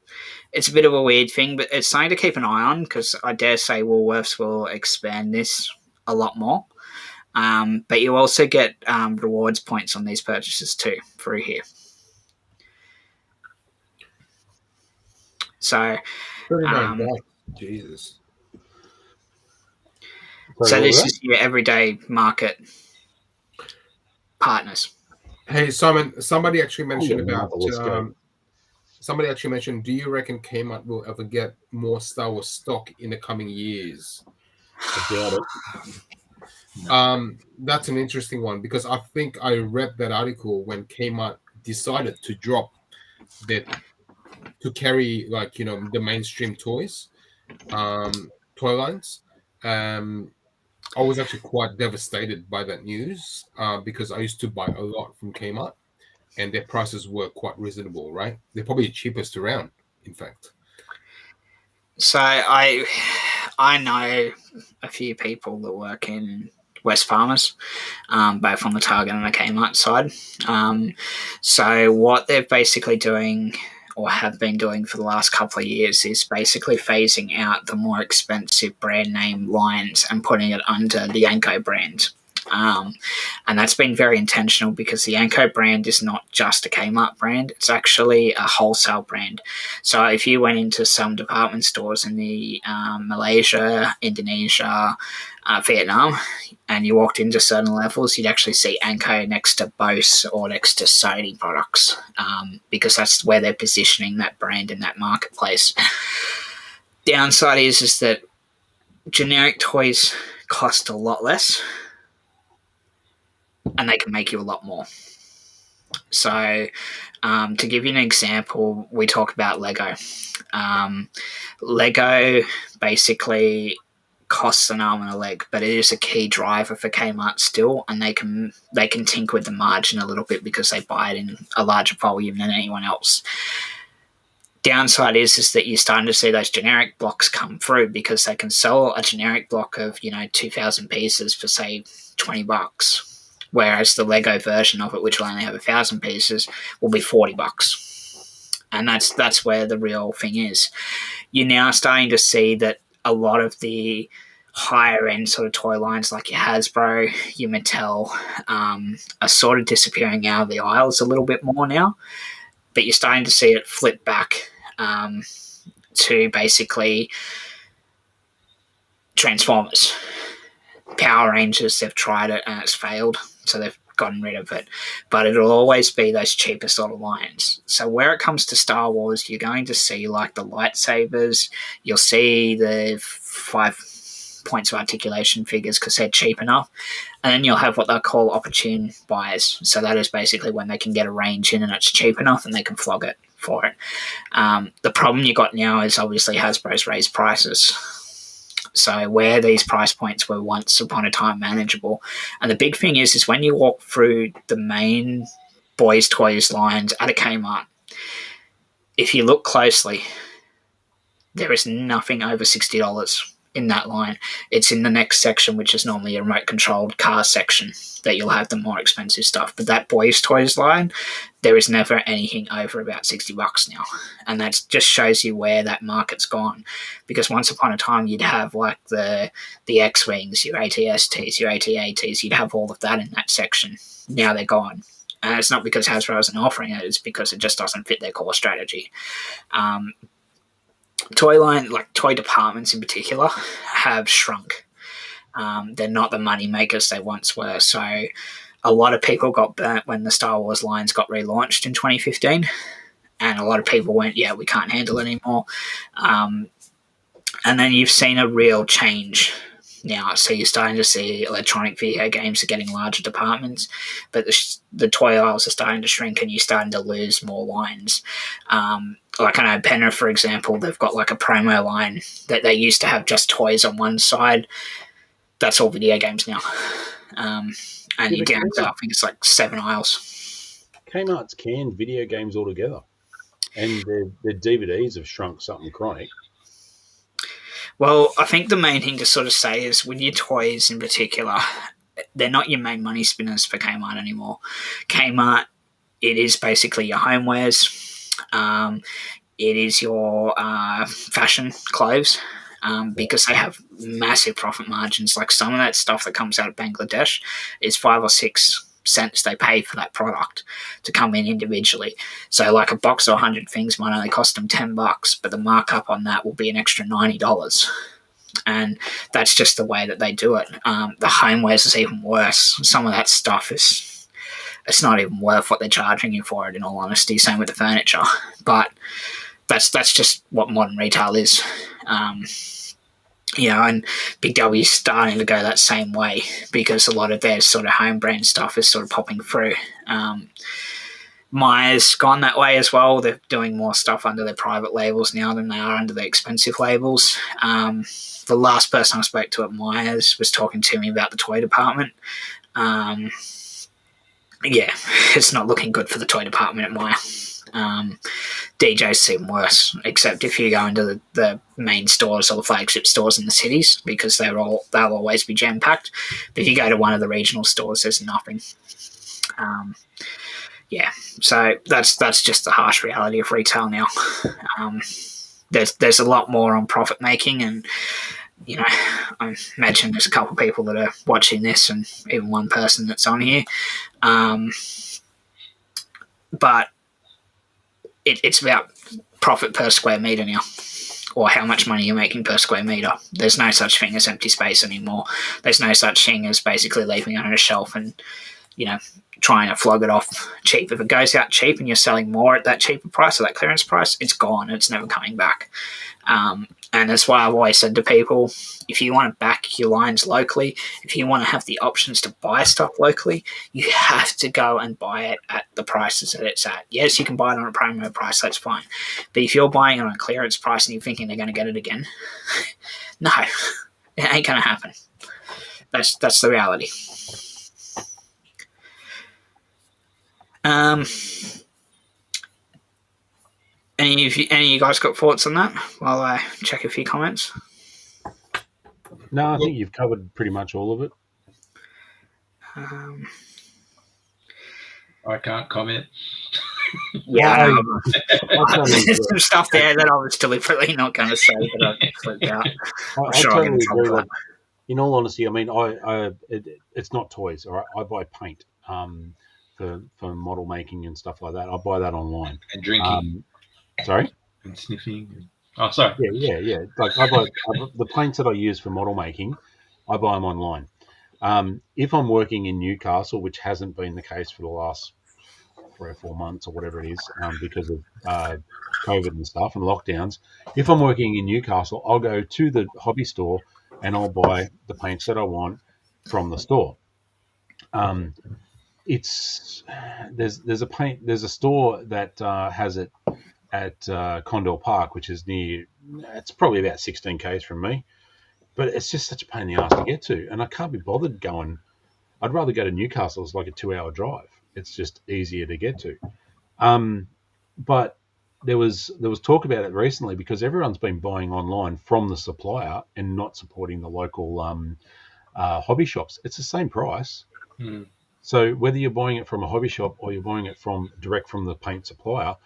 a bit of a weird thing, but it's something to keep an eye on because I dare say Woolworths will expand this a lot more. But you also get rewards points on these purchases too through here. So, Jesus. So this is your everyday market partners. Hey Simon, somebody actually mentioned do you reckon Kmart will ever get more Star Wars stock in the coming years? I doubt it. That's an interesting one because I think I read that article when Kmart decided to drop to carry the mainstream toys, toy lines. I was actually quite devastated by that news because I used to buy a lot from Kmart and their prices were quite reasonable, right? They're probably the cheapest around, in fact. So I know a few people that work in West Farmers, both on the Target and the Kmart side. So what they're basically doing or have been doing for the last couple of years is basically phasing out the more expensive brand name lines and putting it under the Yanko brand. And that's been very intentional because the Yanko brand is not just a Kmart brand, it's actually a wholesale brand. So if you went into some department stores in the Malaysia, Indonesia, Vietnam, and you walked into certain levels, you'd actually see Anko next to Bose or next to Sony products because that's where they're positioning that brand in that marketplace. Downside is that generic toys cost a lot less and they can make you a lot more. So to give you an example, we talk about Lego. Lego basically costs an arm and a leg, but it is a key driver for Kmart still, and they can tinker with the margin a little bit because they buy it in a larger volume than anyone else. Downside is that you're starting to see those generic blocks come through because they can sell a generic block of 2,000 pieces for say $20, whereas the Lego version of it, which will only have 1,000 pieces, will be $40. And that's where the real thing is. You're now starting to see that a lot of the higher end sort of toy lines like your Hasbro, your Mattel, are sort of disappearing out of the aisles a little bit more now. But you're starting to see it flip back to basically Transformers. Power Rangers, they've tried it and it's failed, so they've gotten rid of it. But it'll always be those cheaper sort of lines. So where it comes to Star Wars, you're going to see like the lightsabers, you'll see the 5 points of articulation figures because they're cheap enough, and then you'll have what they call opportune buys. So that is basically when they can get a range in and it's cheap enough and they can flog it for it. The problem you got now is obviously Hasbro's raised prices. So where these price points were once upon a time manageable. And the big thing is when you walk through the main boys' toys lines at a Kmart, if you look closely, there is nothing over $60 in that line. It's in the next section, which is normally a remote-controlled car section, that you'll have the more expensive stuff. But that boys' toys line, there is never anything over about $60 now. And that just shows you where that market's gone. Because once upon a time, you'd have like the X-Wings, your AT-STs, your AT-ATs, you'd have all of that in that section. Now they're gone. And it's not because Hasbro isn't offering it, it's because it just doesn't fit their core strategy. Toy departments in particular have shrunk. They're not the money makers they once were. So a lot of people got burnt when the Star Wars lines got relaunched in 2015. and a lot of people went, yeah, we can't handle it anymore. And then you've seen a real change now. So you're starting to see electronic video games are getting larger departments, but the toy aisles are starting to shrink, and you're starting to lose more lines. Like I know Penner, for example, they've got like a promo line that they used to have just toys on one side. That's all video games now. And you get into, I think it's like 7 aisles. Kmart's canned video games altogether, and their DVDs have shrunk something chronic. Well, I think the main thing to sort of say is with your toys in particular, they're not your main money spinners for Kmart anymore. Kmart, it is basically your homewares. It is your fashion clothes, because they have massive profit margins. Like some of that stuff that comes out of Bangladesh is 5 or 6 cents they pay for that product to come in individually. So like a box of 100 things might only cost them $10, but the markup on that will be an extra $90. And that's just the way that they do it. The homewares is even worse. Some of that stuff it's not even worth what they're charging you for it, in all honesty. Same with the furniture. But that's just what modern retail is. And Big W is starting to go that same way because a lot of their sort of home brand stuff is sort of popping through. Myers gone that way as well. They're doing more stuff under their private labels now than they are under the expensive labels. The last person I spoke to at Myers was talking to me about the toy department. It's not looking good for the toy department at Myer. DJ's seem worse, except if you go into the main stores or the flagship stores in the cities, because they'll always be jam-packed. But if you go to one of the regional stores, there's nothing. So that's just the harsh reality of retail now. There's a lot more on profit making, and I imagine there's a couple of people that are watching this, and even one person that's on here. But it's about profit per square meter now, or how much money you're making per square meter. There's no such thing as empty space anymore. There's no such thing as basically leaving it on a shelf and trying to flog it off cheap. If it goes out cheap and you're selling more at that cheaper price or that clearance price, it's gone. It's never coming back. And that's why I've always said to people, if you want to back your lines locally, if you want to have the options to buy stuff locally, you have to go and buy it at the prices that it's at. Yes, you can buy it on a promo price, that's fine. But if you're buying it on a clearance price and you're thinking they're going to get it again, no, it ain't going to happen. That's the reality. Any of you guys got thoughts on that while I check a few comments? No, I think you've covered pretty much all of it. I can't comment. There's some stuff there that I was deliberately not going to say, but I flipped out. I totally agree. Like, in all honesty, I mean, it's not toys. All right, I buy paint for model making and stuff like that. I buy that online. And drinking. Sorry? And sniffing. Oh, sorry. Yeah. Like I buy the paints that I use for model making, I buy them online. If I'm working in Newcastle, which hasn't been the case for the last 3 or 4 months or whatever it is, because of COVID and stuff and lockdowns, if I'm working in Newcastle, I'll go to the hobby store and I'll buy the paints that I want from the store. There's a store that has it at Condell Park, which is near. It's probably about 16 k's from me, but it's just such a pain in the ass to get to, and I can't be bothered going. I'd rather go to Newcastle. It's like a 2-hour drive. It's just easier to get to. But there was talk about it recently because everyone's been buying online from the supplier and not supporting the local hobby shops. It's the same price. Mm. So whether you're buying it from a hobby shop or you're buying it direct from the paint supplier,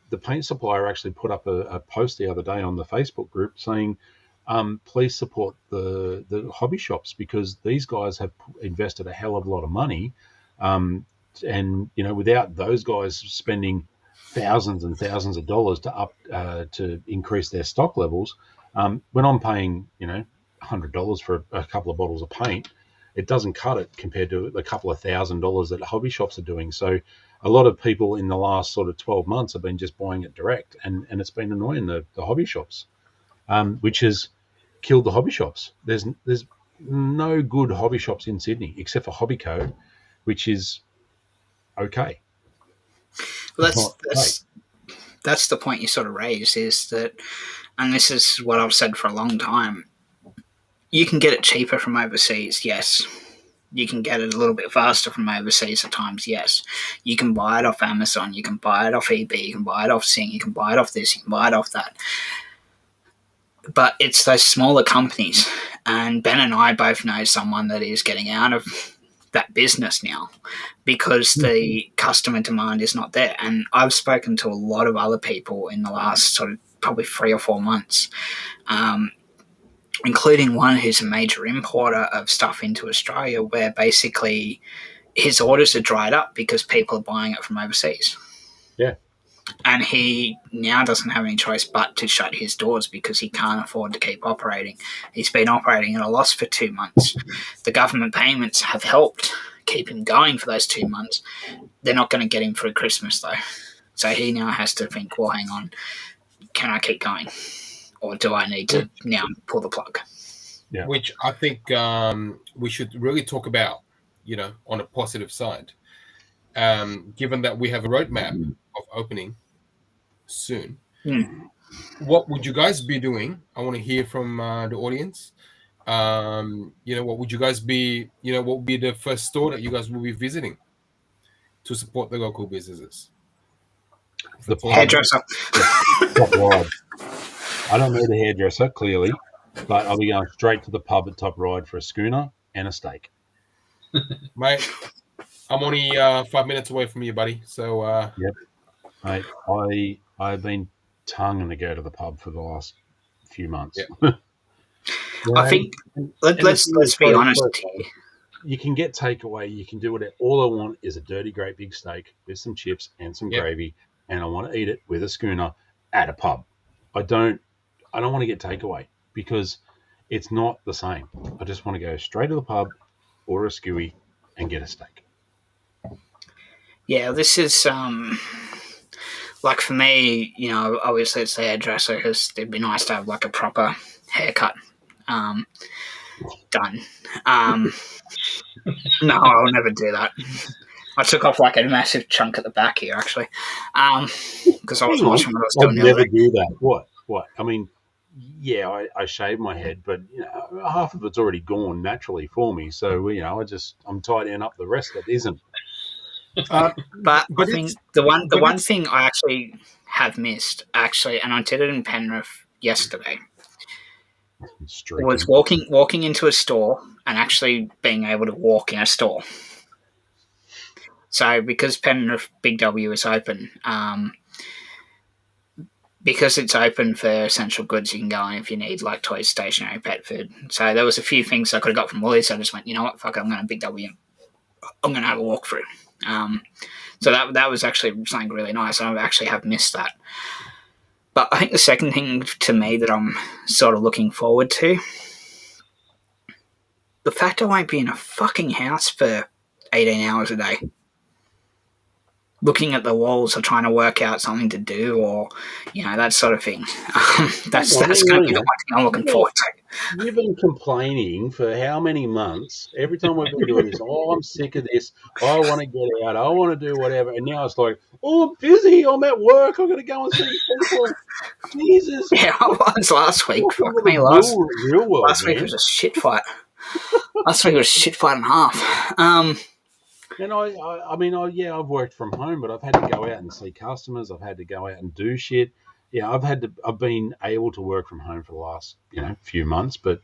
the paint supplier actually put up a post the other day on the Facebook group saying, please support the hobby shops because these guys have invested a hell of a lot of money. And, without those guys spending thousands and thousands of dollars to increase their stock levels, when I'm paying, $100 for a couple of bottles of paint, it doesn't cut it compared to the couple of $1,000 that hobby shops are doing. So a lot of people in the last sort of 12 months have been just buying it direct, and it's been annoying the hobby shops, which has killed the hobby shops. There's no good hobby shops in Sydney except for Hobbyco, which is okay. Well, that's the point you sort of raise, is that, and this is what I've said for a long time, you can get it cheaper from overseas, yes. You can get it a little bit faster from overseas at times, yes. You can buy it off Amazon, you can buy it off eBay, you can buy it off Sing, you can buy it off this, you can buy it off that. But it's those smaller companies, and Ben and I both know someone that is getting out of that business now because the customer demand is not there. And I've spoken to a lot of other people in the last sort of probably 3 or 4 months, including one who's a major importer of stuff into Australia, where basically his orders are dried up because people are buying it from overseas. Yeah. And he now doesn't have any choice but to shut his doors because he can't afford to keep operating. He's been operating at a loss for 2 months. The government payments have helped keep him going for those 2 months. They're not going to get him through Christmas, though. So he now has to think, well, hang on, can I keep going? Or do I need to now pull the plug? Yeah. Which I think we should really talk about, on a positive side. Given that we have a roadmap of opening soon, what would you guys be doing? I want to hear from the audience. What would you guys be, what would be the first store that you guys will be visiting to support the local businesses? The hairdresser. Top Ride. I don't know the hairdresser, clearly, but I'll be going straight to the pub at Top Ride for a schooner and a steak. Mate, I'm only 5 minutes away from you, buddy. So yep, mate, I've been tonguing to go to the pub for the last few months. Yeah. I think let's be honest here. You can get takeaway. You can do it. All I want is a dirty, great big steak with some chips and some gravy, and I want to eat it with a schooner at a pub. I don't want to get takeaway because it's not the same. I just want to go straight to the pub, order a skewy, and get a steak. Yeah, this is like for me, obviously it's the hairdresser because it'd be nice to have like a proper haircut done. No, I'll never do that. I took off like a massive chunk at the back here, actually, because I was watching what I was doing. I'd never do that. What? I mean, yeah, I shave my head, but half of it's already gone naturally for me. So I'm tidying up the rest that isn't. But I think the one thing I actually have missed, and I did it in Penrith yesterday, was walking into a store and actually being able to walk in a store. So because Penrith Big W is open, because it's open for essential goods, you can go in if you need like toys, stationery, pet food. So there was a few things I could have got from Woolies. So I just went, you know what, fuck it, I'm going to Big W. I'm going to have a walk through. So that was actually something really nice. I actually have missed that. But I think the second thing to me that I'm sort of looking forward to, the fact I won't be in a fucking house for 18 hours a day, looking at the walls or trying to work out something to do, or that sort of thing. That's going to be the one thing I'm looking forward to. You've been complaining for how many months? Every time we've been doing this, I'm sick of this. I want to get out. I want to do whatever. And now it's like, I'm busy. I'm at work. I've got to go and see people. Jesus. Yeah, I was last week. Fuck me, last week was a shit fight. Last week was a shit fight and a half. And I've worked from home, but I've had to go out and see customers. I've had to go out and do shit. Yeah, I've been able to work from home for the last, few months, but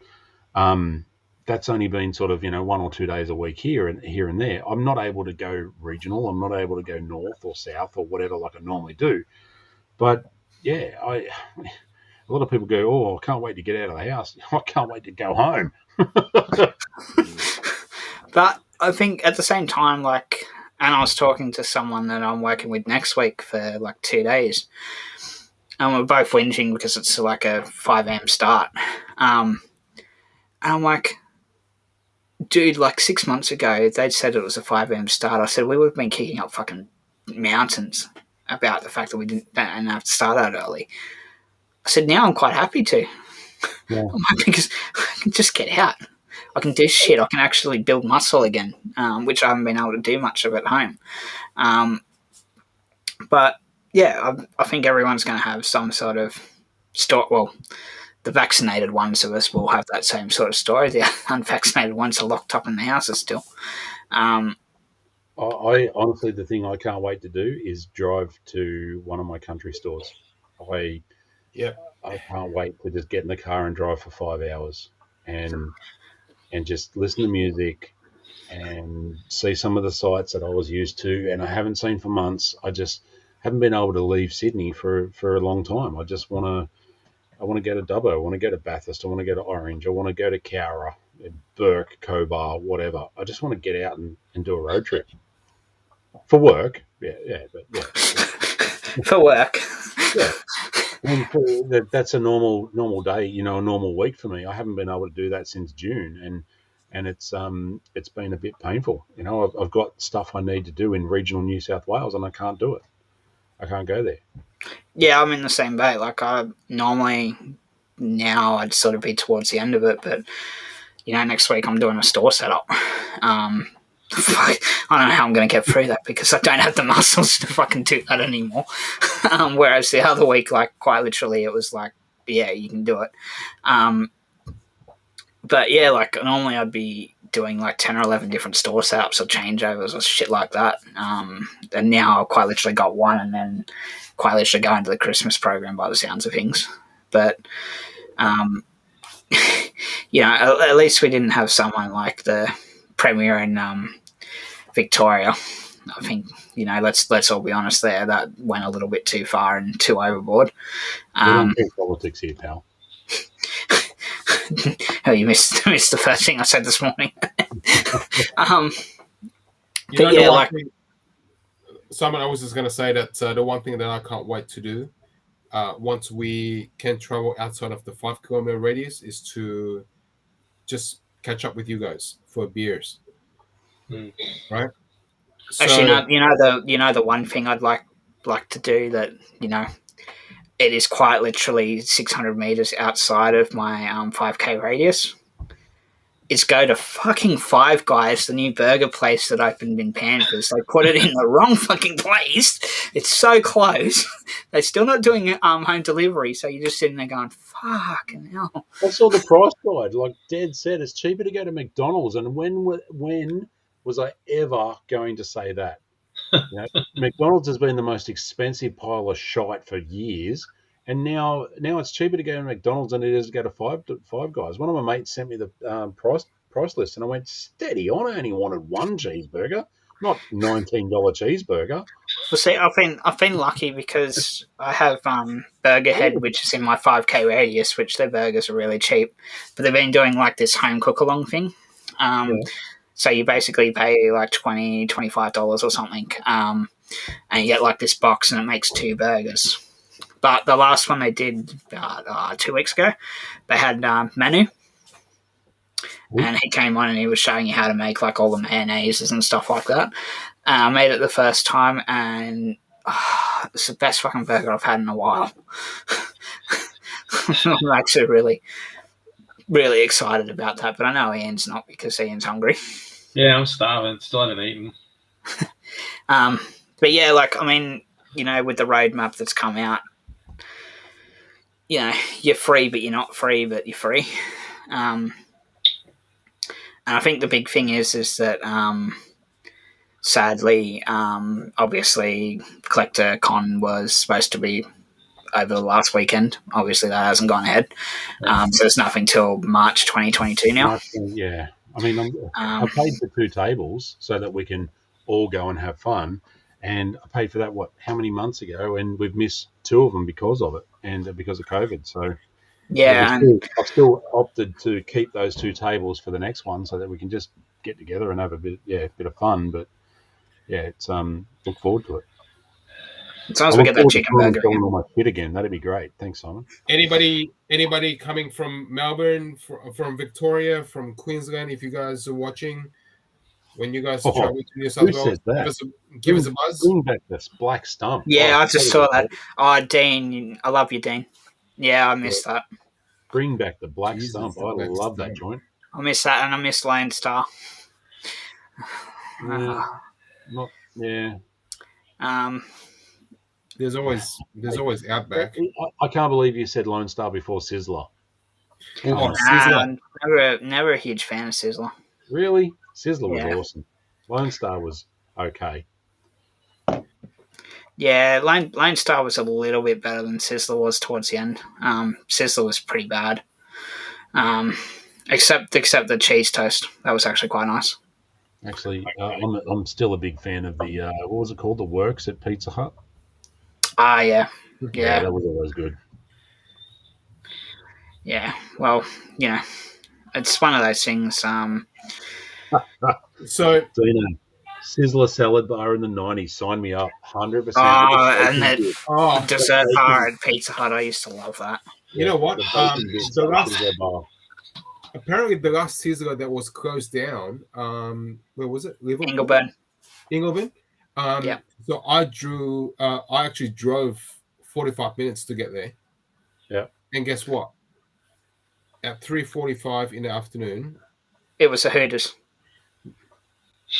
that's only been sort of, 1 or 2 days a week here and there. I'm not able to go regional. I'm not able to go north or south or whatever like I normally do. But yeah, a lot of people go, oh, I can't wait to get out of the house. I can't wait to go home. But I think at the same time, and I was talking to someone that I'm working with next week for 2 days, and we're both whinging because it's like a 5 a.m. start. And I'm like, dude, 6 months ago, they'd said it was a 5 a.m. start. I said, we would have been kicking up fucking mountains about the fact that we didn't have to start out early. I said, now I'm quite happy to. Yeah. Because I can just get out. I can do shit. I can actually build muscle again, which I haven't been able to do much of at home. But yeah, I think everyone's going to have some sort of story. Well, the vaccinated ones of us will have that same sort of story. The unvaccinated ones are locked up in the houses still. I honestly, the thing I can't wait to do is drive to one of my country stores. I can't wait to just get in the car and drive for 5 hours and just listen to music and see some of the sites that I was used to and I haven't seen for months. I just haven't been able to leave Sydney for a long time. I want to go to Dubbo. I want to go to Bathurst. I want to go to Orange. I want to go to Cowra, Burke, Cobar, whatever. I just want to get out and do a road trip for work. For work. Yeah. And that's a normal day, a normal week for me. I haven't been able to do that since June, and it's been a bit painful. I've got stuff I need to do in regional New South Wales, and I can't do it. I can't go there. Yeah, I'm in the same boat. Like, I normally, now I'd sort of be towards the end of it, but next week I'm doing a store setup. I don't know how I'm going to get through that because I don't have the muscles to fucking do that anymore. Whereas the other week, like, quite literally, it was like, yeah, you can do it. But yeah, like, normally I'd be doing like 10 or 11 different store setups or changeovers or shit like that. And now I've quite literally got one, and then quite literally go into the Christmas program by the sounds of things. But, at least we didn't have someone like the Premier in Victoria. I think, let's all be honest there, that went a little bit too far and too overboard. We don't think politics here, pal. Oh, you missed the first thing I said this morning. Simon, I was just going to say that the one thing that I can't wait to do once we can travel outside of the 5 kilometer radius is to just catch up with you guys for beers. Right? Actually, the one thing I'd like to do that, it is quite literally 600 meters outside of my 5K radius, is go to fucking Five Guys, the new burger place that opened in Panthers. They put it in the wrong fucking place. It's so close. They're still not doing home delivery, so you're just sitting there going, fucking hell. I saw the price guide. Like Dad said, it's cheaper to go to McDonald's. And when was I ever going to say that? McDonald's has been the most expensive pile of shite for years, and now it's cheaper to go to McDonald's than it is to go to Five Guys. One of my mates sent me the price list, and I went, steady on. I only wanted one cheeseburger, not $19 cheeseburger. Well, see, I've been lucky because I have Burger Head, which is in my 5K radius, which their burgers are really cheap, but they've been doing like this home cook along thing. So you basically pay like $20, $25 or something, and you get like this box and it makes 2 burgers. But the last one they did 2 weeks ago, they had Manu, and he came on and he was showing you how to make like all the mayonnaises and stuff like that. I made it the first time, and it's the best fucking burger I've had in a while. I'm actually really, really excited about that, but I know Ian's not because Ian's hungry. Yeah, I'm starving. Still haven't eaten. But yeah, like, I mean, with the roadmap that's come out, you're free, but you're not free, but you're free. And I think the big thing is that sadly, obviously, Collector Con was supposed to be over the last weekend. Obviously, that hasn't gone ahead. So there's nothing till March 2022 now. Yeah. I mean, I paid for 2 tables so that we can all go and have fun. And I paid for that, how many months ago? And we've missed 2 of them because of it and because of COVID. So yeah, I've still opted to keep those 2 tables for the next one so that we can just get together and have a bit of fun. But yeah, it's look forward to it. As long as we get that chicken burger again. On my shit again, that'd be great. Thanks, Simon. Anybody coming from Melbourne, from Victoria, from Queensland? If you guys are watching, When you guys Oh, travel to New South who Wales, said that? give us a buzz. Bring back this black stump. Yeah, Oh, I just saw that. Oh, Dean, I love you, Dean. Yeah, I missed that. Bring back the black Jesus, stump. the I black love that stump. joint. I missed that, and I missed Lone Star. Yeah, not yeah. There's always Outback. I can't believe you said Lone Star before Sizzler. Come Oh, on. Sizzler. Never a huge fan of Sizzler. Really? Sizzler was Yeah. awesome. Lone Star was okay. Yeah, Lone Star was a little bit better than Sizzler was towards the end. Sizzler was pretty bad. Except the cheese toast. That was actually quite nice. Actually, I'm still a big fan of the what was it called? The Works at Pizza Hut. Ah, yeah. Yeah, that was always good. Yeah. Well, you know, it's one of those things. So Dino, Sizzler salad bar in the '90s. Sign me up, 100%. And that oh, dessert bar at Pizza Hut. I used to love that. you know what? The last, bar. apparently the last Sizzler that was closed down. Where was it? Liverpool? Ingleburn. Yeah. So I actually drove 45 minutes to get there. Yeah. And guess what? At 3:45 in the afternoon, it was a Hooters.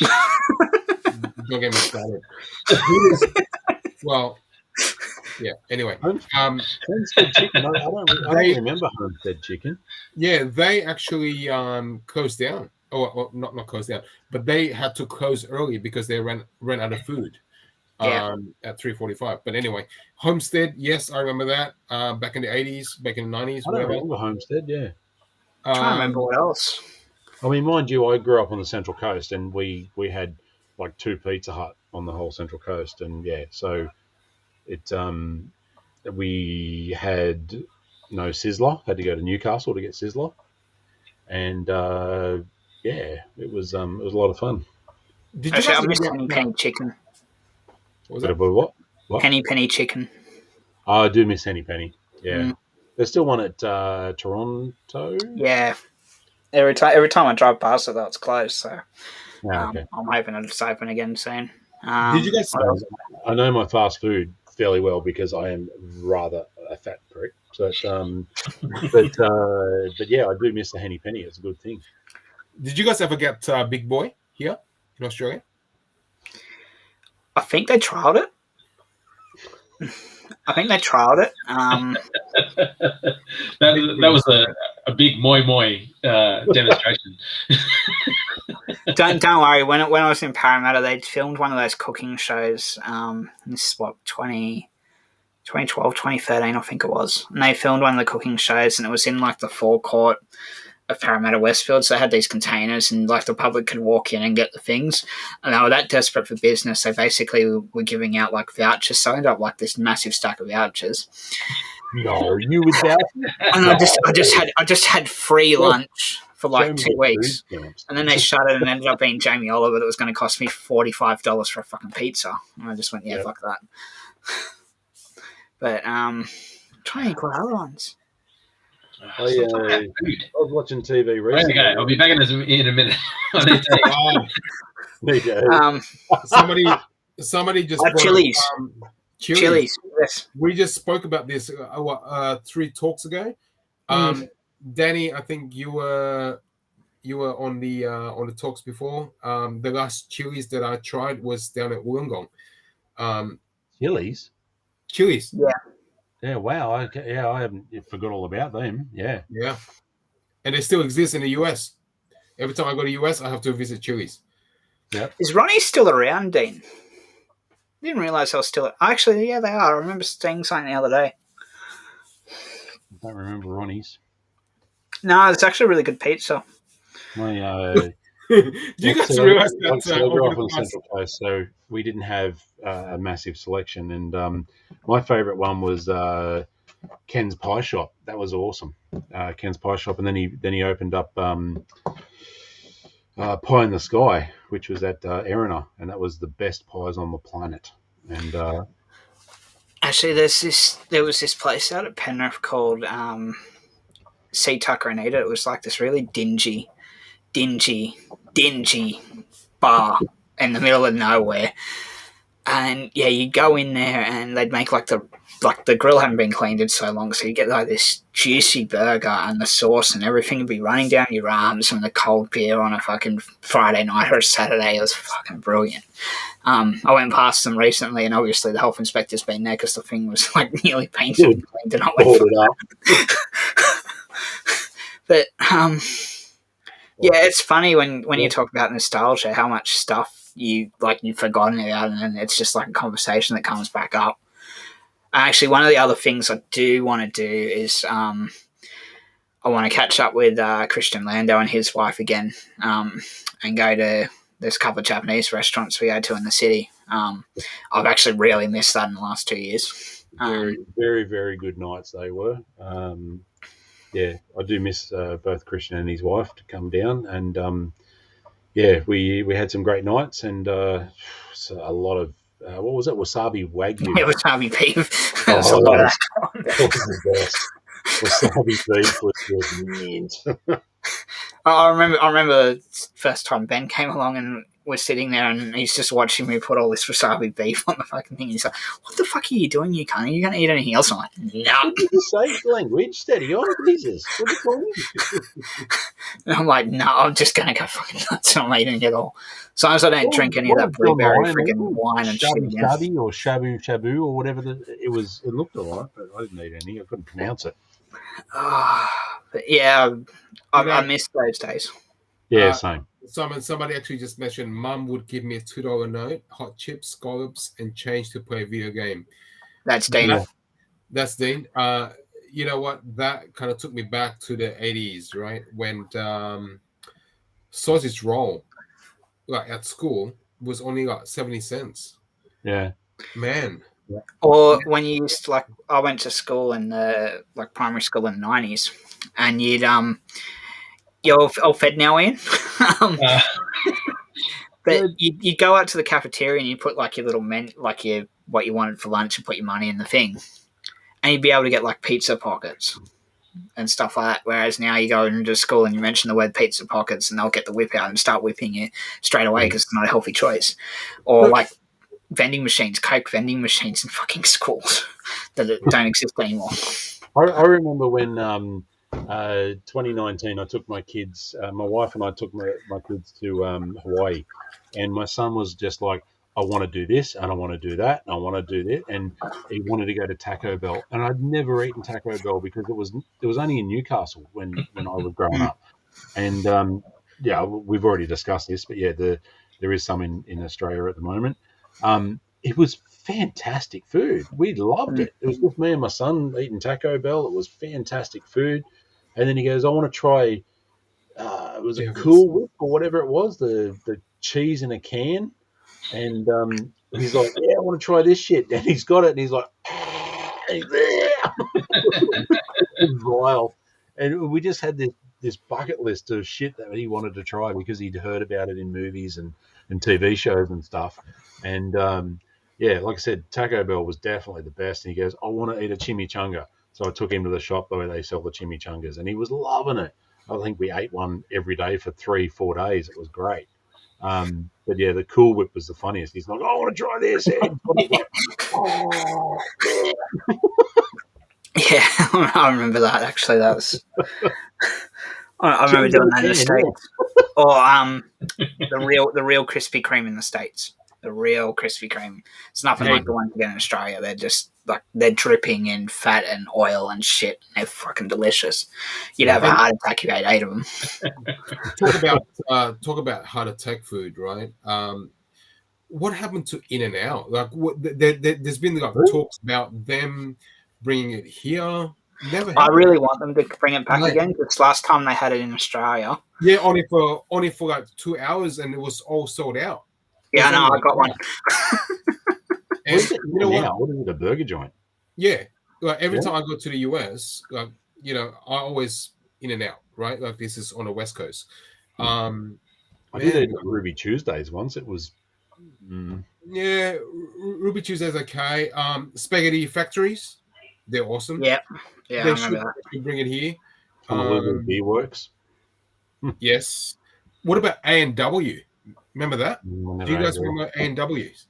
Don't get me started. Well, yeah. Anyway, Homestead Chicken. I don't remember Homestead Chicken. Yeah, they actually closed down. Or not closed down, but they had to close early because they ran out of food. At 3:45. But anyway, Homestead, yes, I remember that. Back in the 80s, back in the 90s. I don't remember Homestead, yeah. I'm trying to remember what else. I mean, mind you, I grew up on the Central Coast, and we had like 2 Pizza Hut on the whole Central Coast, and yeah, so it we had no Sizzler. Had to go to Newcastle to get Sizzler, and yeah, it was a lot of fun. Did you Actually, guys I missed get penny chicken. What was that? What? Penny chicken. Oh, I do miss Henny Penny. Yeah, there's still one at Toronto. Yeah. Every time I drive past it, though, it's closed. So Okay. I'm hoping it's open again soon. Did you guys? I know my fast food fairly well because I am rather a fat prick. So, but yeah, I do miss the Henny Penny. It's a good thing. Did you guys ever get Big Boy here in Australia? I think they trialed it. That was a big moi demonstration. Don't worry. When I was in Parramatta, they filmed one of those cooking shows. This is what 2012, 2013, I think it was. And they filmed one of the cooking shows, and it was in like the forecourt of Parramatta Westfield. So they had these containers, and like the public could walk in and get the things. And they were that desperate for business, they basically were giving out like vouchers. So I ended up like this massive stack of vouchers. No, you would doubt. And I just had free lunch for like 2 weeks, and then they shut it, and ended up being Jamie Oliver that was going to cost me $45 for a fucking pizza. And I just went, yeah, fuck that. But trying to think what other ones. I was watching TV recently. Okay, I'll be back in a minute. Somebody just Chili's. Chili's. Yes. We just spoke about this 3 talks ago. Danny, I think you were on the talks before. The last Chili's that I tried was down at Wollongong. Chili's. Yeah. Yeah. Wow. I haven't forgot all about them. Yeah. Yeah. And they still exist in the US. Every time I go to the US, I have to visit Chili's. Yeah. Is Ronnie still around, Dean? I didn't realise I was still. Actually, yeah, they are. I remember seeing something the other day. I don't remember Ronnie's. No, it's actually really good pizza. My Do you guys realize that I grew up on the Central Coast, so we didn't have a massive selection. And my favourite one was Ken's Pie Shop. That was awesome. Ken's Pie Shop, and then he opened up Pie in the Sky, which was at Erina, and that was the best pies on the planet. And actually, there was this place out at Penrith called See Tucker and Eat It. It was like this really dingy bar in the middle of nowhere. And yeah, you go in there and they'd make like the grill hadn't been cleaned in so long, so you get like this juicy burger and the sauce and everything would be running down your arms and the cold beer on a fucking Friday night or a Saturday. It was fucking brilliant. I went past them recently, and obviously the health inspector's been there because the thing was like nearly painted and cleaned, and I went But yeah, it's funny when you talk about nostalgia, how much stuff you've forgotten about, and it's just like a conversation that comes back up. Actually, one of the other things I do want to do is I want to catch up with Christian Lando and his wife again, and go to there's a couple of Japanese restaurants we go to in the city. I've actually really missed that in the last 2 years. Very, very, very good nights they were. Yeah, I do miss both Christian and his wife to come down, and yeah, we had some great nights, and so a lot of what was it? Wasabi Wagyu. Yeah, wasabi beef. That was the best. Wasabi beef was mint. I remember first time Ben came along and was sitting there, and he's just watching me put all this wasabi beef on the fucking thing. He's like, "What the fuck are you doing, you cunt? Are you going to eat anything else?" I'm like, "No." Say language, steady on, Jesus. What are you calling? And I'm like, "No, I'm just going to go fucking nuts. I'm eating it all." Sometimes I don't drink any of that blueberry friggin' wine and shit. Shabu or shabu shabu or whatever it was. It looked alright, but I didn't eat any. I couldn't pronounce it. But yeah, I miss those days. Yeah, same. Somebody actually just mentioned Mum would give me a $2 note, hot chips, scallops, and change to play a video game. That's Dean. That's Dean. You know what? That kind of took me back to the 80s, right? When sausage roll, like at school, was only like 70 cents. Yeah. Man. Or when you used to, like, I went to school in the primary school in the 90s, and you're all fed now, Ian. But you go out to the cafeteria and you put like your little what you wanted for lunch, and put your money in the thing, and you'd be able to get like pizza pockets and stuff like that. Whereas now you go into school and you mention the word pizza pockets, and they'll get the whip out and start whipping you straight away because it's not a healthy choice. Or like vending machines, Coke vending machines in fucking schools that don't exist anymore. I remember when 2019, I took my kids, my wife and I took my kids to Hawaii, and my son was just like, I want to do this, and I want to do that, and I want to do this, and he wanted to go to Taco Bell, and I'd never eaten Taco Bell because it was only in Newcastle when I was growing up, and yeah, we've already discussed this, but yeah, there is some in Australia at the moment. It was fantastic food. We loved it. It was just me and my son eating Taco Bell. It was fantastic food. And then he goes, I want to try, it was a Cool Whip or whatever it was, the cheese in a can. And he's like, yeah, I want to try this shit. And he's got it, and he's like, it's wild. And we just had this bucket list of shit that he wanted to try because he'd heard about it in movies and TV shows and stuff. And yeah, like I said, Taco Bell was definitely the best. And he goes, I want to eat a chimichanga. So I took him to the shop where they sell the chimichangas, and he was loving it. I think we ate one every day for 3-4 days. It was great. But yeah, the Cool Whip was the funniest. He's like, I want to try this. Yeah, I remember that actually. That was. I remember doing that in the States. Or the real Krispy Kreme in the States. The real Krispy Kreme. It's nothing like the ones you get in Australia. They're just like they're dripping in fat and oil and shit. They're fucking delicious. You'd have a heart attack if you ate 8 of them. Talk about heart attack food, right? What happened to In-N-Out? Like, there's been like talks about them bringing it here. Never. I really want them to bring it back again. Because last time they had it in Australia. Yeah, only for like 2 hours, and it was all sold out. Yeah, no, I got one. And you know what is it? A burger joint? Yeah, like every time I go to the US, like I always In-N-Out, right? Like this is on the West Coast. I did it at Ruby Tuesdays once. It was. Yeah, Ruby Tuesdays okay. Spaghetti Factories, they're awesome. Yeah, I remember that. They should bring it here. Honolulu Beer Works. Yes. What about A&W? Remember that? Do you guys remember A&W's?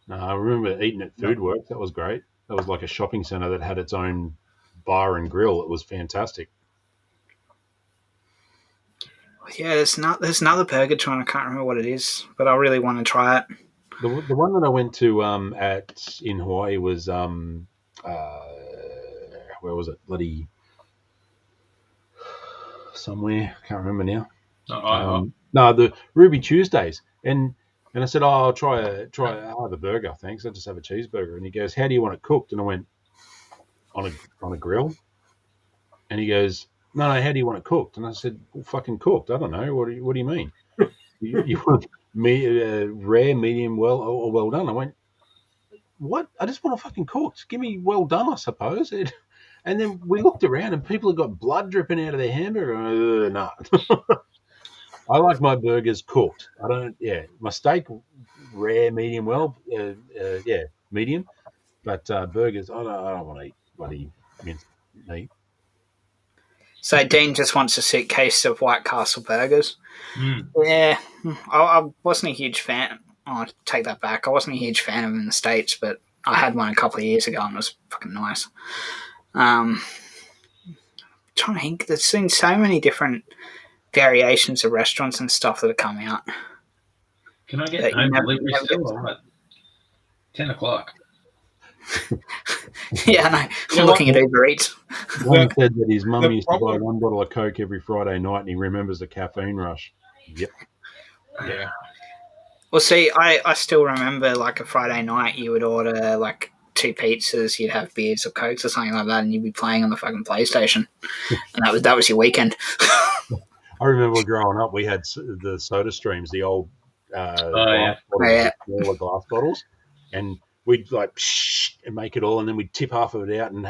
No, I remember eating at Food Works. That was great. That was like a shopping centre that had its own bar and grill. It was fantastic. Yeah, there's another burger joint. I can't remember what it is, but I really want to try it. The one that I went to in Hawaii was where was it? Bloody somewhere. Can't remember now. No, the Ruby Tuesdays, and I said, "Oh, I'll try a burger, thanks. I'll just have a cheeseburger." And he goes, "How do you want it cooked?" And I went, "On a grill." And he goes, "No, how do you want it cooked?" And I said, "Well, fucking cooked. I don't know. What do you mean? you want rare, medium, well, or well done?" I went, "What? I just want it fucking cooked. Give me well done, I suppose." And then we looked around, and people had got blood dripping out of their hamburger. No. I like my burgers cooked. I don't. Yeah, my steak rare, medium, well. Medium. But burgers, I don't want to eat bloody minced meat. So Dean just wants a suitcase of White Castle burgers. Mm. Yeah, I wasn't a huge fan. I take that back. I wasn't a huge fan of them in the States, but I had one a couple of years ago and it was fucking nice. Trying to think, there's been so many different variations of restaurants and stuff that have come out. Can I get home delivery still or what? 10 o'clock. Yeah, I know. I'm looking at Uber Eats. One said that his mum used to buy one bottle of Coke every Friday night, and he remembers the caffeine rush. Yep. Yeah. Well, see, I still remember like a Friday night you would order like 2 pizzas, you'd have beers or Cokes or something like that, and you'd be playing on the fucking PlayStation. And that was your weekend. I remember growing up, we had the Soda Streams, the old glass bottles, and we'd like and make it all, and then we'd tip half of it out and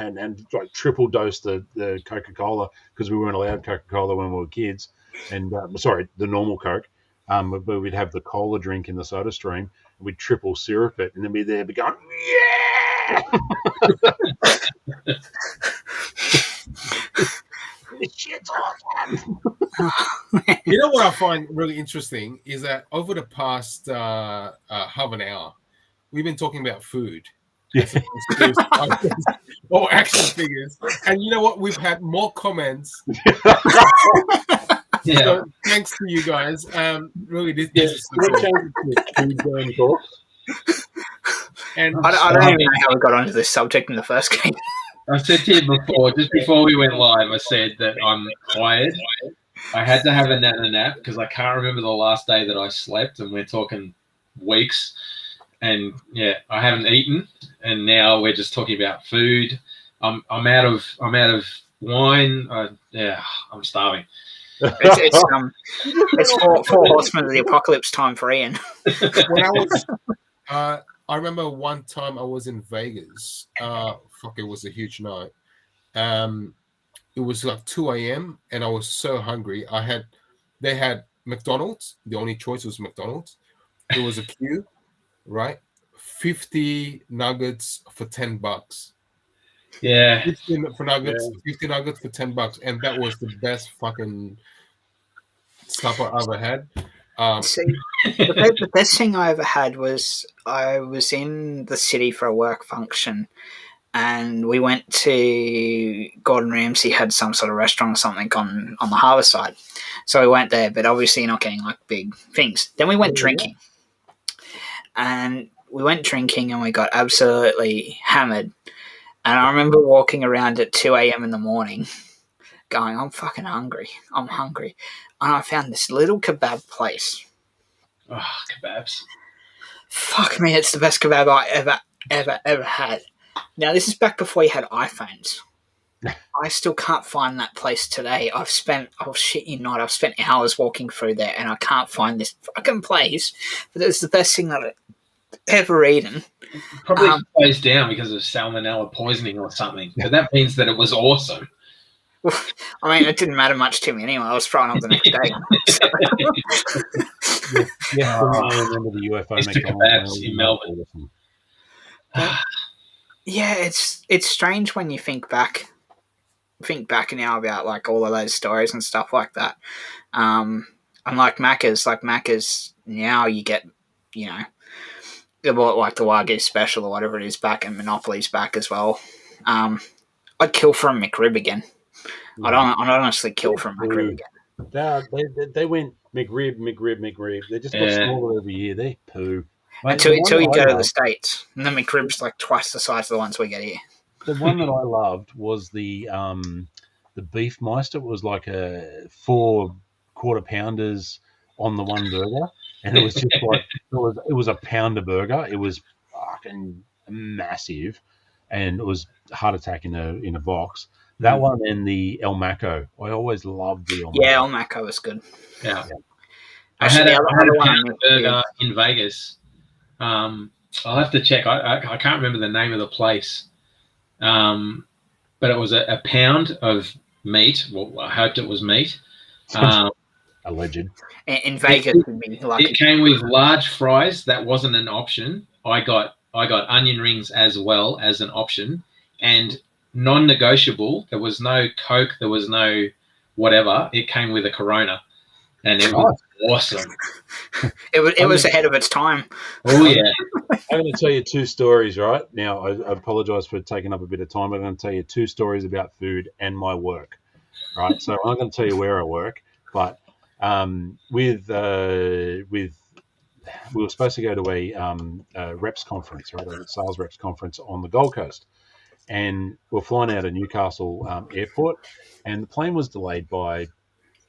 like triple dose the Coca-Cola because we weren't allowed Coca-Cola when we were kids, and the normal Coke. But we'd have the cola drink in the Soda Stream, and we'd triple syrup it, and then we'd be going, yeah! This shit's awesome. You know what I find really interesting is that over the past half an hour, we've been talking about food. Or action figures. And you know what? We've had more comments. Yeah. So thanks to you guys. Really, this is and I don't even know how we got onto this subject in the first game. I said to you before, just before we went live, I said that I'm tired. I had to have a nap because I can't remember the last day that I slept, and we're talking weeks. And yeah, I haven't eaten, and now we're just talking about food. I'm out of wine. I'm starving. It's four horsemen of the apocalypse time for Ian. When I remember one time I was in Vegas. It was a huge night. It was like 2 a.m. and I was so hungry. They had McDonald's. The only choice was McDonald's. There was a queue, right? 50 nuggets for $10. Yeah. 50 nuggets for $10, and that was the best fucking supper I ever had. See, the best thing I ever had was I was in the city for a work function, and we went to Gordon Ramsay had some sort of restaurant or something on the harbour side, so we went there. But obviously, you're not getting like big things. Then we went drinking, and we got absolutely hammered. And I remember walking around at 2 a.m. in the morning going, I'm fucking hungry. I'm hungry. And I found this little kebab place. Oh, kebabs. Fuck me, it's the best kebab I ever had. Now, this is back before you had iPhones. I still can't find that place today. I've spent hours walking through there and I can't find this fucking place. But it was the best thing that I've ever eaten. Probably closed down because of salmonella poisoning or something. But that means that it was awesome. I mean, it didn't matter much to me anyway. I was throwing up the next day. I remember the UFO kebabs in Melbourne. Yeah, it's strange when you think back now about like all of those stories and stuff like that. And like Macca's now you get, like the Wagyu special or whatever it is back, and Monopoly's back as well. I'd kill for a McRib again. I'd honestly kill for a McRib again. They went McRib. They just got smaller every year. They poo. Until you go to the States, and the McRib's like twice the size of the ones we get here. The one that I loved was the Beef Meister. It was like a 4 quarter pounders on the one burger, and it was just like it was a pounder burger. It was fucking massive, and it was heart attack in a box. That one and the El Maco. I always loved the El Maco. Yeah, El Maco was good. Yeah. Actually, I had a pounder burger in Vegas. I'll have to check. I can't remember the name of the place. But it was a pound of meat. Well, I hoped it was meat. Alleged. In Vegas, it came with large fries. That wasn't an option. I got onion rings as well as an option, and non-negotiable. There was no Coke. There was no whatever. It came with a Corona, and it was awesome. It was ahead of its time. Oh yeah. I'm going to tell you 2 stories right now. I apologize for taking up a bit of time. I'm going to tell you 2 stories about food and my work. Right, so I'm going to tell you where I work, but we were supposed to go to a reps conference, right, a sales reps conference on the Gold Coast, and we're flying out of Newcastle airport, and the plane was delayed by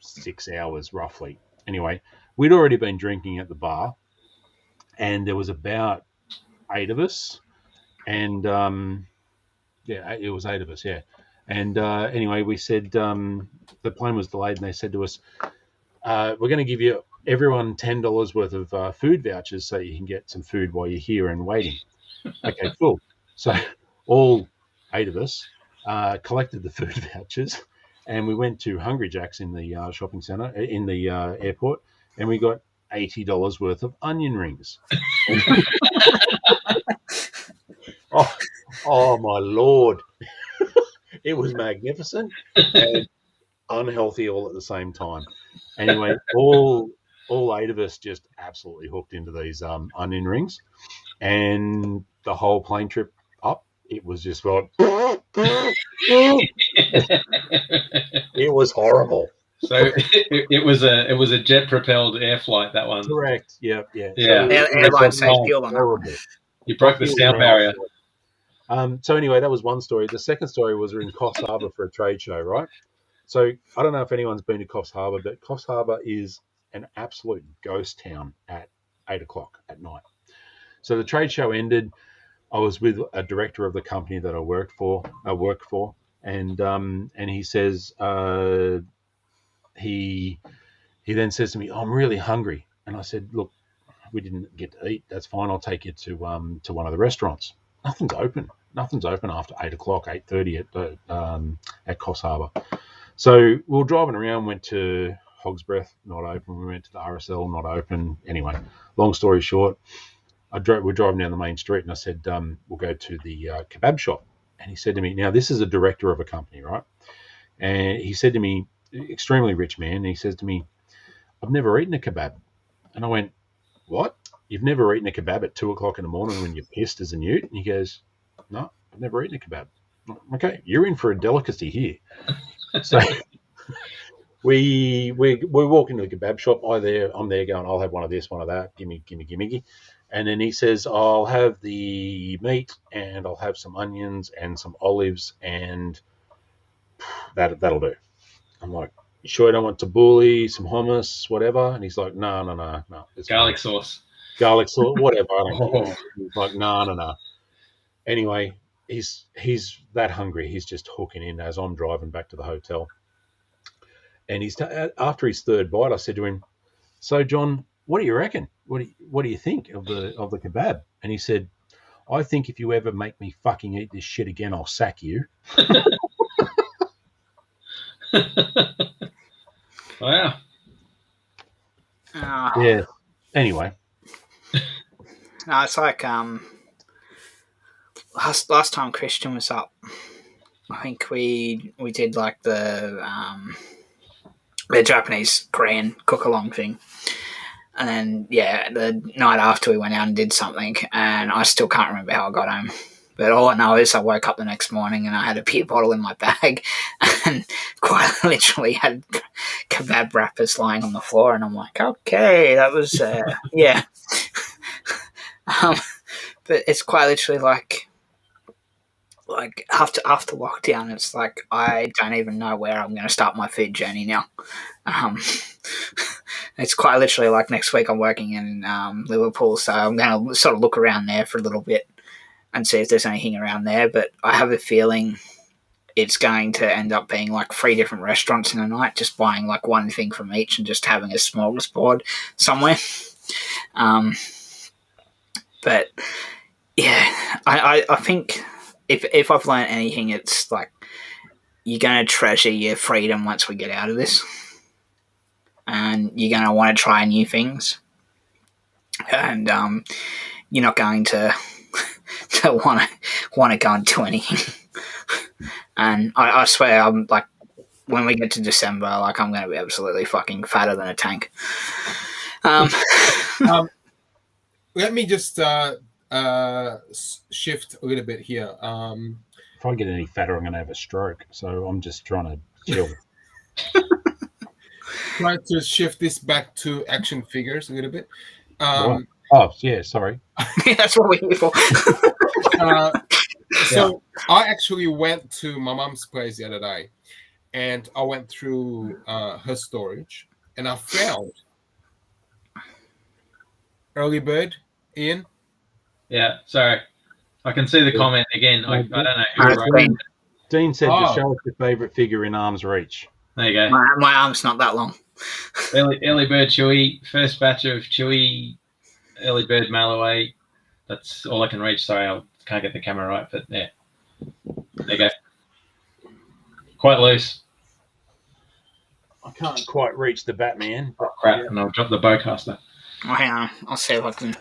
6 hours roughly. Anyway, we'd already been drinking at the bar, and there was about 8 of us, and it was 8 of us, yeah. And anyway, we said the plane was delayed, and they said to us, we're going to give you everyone $10 worth of food vouchers so you can get some food while you're here and waiting. Okay, cool. So all 8 of us collected the food vouchers, and we went to Hungry Jack's in the shopping centre, in the airport, and we got $80 worth of onion rings. Oh my Lord. It was magnificent and unhealthy all at the same time. Anyway, all 8 of us just absolutely hooked into these onion rings, and the whole plane trip up, it was just like it was horrible. So it was a jet propelled air flight, that one. Correct. Yeah. Airline safe fuel on that. You broke the sound barrier. So anyway, that was one story. The second story was we're in Coffs Harbour for a trade show, right? So I don't know if anyone's been to Coffs Harbour, but Coffs Harbour is an absolute ghost town at 8 o'clock at night. So the trade show ended. I was with a director of the company that I work for, and he says he then says to me, "I'm really hungry," and I said, "Look, we didn't get to eat. That's fine. I'll take you to one of the restaurants. Nothing's open after 8 o'clock, 8:30 at Coffs Harbour." So we were driving around, went to Hog's Breath, not open. We went to the RSL, not open. Anyway, long story short, we're driving down the main street, and I said, we'll go to the kebab shop. And he said to me, now this is a director of a company, right? And he said to me, extremely rich man, and he says to me, "I've never eaten a kebab." And I went, "What? You've never eaten a kebab at 2 o'clock in the morning when you're pissed as a newt?" And he goes, "No, I've never eaten a kebab." Okay, you're in for a delicacy here. So we walk into the kebab shop. I'm there going, "I'll have one of this, one of that. Gimme. And then he says, "I'll have the meat, and I'll have some onions and some olives, and that'll do." I'm like, "You sure you don't want tabbouleh, some hummus, whatever?" And he's like, No. Garlic sauce, whatever. I don't care. He's like, no. Anyway, he's that hungry. He's just hooking in as I'm driving back to the hotel. And after his third bite, I said to him, "So, John, what do you reckon? What do you think of the kebab?" And he said, "I think if you ever make me fucking eat this shit again, I'll sack you." Wow. Yeah. Anyway. No, it's like last time Christian was up, I think we did like the Japanese Korean cook along thing. And then, the night after we went out and did something, and I still can't remember how I got home. But all I know is I woke up the next morning and I had a beer bottle in my bag and quite literally had kebab wrappers lying on the floor. And I'm like, okay, that was, yeah. But it's quite literally like after lockdown, it's like I don't even know where I'm going to start my food journey now. It's quite literally like next week I'm working in Liverpool, so I'm going to sort of look around there for a little bit and see if there's anything around there. But I have a feeling it's going to end up being like 3 different restaurants in a night, just buying like one thing from each and just having a smorgasbord somewhere. But yeah, I think if I've learned anything, it's like you're going to treasure your freedom once we get out of this, and you're going to want to try new things, and you're not going to want to go and do anything. And I swear, I'm like, when we get to December, like I'm going to be absolutely fucking fatter than a tank. Let me just shift a little bit here. If I get any fatter, I'm going to have a stroke. So I'm just trying to chill. Try to shift this back to action figures a little bit. Oh, yeah, sorry. That's what we're here for. So I actually went to my mom's place the other day, and I went through her storage, and I found early bird, Ian. Yeah, sorry. I can see the comment again. I don't know who wrote it. Dean said to show us your favourite figure in arm's reach. There you go. My arm's not that long. Early bird Chewy, first batch of Chewy early bird mail away. That's all I can reach. Sorry, I can't get the camera right, but yeah. There you go. Quite loose. I can't quite reach the Batman. Oh, crap, and I'll drop the bowcaster. Oh, hang on. I'll see if I can.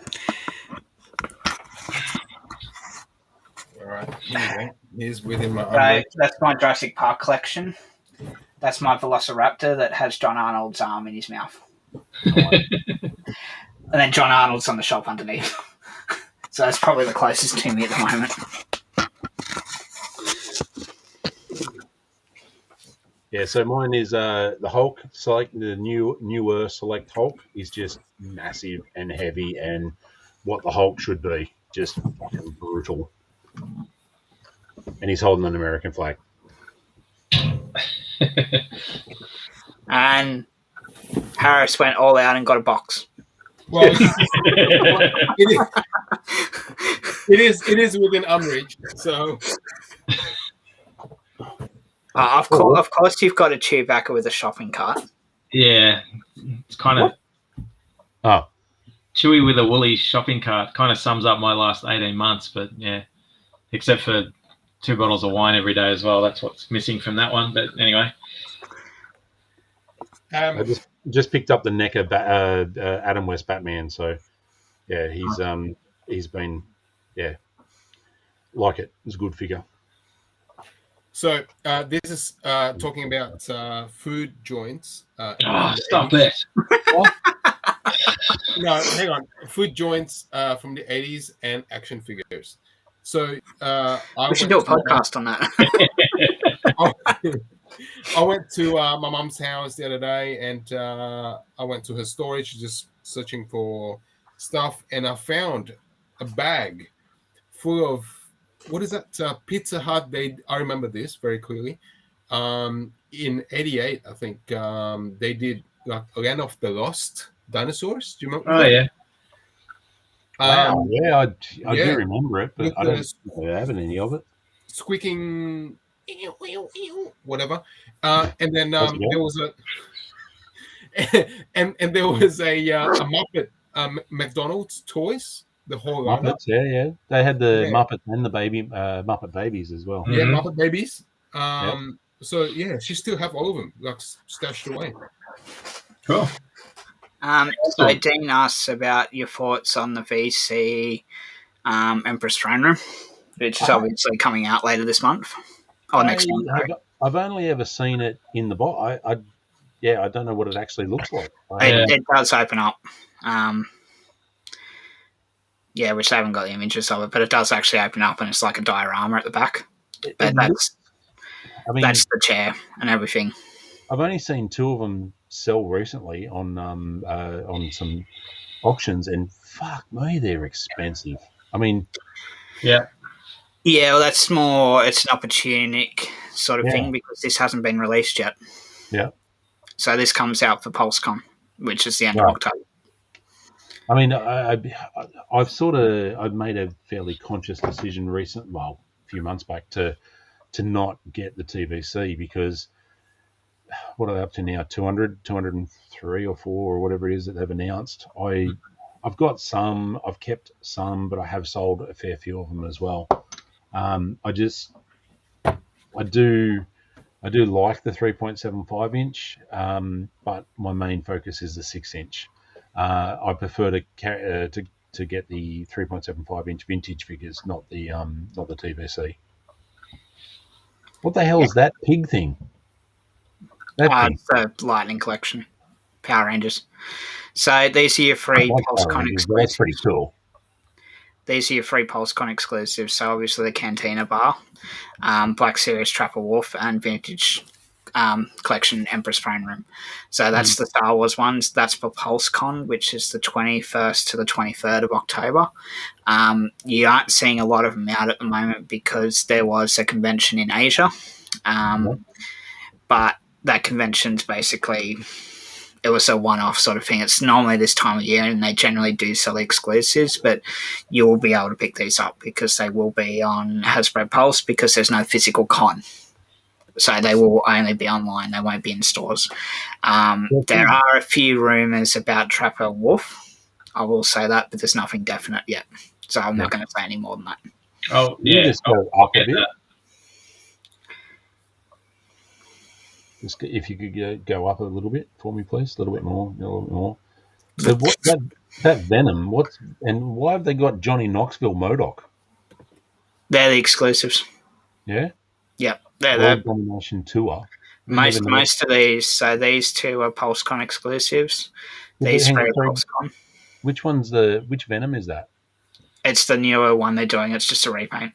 All right, here's within my Right, that's my Jurassic Park collection. That's my Velociraptor that has John Arnold's arm in his mouth. And then John Arnold's on the shelf underneath. So that's probably the closest to me at the moment. Yeah, so mine is the Hulk Select, the newer Select Hulk is just massive and heavy and what the Hulk should be, just fucking brutal. And he's holding an American flag. And Harris went all out and got a box. Well, it is within umreach, so. Of course, you've got a Chewbacca with a shopping cart. Yeah, it's kind of Chewy with a woolly shopping cart. Kind of sums up my last 18 months, but yeah, except for 2 bottles of wine every day as well. That's what's missing from that one. But anyway, I just picked up the NECA Adam West Batman. So yeah, he's been like it. It's a good figure. So this is talking about food joints. Stop it. No, hang on. Food joints from the 80s and action figures. So we should do a podcast on that. I went to my mom's house the other day, and I went to her storage just searching for stuff, and I found a bag full of, what is that? Pizza Hut. I remember this very clearly. In '88, I think they did like Land of the Lost Dinosaurs. Do you remember? Oh yeah. Wow, I do remember it, but I don't have any of it. Squeaking, whatever. And then there was a and there was a Muppet McDonald's toys. The whole Muppets, yeah. They had the Muppet and the Muppet Babies as well. Yeah, Muppet Babies. So yeah, she still have all of them like stashed away. Cool. So Dean asks about your thoughts on the VC Empress Throne Room, which is obviously coming out later this month or next month. I've only ever seen it in the box. yeah, I don't know what it actually looks like. It does open up. Yeah, which I haven't got the images of it, but it does actually open up, and it's like a diorama at the back. But that's the chair and everything. I've only seen 2 of them sell recently on some auctions, and fuck me, they're expensive. I mean, yeah, well, that's more. It's an opportunistic sort of thing because this hasn't been released yet. Yeah. So this comes out for PulseCon, which is the end of October. I mean, I've made a fairly conscious decision a few months back to not get the TVC because what are they up to now? 200, 203 or 4 or whatever it is that they've announced. I've got some, I've kept some, but I have sold a fair few of them as well. I do like the 3.75 inch, but my main focus is the 6 inch. I prefer to get the 3.75 inch vintage figures, not the TVC. What the hell is that pig thing? It's the Lightning Collection, Power Rangers. So these are your free PulseCon exclusives. That's pretty cool. These are your free PulseCon exclusives. So obviously the Cantina Bar, Black Series Trapper Wolf, and Vintage Collection Empress Throne Room. So that's the Star Wars ones. That's for PulseCon, which is the 21st to the 23rd of October. You aren't seeing a lot of them out at the moment because there was a convention in Asia. But that convention's basically, it was a one-off sort of thing. It's normally this time of year, and they generally do sell exclusives, but you will be able to pick these up because they will be on Hasbro Pulse because there's no physical con. So they will only be online. They won't be in stores. There are a few rumours about Trapper Wolf. I will say that, but there's nothing definite yet. So I'm not going to say any more than that. Oh, yeah. I'll get that. Just if you could go up a little bit for me, please, a little bit more. So that Venom? Why have they got Johnny Knoxville MODOK? They're the exclusives. Yeah. Yep, they're World Domination Tour. Most of these. So these 2 are PulseCon exclusives. These 3 are PulseCon. Which Venom is that? It's the newer one they're doing. It's just a repaint.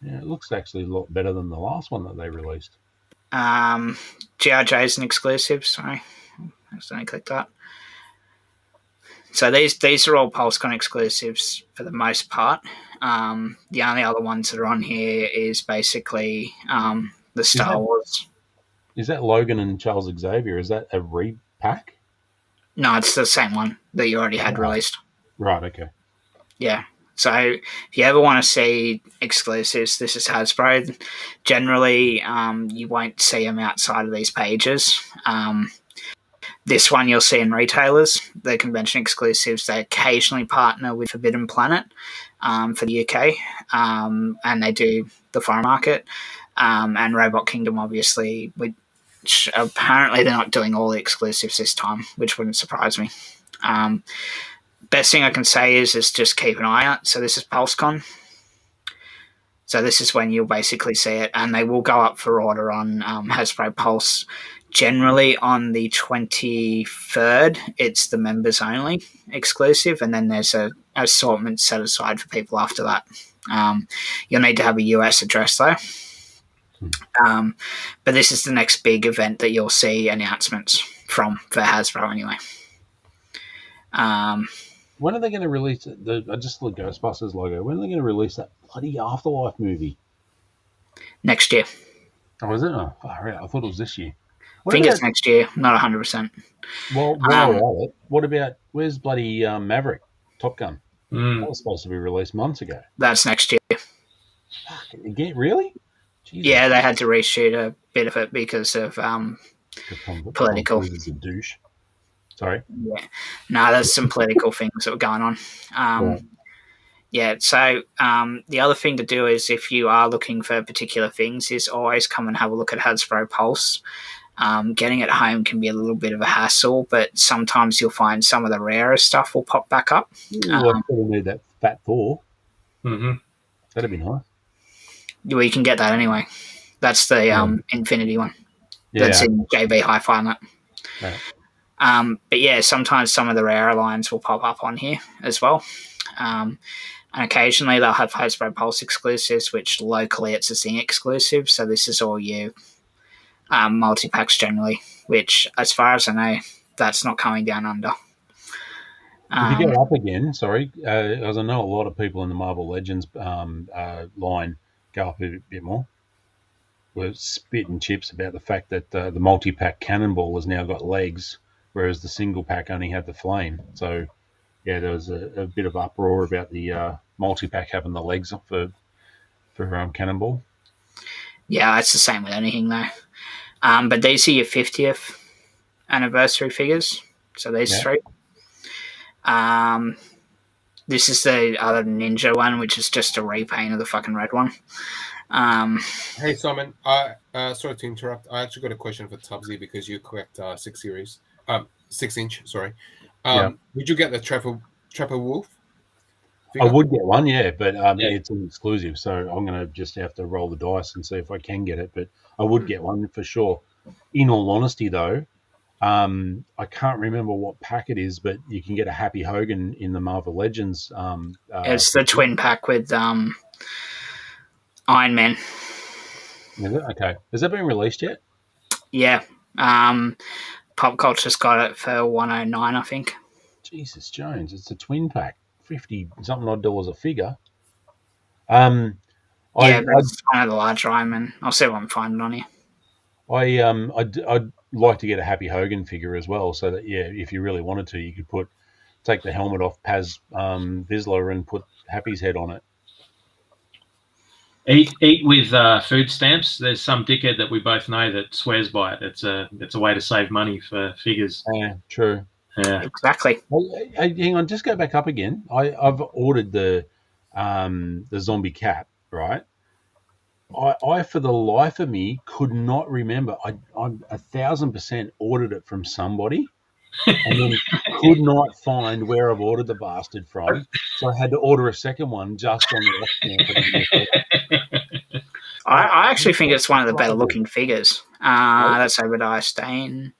Yeah, it looks actually a lot better than the last one that they released. G.I. Joe's an exclusive. Sorry, I just only clicked that. So these are all PulseCon exclusives for the most part. The only other ones that are on here is basically the Star Wars. Is that Logan and Charles Xavier? Is that a repack? No, it's the same one that you already had released. Right. Okay. Yeah. So if you ever want to see exclusives, this is Hasbro. Generally, you won't see them outside of these pages. This one you'll see in retailers. The convention exclusives, they occasionally partner with Forbidden Planet for the UK, and they do the foreign market. And Robot Kingdom, obviously, which apparently they're not doing all the exclusives this time, which wouldn't surprise me. Best thing I can say is just keep an eye out. So this is PulseCon. So this is when you'll basically see it, and they will go up for order on Hasbro Pulse. Generally on the 23rd, it's the members only exclusive, and then there's a assortment set aside for people after that. You'll need to have a US address though. But this is the next big event that you'll see announcements for Hasbro anyway. When are they going to release I just looked at Ghostbusters logo. When are they going to release that bloody Afterlife movie? Next year. Oh, is it? Oh, I thought it was this year. I think it's next year, not 100%. Well, what about, where's bloody Maverick, Top Gun? That was supposed to be released months ago. That's next year. Fuck, again, really? Jesus. Yeah, they had to reshoot a bit of it because of political. Tom Cruise is a douche. Sorry? Yeah. No, there's some political things that were going on. Yeah, so the other thing to do is if you are looking for particular things is always come and have a look at Hasbro Pulse. Getting it home can be a little bit of a hassle, but sometimes you'll find some of the rarer stuff will pop back up. I need that Fat Thor. Mm-hmm. That'd be nice. Well, you can get that anyway. That's the Infinity one. that's in JB Hi-Fi on that. Yeah. But yeah, sometimes some of the rarer lines will pop up on here as well. And occasionally they'll have Hasbro Pulse exclusives, which locally it's a Zing exclusive. So this is all you multi-packs generally, which as far as I know, that's not coming down under. If you go up again, sorry, as I know a lot of people in the Marvel Legends line go up a bit more. We're spitting chips about the fact that the multi-pack Cannonball has now got legs, whereas the single pack only had the flame. So, yeah, there was a bit of uproar about the multi-pack having the legs for Cannonball. Yeah, it's the same with anything though. But these are your 50th anniversary figures. So these three. This is the other Ninja one, which is just a repaint of the fucking red one. Hey Simon, sorry to interrupt. I actually got a question for Tubbsy because you collect 6 series, 6 inch. Sorry. Would you get the Trapper Wolf figure? I would get one, yeah, but it's an exclusive, so I'm going to just have to roll the dice and see if I can get it. But I would get one for sure. In all honesty, though, I can't remember what pack it is, but you can get a Happy Hogan in the Marvel Legends. It's the twin pack with Iron Man. Is it? Okay. Has that been released yet? Yeah. Pop Culture's got it for $109, I think. Jesus Jones, it's a twin pack, $50-something odd a figure. It's one of the larger Iron Man. I'll see what I'm finding on here. I'd like to get a Happy Hogan figure as well, so that if you really wanted to, you could take the helmet off Paz Vizsla and put Happy's head on it. Eat with food stamps. There's some dickhead that we both know that swears by it. It's a way to save money for figures. Yeah, true. Yeah, exactly. Hey, hang on, just go back up again. I've ordered the zombie cap, right? I for the life of me could not remember. I 1,000% ordered it from somebody, and then could not find where I've ordered the bastard from. So I had to order a second one just on the off chance. I actually think it's one of the better looking figures. That's Obadiah Stane.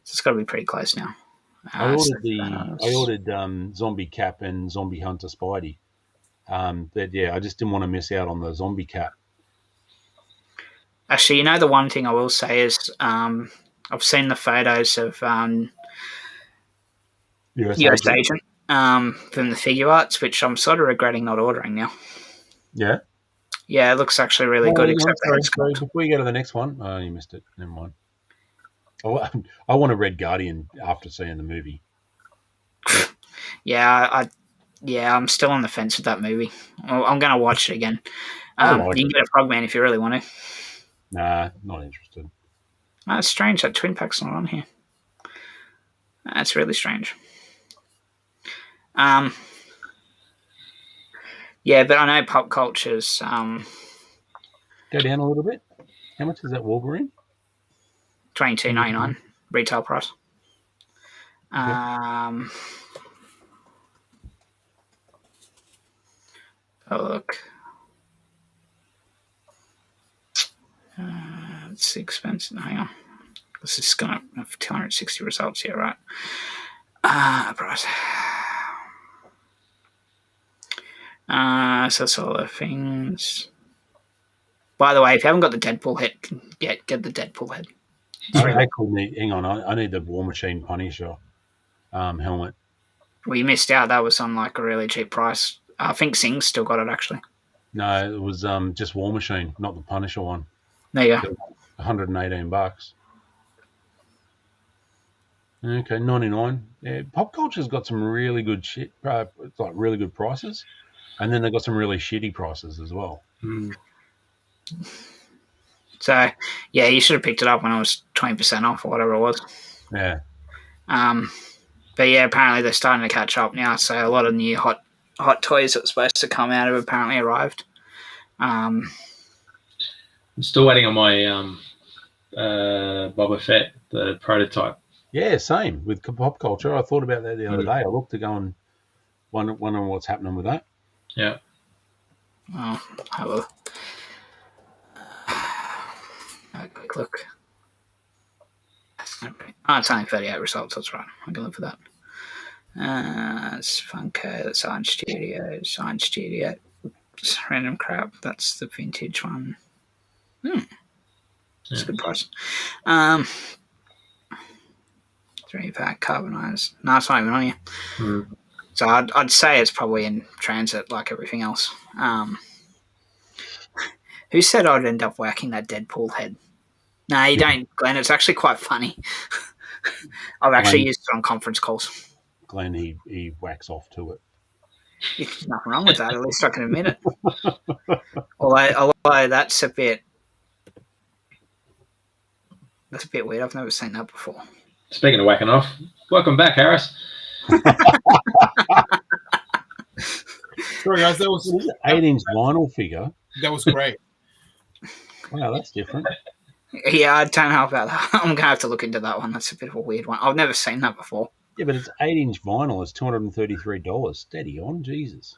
So it's got to be pretty close now. I ordered Zombie Cap and Zombie Hunter Spidey. But I just didn't want to miss out on the Zombie Cap. Actually, the one thing I will say is I've seen the photos of US Agent from the figure arts, which I'm sort of regretting not ordering now. Yeah? Yeah, it looks actually really good. Sorry, before you go to the next one, you missed it. Never mind. I want a Red Guardian after seeing the movie. I'm still on the fence with that movie. I'm going to watch it again. You can get a Frogman if you really want to. Nah, not interested. That's strange that twin pack's not on here. That's really strange. But I know Pop Culture's go down a little bit. How much is that Wolverine? $22.99 retail price. Look. It's expensive. Hang on. This is going to have 260 results here, right? Price. So that's all the things. By the way, if you haven't got the Deadpool head, get the Deadpool head. Hang on, I need the War Machine Punisher helmet. Well, you missed out. That was on like a really cheap price. I think Sing's still got it actually. No, it was just War Machine, not the Punisher one. There you go. $118. Okay, 99. Yeah, Pop Culture's got some really good shit, like really good prices, and then they've got some really shitty prices as well. So, you should have picked it up when it was 20% off or whatever it was. Yeah. But apparently they're starting to catch up now. So a lot of new hot toys that were supposed to come out have apparently arrived. I'm still waiting on my Boba Fett, the prototype. Yeah, same with Pop Culture. I thought about that the other day. I looked to go and wonder what's happening with that. Yeah. Oh, have a quick look. Okay. Oh, it's only 38 results. That's right. I can live with that. It's Funko. That's Science Studio. Science Studio. It's random crap. That's the vintage one. It's a good price. 3-pack carbonized. No, it's not even on here. So I'd say it's probably in transit like everything else. Who said I'd end up whacking that Deadpool head? No, you don't, Glenn. It's actually quite funny. I've actually used it on conference calls. Glenn, he whacks off to it. There's nothing wrong with that. At least I can admit it. although that's a bit weird. I've never seen that before. Speaking of whacking off, welcome back, Harris. Sorry, guys, that was 8-inch vinyl figure. That was great. Wow, that's different. Yeah, I don't know about that. I'm gonna have to look into that one. That's a bit of a weird one. I've never seen that before. Yeah, but it's 8-inch vinyl. It's $233. Steady on, Jesus.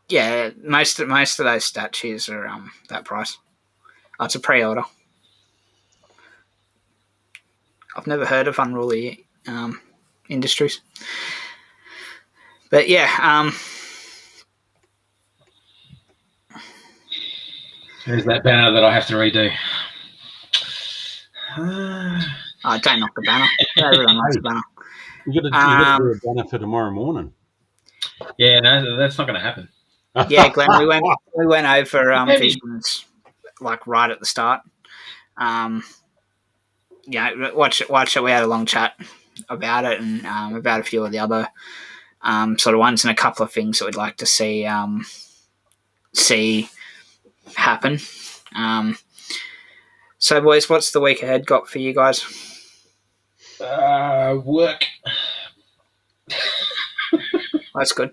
Yeah, most of those statues are that price. Oh, it's a pre-order. I've never heard of Unruly Industries, but yeah. There's that banner that I have to redo. Don't knock the banner. Everyone likes the banner. You got to do a banner for tomorrow morning. Yeah, no, that's not going to happen. Yeah, Glenn, we went over visions like right at the start. Yeah, watch it. We had a long chat about it and about a few of the other sort of ones and a couple of things that we'd like to see happen. So, boys, what's the week ahead got for you guys? Work. That's good.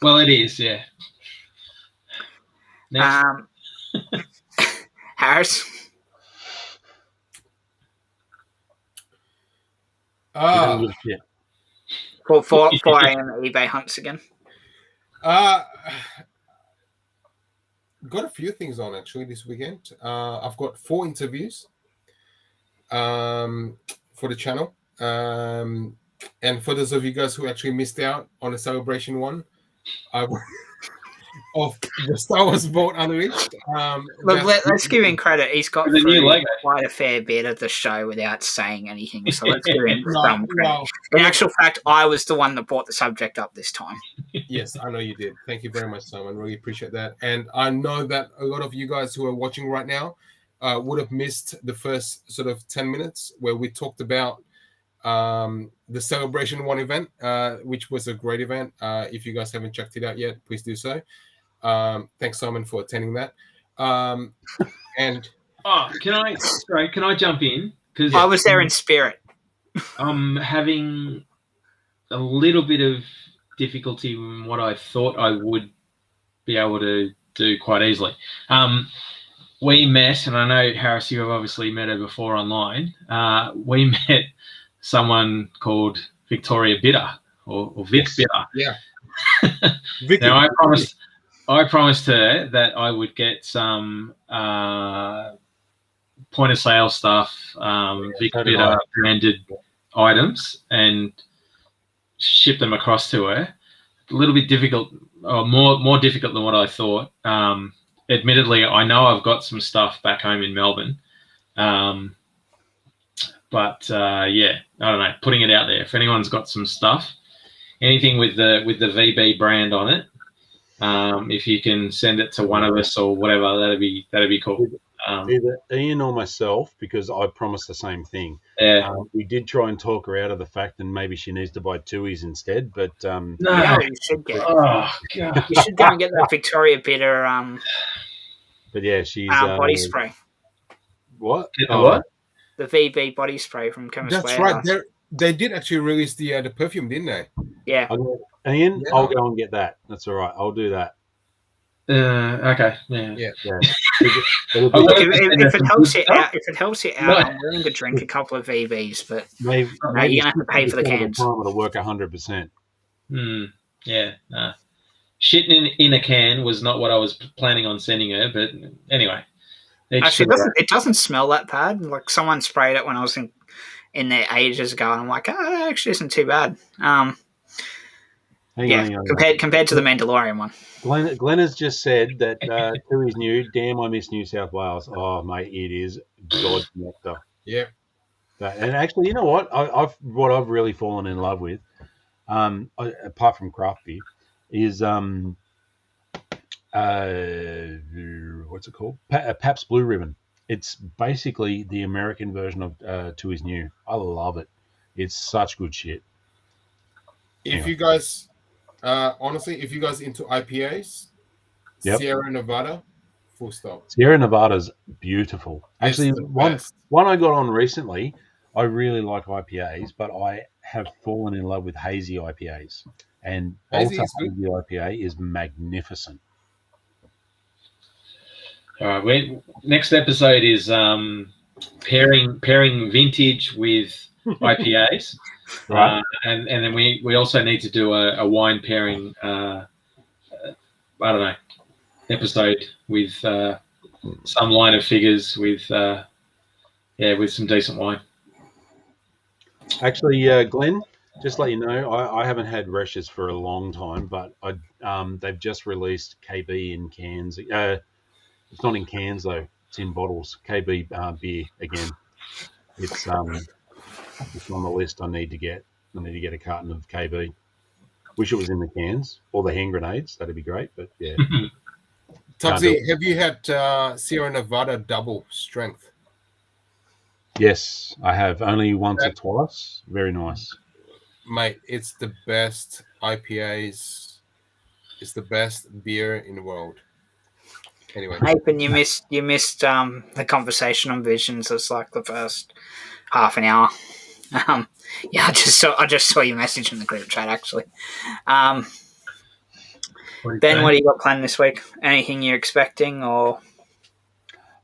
Well, it is, yeah. Next. Harris? 4 a.m. eBay hunts again. Got a few things on actually this weekend. I've got 4 interviews for the channel. And for those of you guys who actually missed out on the celebration one, of the Star Wars Vault Unleashed. Look, let's give him credit. He's got through quite a fair bit of the show without saying anything. So let's give him some credit. In actual fact, I was the one that brought the subject up this time. Yes, I know you did. Thank you very much, Simon. Really appreciate that. And I know that a lot of you guys who are watching right now would have missed the first sort of 10 minutes where we talked about the Celebration 1 event, which was a great event. If you guys haven't checked it out yet, please do so. Thanks, Simon, for attending that. And can I jump in? Because I was there in spirit. I'm having a little bit of difficulty in what I thought I would be able to do quite easily. We met, and I know, Harris, you have obviously met her before online. We met someone called Victoria Bitter, or Vic Bitter. Yeah. Now, I promised her that I would get some point of sale stuff, Vic Bitter branded items, and ship them across to her. A little bit difficult, or more difficult than what I thought. Admittedly, I know I've got some stuff back home in Melbourne. But yeah, I don't know, putting it out there. If anyone's got some stuff, anything with the VB brand on it, if you can send it to one of us or whatever, that'd be cool. Either Ian or myself, because I promised the same thing. Yeah. We did try and talk her out of the fact that maybe she needs to buy Tui's instead, but no, you should get. Oh God! You should go and get that Victoria Bitter. But yeah, she's body spray. What? What? The VB body spray from Chemist That's Warehouse. right. They did actually release the perfume, didn't they? Yeah. Ian, yeah. I'll go and get that. That's all right. I'll do that. Okay. Yeah. If it helps you out, I'm willing to drink a couple of VBs, but maybe you're gonna have to pay for the cans. It'll work 100%. Yeah. Nah. Shitting in a can was not what I was planning on sending her, but anyway. Actually, it doesn't smell that bad. Like someone sprayed it when I was in there ages ago, and I'm like, oh, that actually isn't too bad. Hang on. Compared to the Mandalorian one. Glenn has just said that to his new, damn, I miss New South Wales. Oh, mate, it is God's nectar. Yeah. And actually, you know what? I've really fallen in love with, apart from craft beer, is what's it called? Pabst Blue Ribbon. It's basically the American version of To Is New. I love it. It's such good shit. If you guys, honestly, if you guys into IPAs, Yep. Sierra Nevada, full stop. Sierra Nevada's beautiful. It's Actually, the best. one I got on recently, I really like IPAs, but I have fallen in love with hazy IPAs. And Hazy Alta is good. Hazy IPA is magnificent. All right. Next episode is pairing vintage with IPAs, Right. and then we also need to do a wine pairing. I don't know, episode with some line of figures with some decent wine. Actually, Glenn, just let you know, I haven't had Reshes for a long time, but they've just released KB in cans. It's not in cans though; it's in bottles. KB beer again. It's on the list. I need to get a carton of KB. Wish it was in the cans or the hand grenades. That'd be great. But yeah. Tugsy, have you had Sierra Nevada double strength? Yes, I have only once or twice. Very nice, Mate, it's the best IPAs. It's the best beer in the world. Anyway, Nathan, you missed the conversation on Visions. It's like the first half an hour. I just saw your message in the group chat actually. Ben, what do you got planned this week? Anything you're expecting or?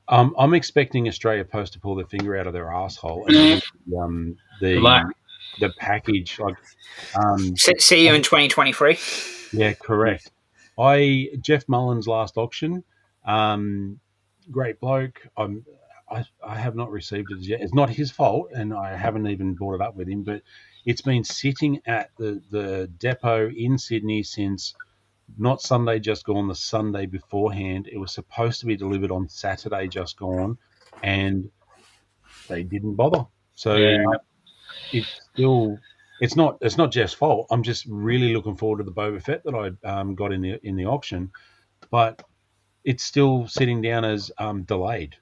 I'm expecting Australia Post to pull their finger out of their asshole and the package. Like, see you in 2023. Yeah, correct. Jeff Mullen's last auction, great bloke. I have not received it yet. It's not his fault, and I haven't even brought it up with him. But it's been sitting at the depot in Sydney since not Sunday just gone, the Sunday beforehand. It was supposed to be delivered on Saturday just gone, and they didn't bother. So it's not Jeff's fault. I'm just really looking forward to the Boba Fett that I got in the auction, but it's still sitting down as delayed.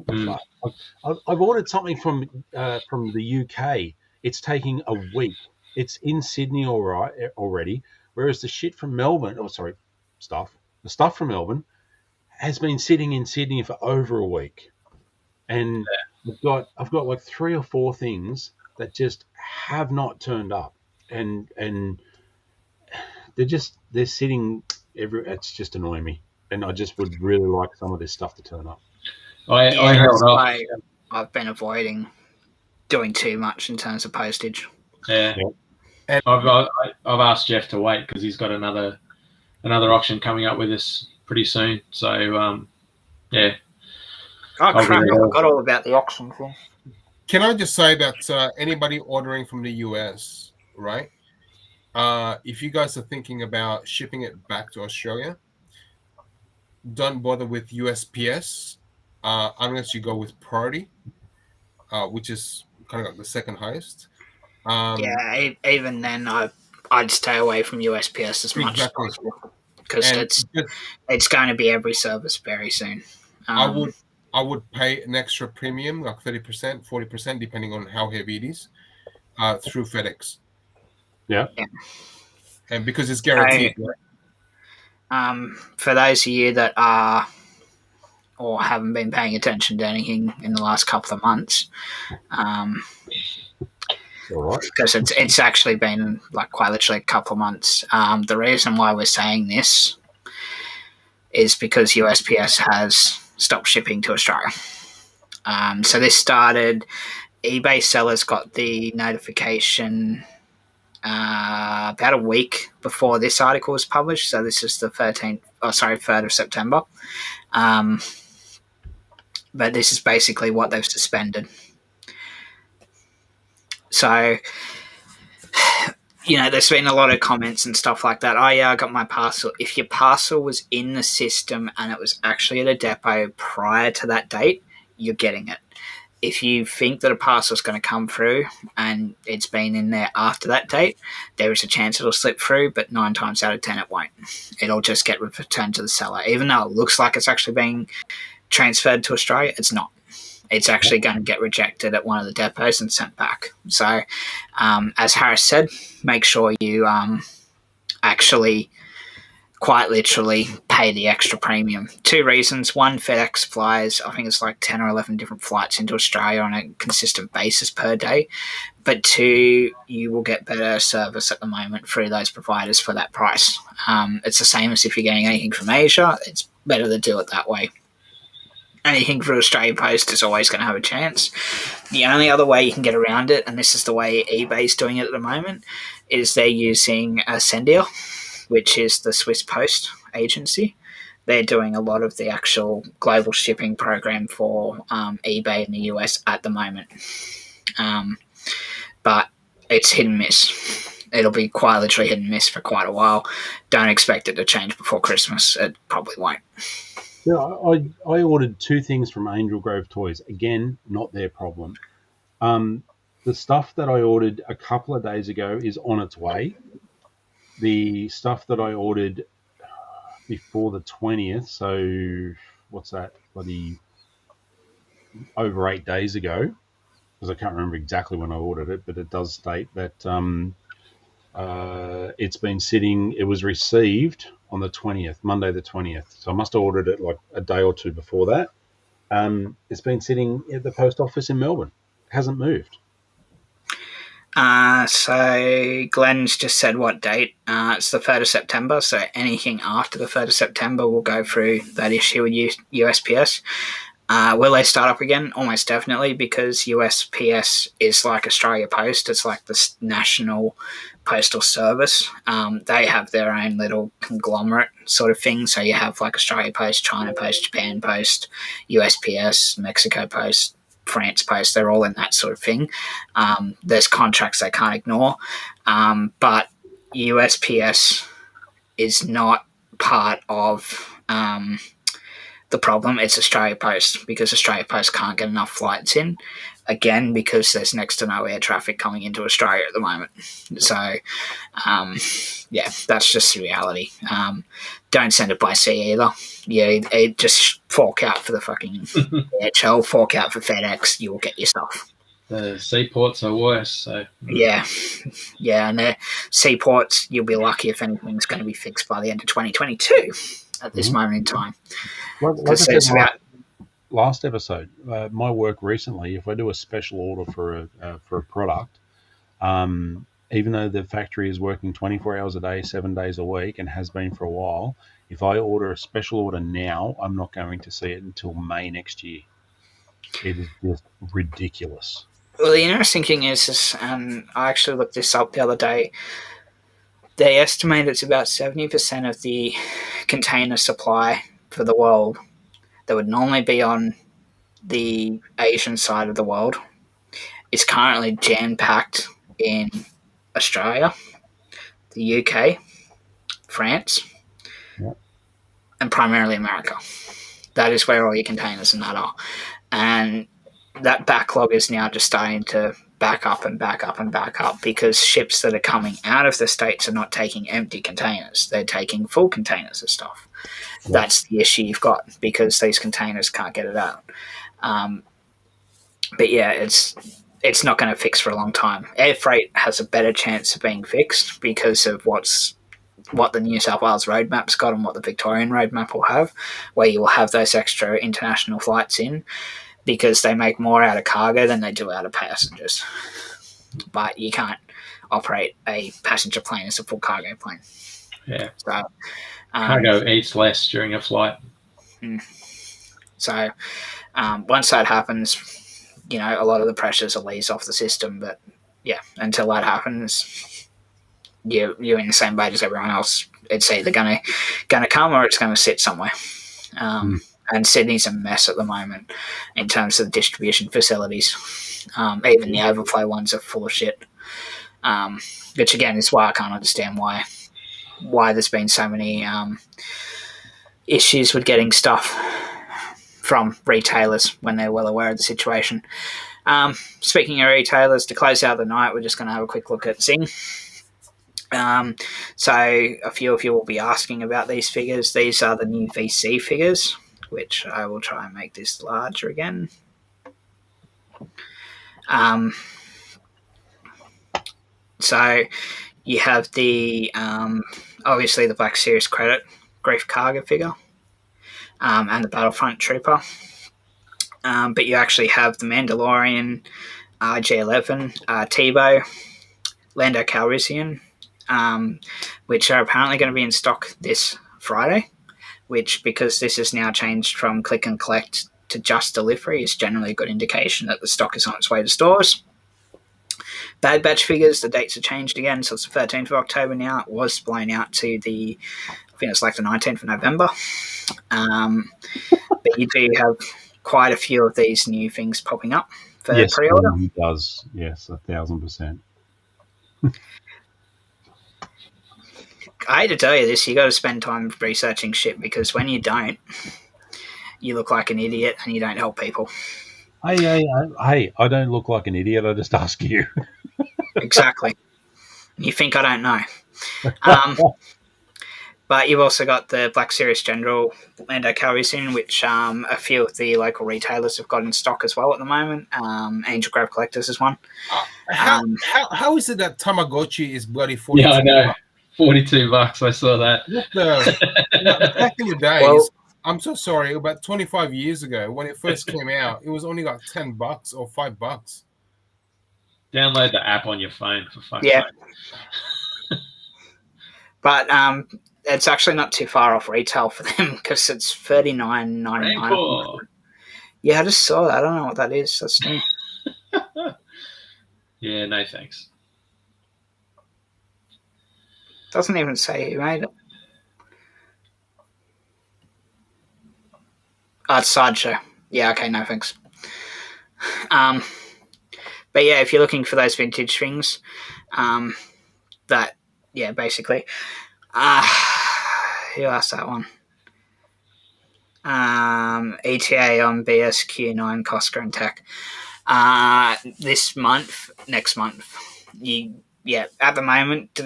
I've ordered something from the UK. It's taking a week. It's in Sydney already, whereas the shit from Melbourne, the stuff from Melbourne has been sitting in Sydney for over a week, and I've got like 3 or 4 things that just have not turned up, and they're sitting everywhere. It's just annoying me, and I just would really like some of this stuff to turn up. I held off. I've been avoiding doing too much in terms of postage. Yeah. And I've asked Jeff to wait because he's got another auction coming up with us pretty soon. So yeah. Oh crap! I forgot all about the auction thing. Can I just say that anybody ordering from the US, right? If you guys are thinking about shipping it back to Australia, don't bother with USPS unless you go with Priority, which is kind of like the second highest. Even then, I'd stay away from USPS as much as possible because it's going to be every service very soon. I would pay an extra premium, like 30%, 40%, depending on how heavy it is, through FedEx. Yeah. And because it's guaranteed. For those of you that are or haven't been paying attention to anything in the last couple of months, because it's actually been like quite literally a couple of months. The reason why we're saying this is because USPS has stopped shipping to Australia. So this started, eBay sellers got the notification about a week before this article was published. So this is the 3rd of September. But this is basically what they've suspended. So, there's been a lot of comments and stuff like that. I got my parcel. If your parcel was in the system and it was actually at a depot prior to that date, you're getting it. If you think that a parcel is going to come through and it's been in there after that date, there is a chance it'll slip through, but 9 times out of 10 it won't. It'll just get returned to the seller. Even though it looks like it's actually being transferred to Australia, it's not. It's actually going to get rejected at one of the depots and sent back. So, as Harris said, make sure you actually quite literally pay the extra premium. 2 reasons. 1, FedEx flies, I think it's like 10 or 11 different flights into Australia on a consistent basis per day. But 2, you will get better service at the moment through those providers for that price. It's the same as if you're getting anything from Asia. It's better to do it that way. Anything through Australia Post is always going to have a chance. The only other way you can get around it, and this is the way eBay's doing it at the moment, is they're using Sendia, which is the Swiss Post agency. They're doing a lot of the actual global shipping program for eBay in the US at the moment. But it's hit and miss. It'll be quite literally hit and miss for quite a while. Don't expect it to change before Christmas. It probably won't. Yeah, I ordered 2 things from Angel Grove Toys. Again, not their problem. The stuff that I ordered a couple of days ago is on its way. The stuff that I ordered before the 20th, so what's that, bloody over 8 days ago, because I can't remember exactly when I ordered it, but it does state that it's been sitting, it was received on the 20th, Monday the 20th. So I must have ordered it like a day or 2 before that. It's been sitting at the post office in Melbourne. It hasn't moved. So Glenn's just said what date. It's the 3rd of September, so anything after the 3rd of September will go through that issue with USPS. Will they start up again? Almost definitely, because USPS is like Australia Post. It's like the national postal service. They have their own little conglomerate sort of thing. So you have like Australia Post, China Post, Japan Post, USPS, Mexico Post, France Post. They're all in that sort of thing. There's contracts they can't ignore. But USPS is not part of the problem. It's Australia Post, because Australia Post can't get enough flights in, again, because there's next to no air traffic coming into Australia at the moment. So, that's just the reality. Don't send it by sea either. Yeah, just fork out for the fucking DHL, fork out for FedEx, you will get your stuff. The seaports are worse. So yeah, and the seaports, you'll be lucky if anything's going to be fixed by the end of 2022 at this moment in time. Like I said last episode, my work recently, if I do a special order for a product, even though the factory is working 24 hours a day, 7 days a week, and has been for a while, if I order a special order now, I'm not going to see it until May next year. It is just ridiculous. Well, the interesting thing is, and I actually looked this up the other day, they estimate it's about 70% of the container supply for the world that would normally be on the Asian side of the world is currently jam-packed in Australia, the UK, France, and primarily America. That is where all your containers and that are. And that backlog is now just starting to back up and back up and back up, because ships that are coming out of the States are not taking empty containers. They're taking full containers of stuff. Yeah. That's the issue you've got, because these containers can't get it out. But yeah, it's not going to fix for a long time. Air freight has a better chance of being fixed because of what the New South Wales roadmap's got and what the Victorian roadmap will have, where you will have those extra international flights in, because they make more out of cargo than they do out of passengers. But you can't operate a passenger plane as a full cargo plane. Yeah. So cargo eats less during a flight. So once that happens, a lot of the pressures will ease off the system. But yeah, until that happens, you're in the same boat as everyone else. It's either gonna come or it's gonna sit somewhere. And Sydney's a mess at the moment in terms of distribution facilities. Even the overflow ones are full of shit. Which again is why I can't understand why there's been so many issues with getting stuff from retailers when they're well aware of the situation. Speaking of retailers, to close out the night, we're just going to have a quick look at Zing. So a few of you will be asking about these figures. These are the new VC figures, which I will try and make this larger again. So you have the obviously the Black Series Credit Grief Karga figure and the Battlefront Trooper. But you actually have the Mandalorian, G11, Tebow, Lando Calrissian, which are apparently going to be in stock this Friday, which, because this has now changed from click and collect to just delivery, is generally a good indication that the stock is on its way to stores. Bad Batch figures, the dates have changed again, so it's the 13th of October now. It was blown out to I think it's like the 19th of November. But you do have quite a few of these new things popping up for pre-order. He does. Yes, 1,000%. I hate to tell you this, you got to spend time researching shit, because when you don't, you look like an idiot and you don't help people. Hey, I don't look like an idiot. I just ask you. Exactly. You think I don't know. But you've also got the Black Series General Lando Calrissian, which a few of the local retailers have got in stock as well at the moment. Angel Grove Collectors is one. How is it that Tamagotchi is bloody 42? Yeah, I know. $42. I saw that. Back in the days, well, I'm so sorry, about 25 years ago when it first came out, it was only like $10 or $5. Download the app on your phone for fuck's sake. But it's actually not too far off retail for them, because it's $39.99. Yeah, I just saw that. I don't know what that is. That's new. Yeah, no thanks. Doesn't even say who made it. Oh, it's Sideshow. Yeah, okay, no thanks. But yeah, if you're looking for those vintage things, basically. Who asked that one? ETA on BSQ9 Costco and Tech. Next month. At the moment,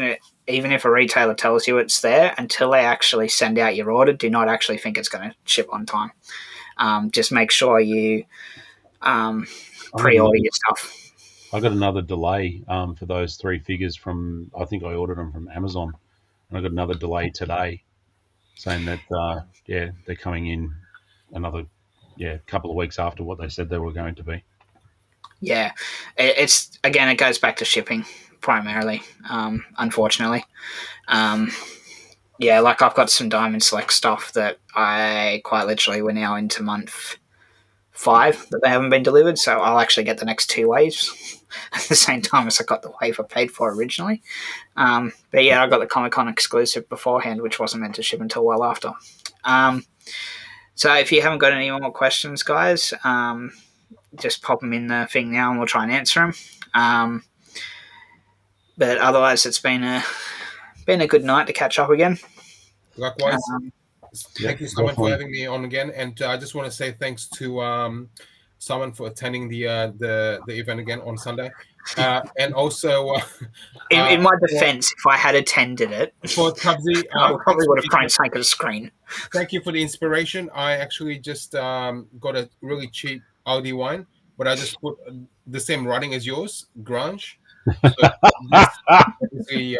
even if a retailer tells you it's there, until they actually send out your order, do not actually think it's going to ship on time. Just make sure you pre-order your stuff. I got another delay for those 3 figures from, I think I ordered them from Amazon, and I got another delay today saying that, they're coming in another couple of weeks after what they said they were going to be. Yeah, it goes back to shipping primarily, unfortunately. Like I've got some Diamond Select stuff that I quite literally, we're now into month 5 that they haven't been delivered, so I'll actually get the next 2 waves at the same time as I got the wave I paid for originally. I got the Comic-Con exclusive beforehand, which wasn't meant to ship until well after. So if you haven't got any more questions, guys, just pop them in the thing now and we'll try and answer them. But otherwise, it's been a good night to catch up again. Likewise. Thank you, Simon, for having me on again. And I just want to say thanks to Simon for attending the event again on Sunday. And also, in my defense, if I had attended it, for Tubbsy, I probably would have thrown something at the screen. Thank you for the inspiration. I actually just got a really cheap Aldi wine, but I just put the same writing as yours, Grunge. So basically,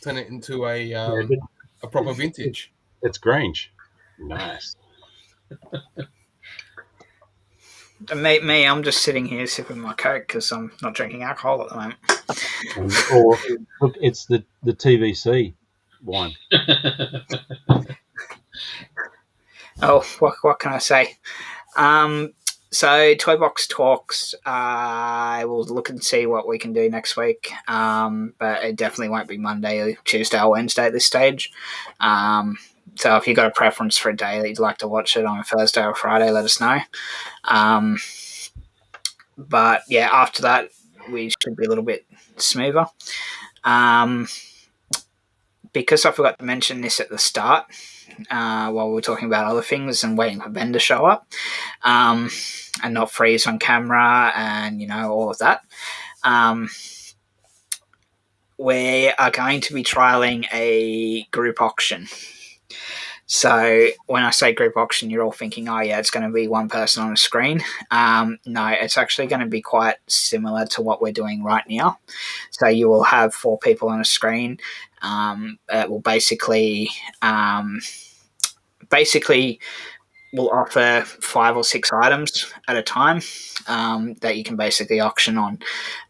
turn it into a proper vintage. It's Grange. Nice. Me, I'm just sitting here sipping my Coke because I'm not drinking alcohol at the moment. Or look, it's the TVC wine. Oh, what can I say? So ToyBox Talks, I will look and see what we can do next week. But it definitely won't be Monday, or Tuesday, or Wednesday at this stage. So if you've got a preference for a day that you'd like to watch it on a Thursday or Friday, let us know. But yeah, after that, we should be a little bit smoother. Because I forgot to mention this at the start, while we were talking about other things and waiting for Ben to show up, and not freeze on camera and, all of that. We are going to be trialing a group auction. So when I say group auction, you're all thinking, oh yeah, it's going to be one person on a screen. No, it's actually going to be quite similar to what we're doing right now. So you will have 4 people on a screen. It will basically we'll offer 5 or 6 items at a time that you can basically auction on.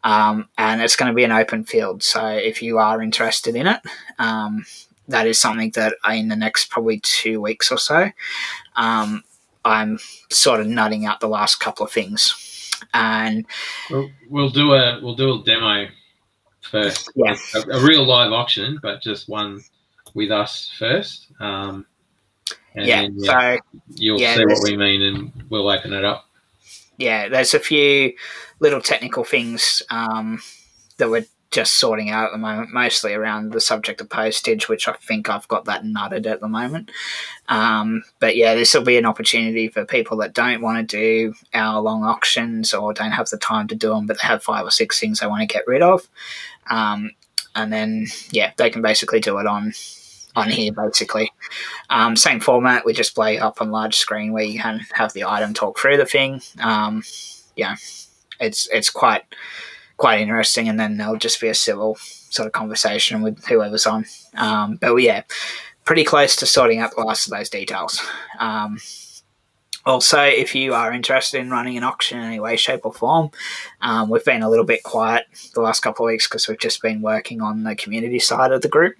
And it's going to be an open field. So if you are interested in it, that is something that in the next probably 2 weeks or so, I'm sort of nutting out the last couple of things. And we'll do a demo first. Yeah. A real live auction, but just one with us first. And then, so you'll see what we mean, and we'll open it up. Yeah, there's a few little technical things that we're just sorting out at the moment, mostly around the subject of postage, which I think I've got that nutted at the moment. But yeah, this will be an opportunity for people that don't want to do hour-long auctions or don't have the time to do them, but they have 5 or 6 things they want to get rid of. And then, they can basically do it on here, basically. Same format, we just play up on large screen where you can have the item talk through the thing. It's quite interesting, and then there'll just be a civil sort of conversation with whoever's on. But pretty close to sorting out the last of those details. Also, if you are interested in running an auction in any way, shape or form, we've been a little bit quiet the last couple of weeks because we've just been working on the community side of the group.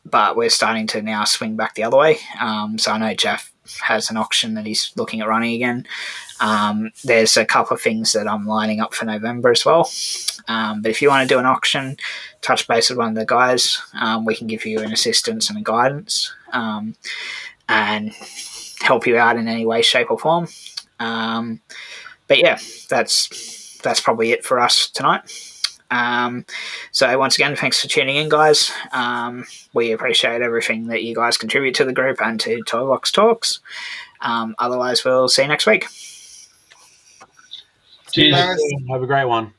But we're starting to now swing back the other way. So I know Jeff has an auction that he's looking at running again. There's a couple of things that I'm lining up for November as well. But if you want to do an auction, touch base with one of the guys. We can give you an assistance and a guidance, and help you out in any way, shape or form. But yeah, that's probably it for us tonight. So once again, thanks for tuning in, guys. We appreciate everything that you guys contribute to the group and to ToyBox Talks. Otherwise, we'll see you next week. Cheers. Have a great one.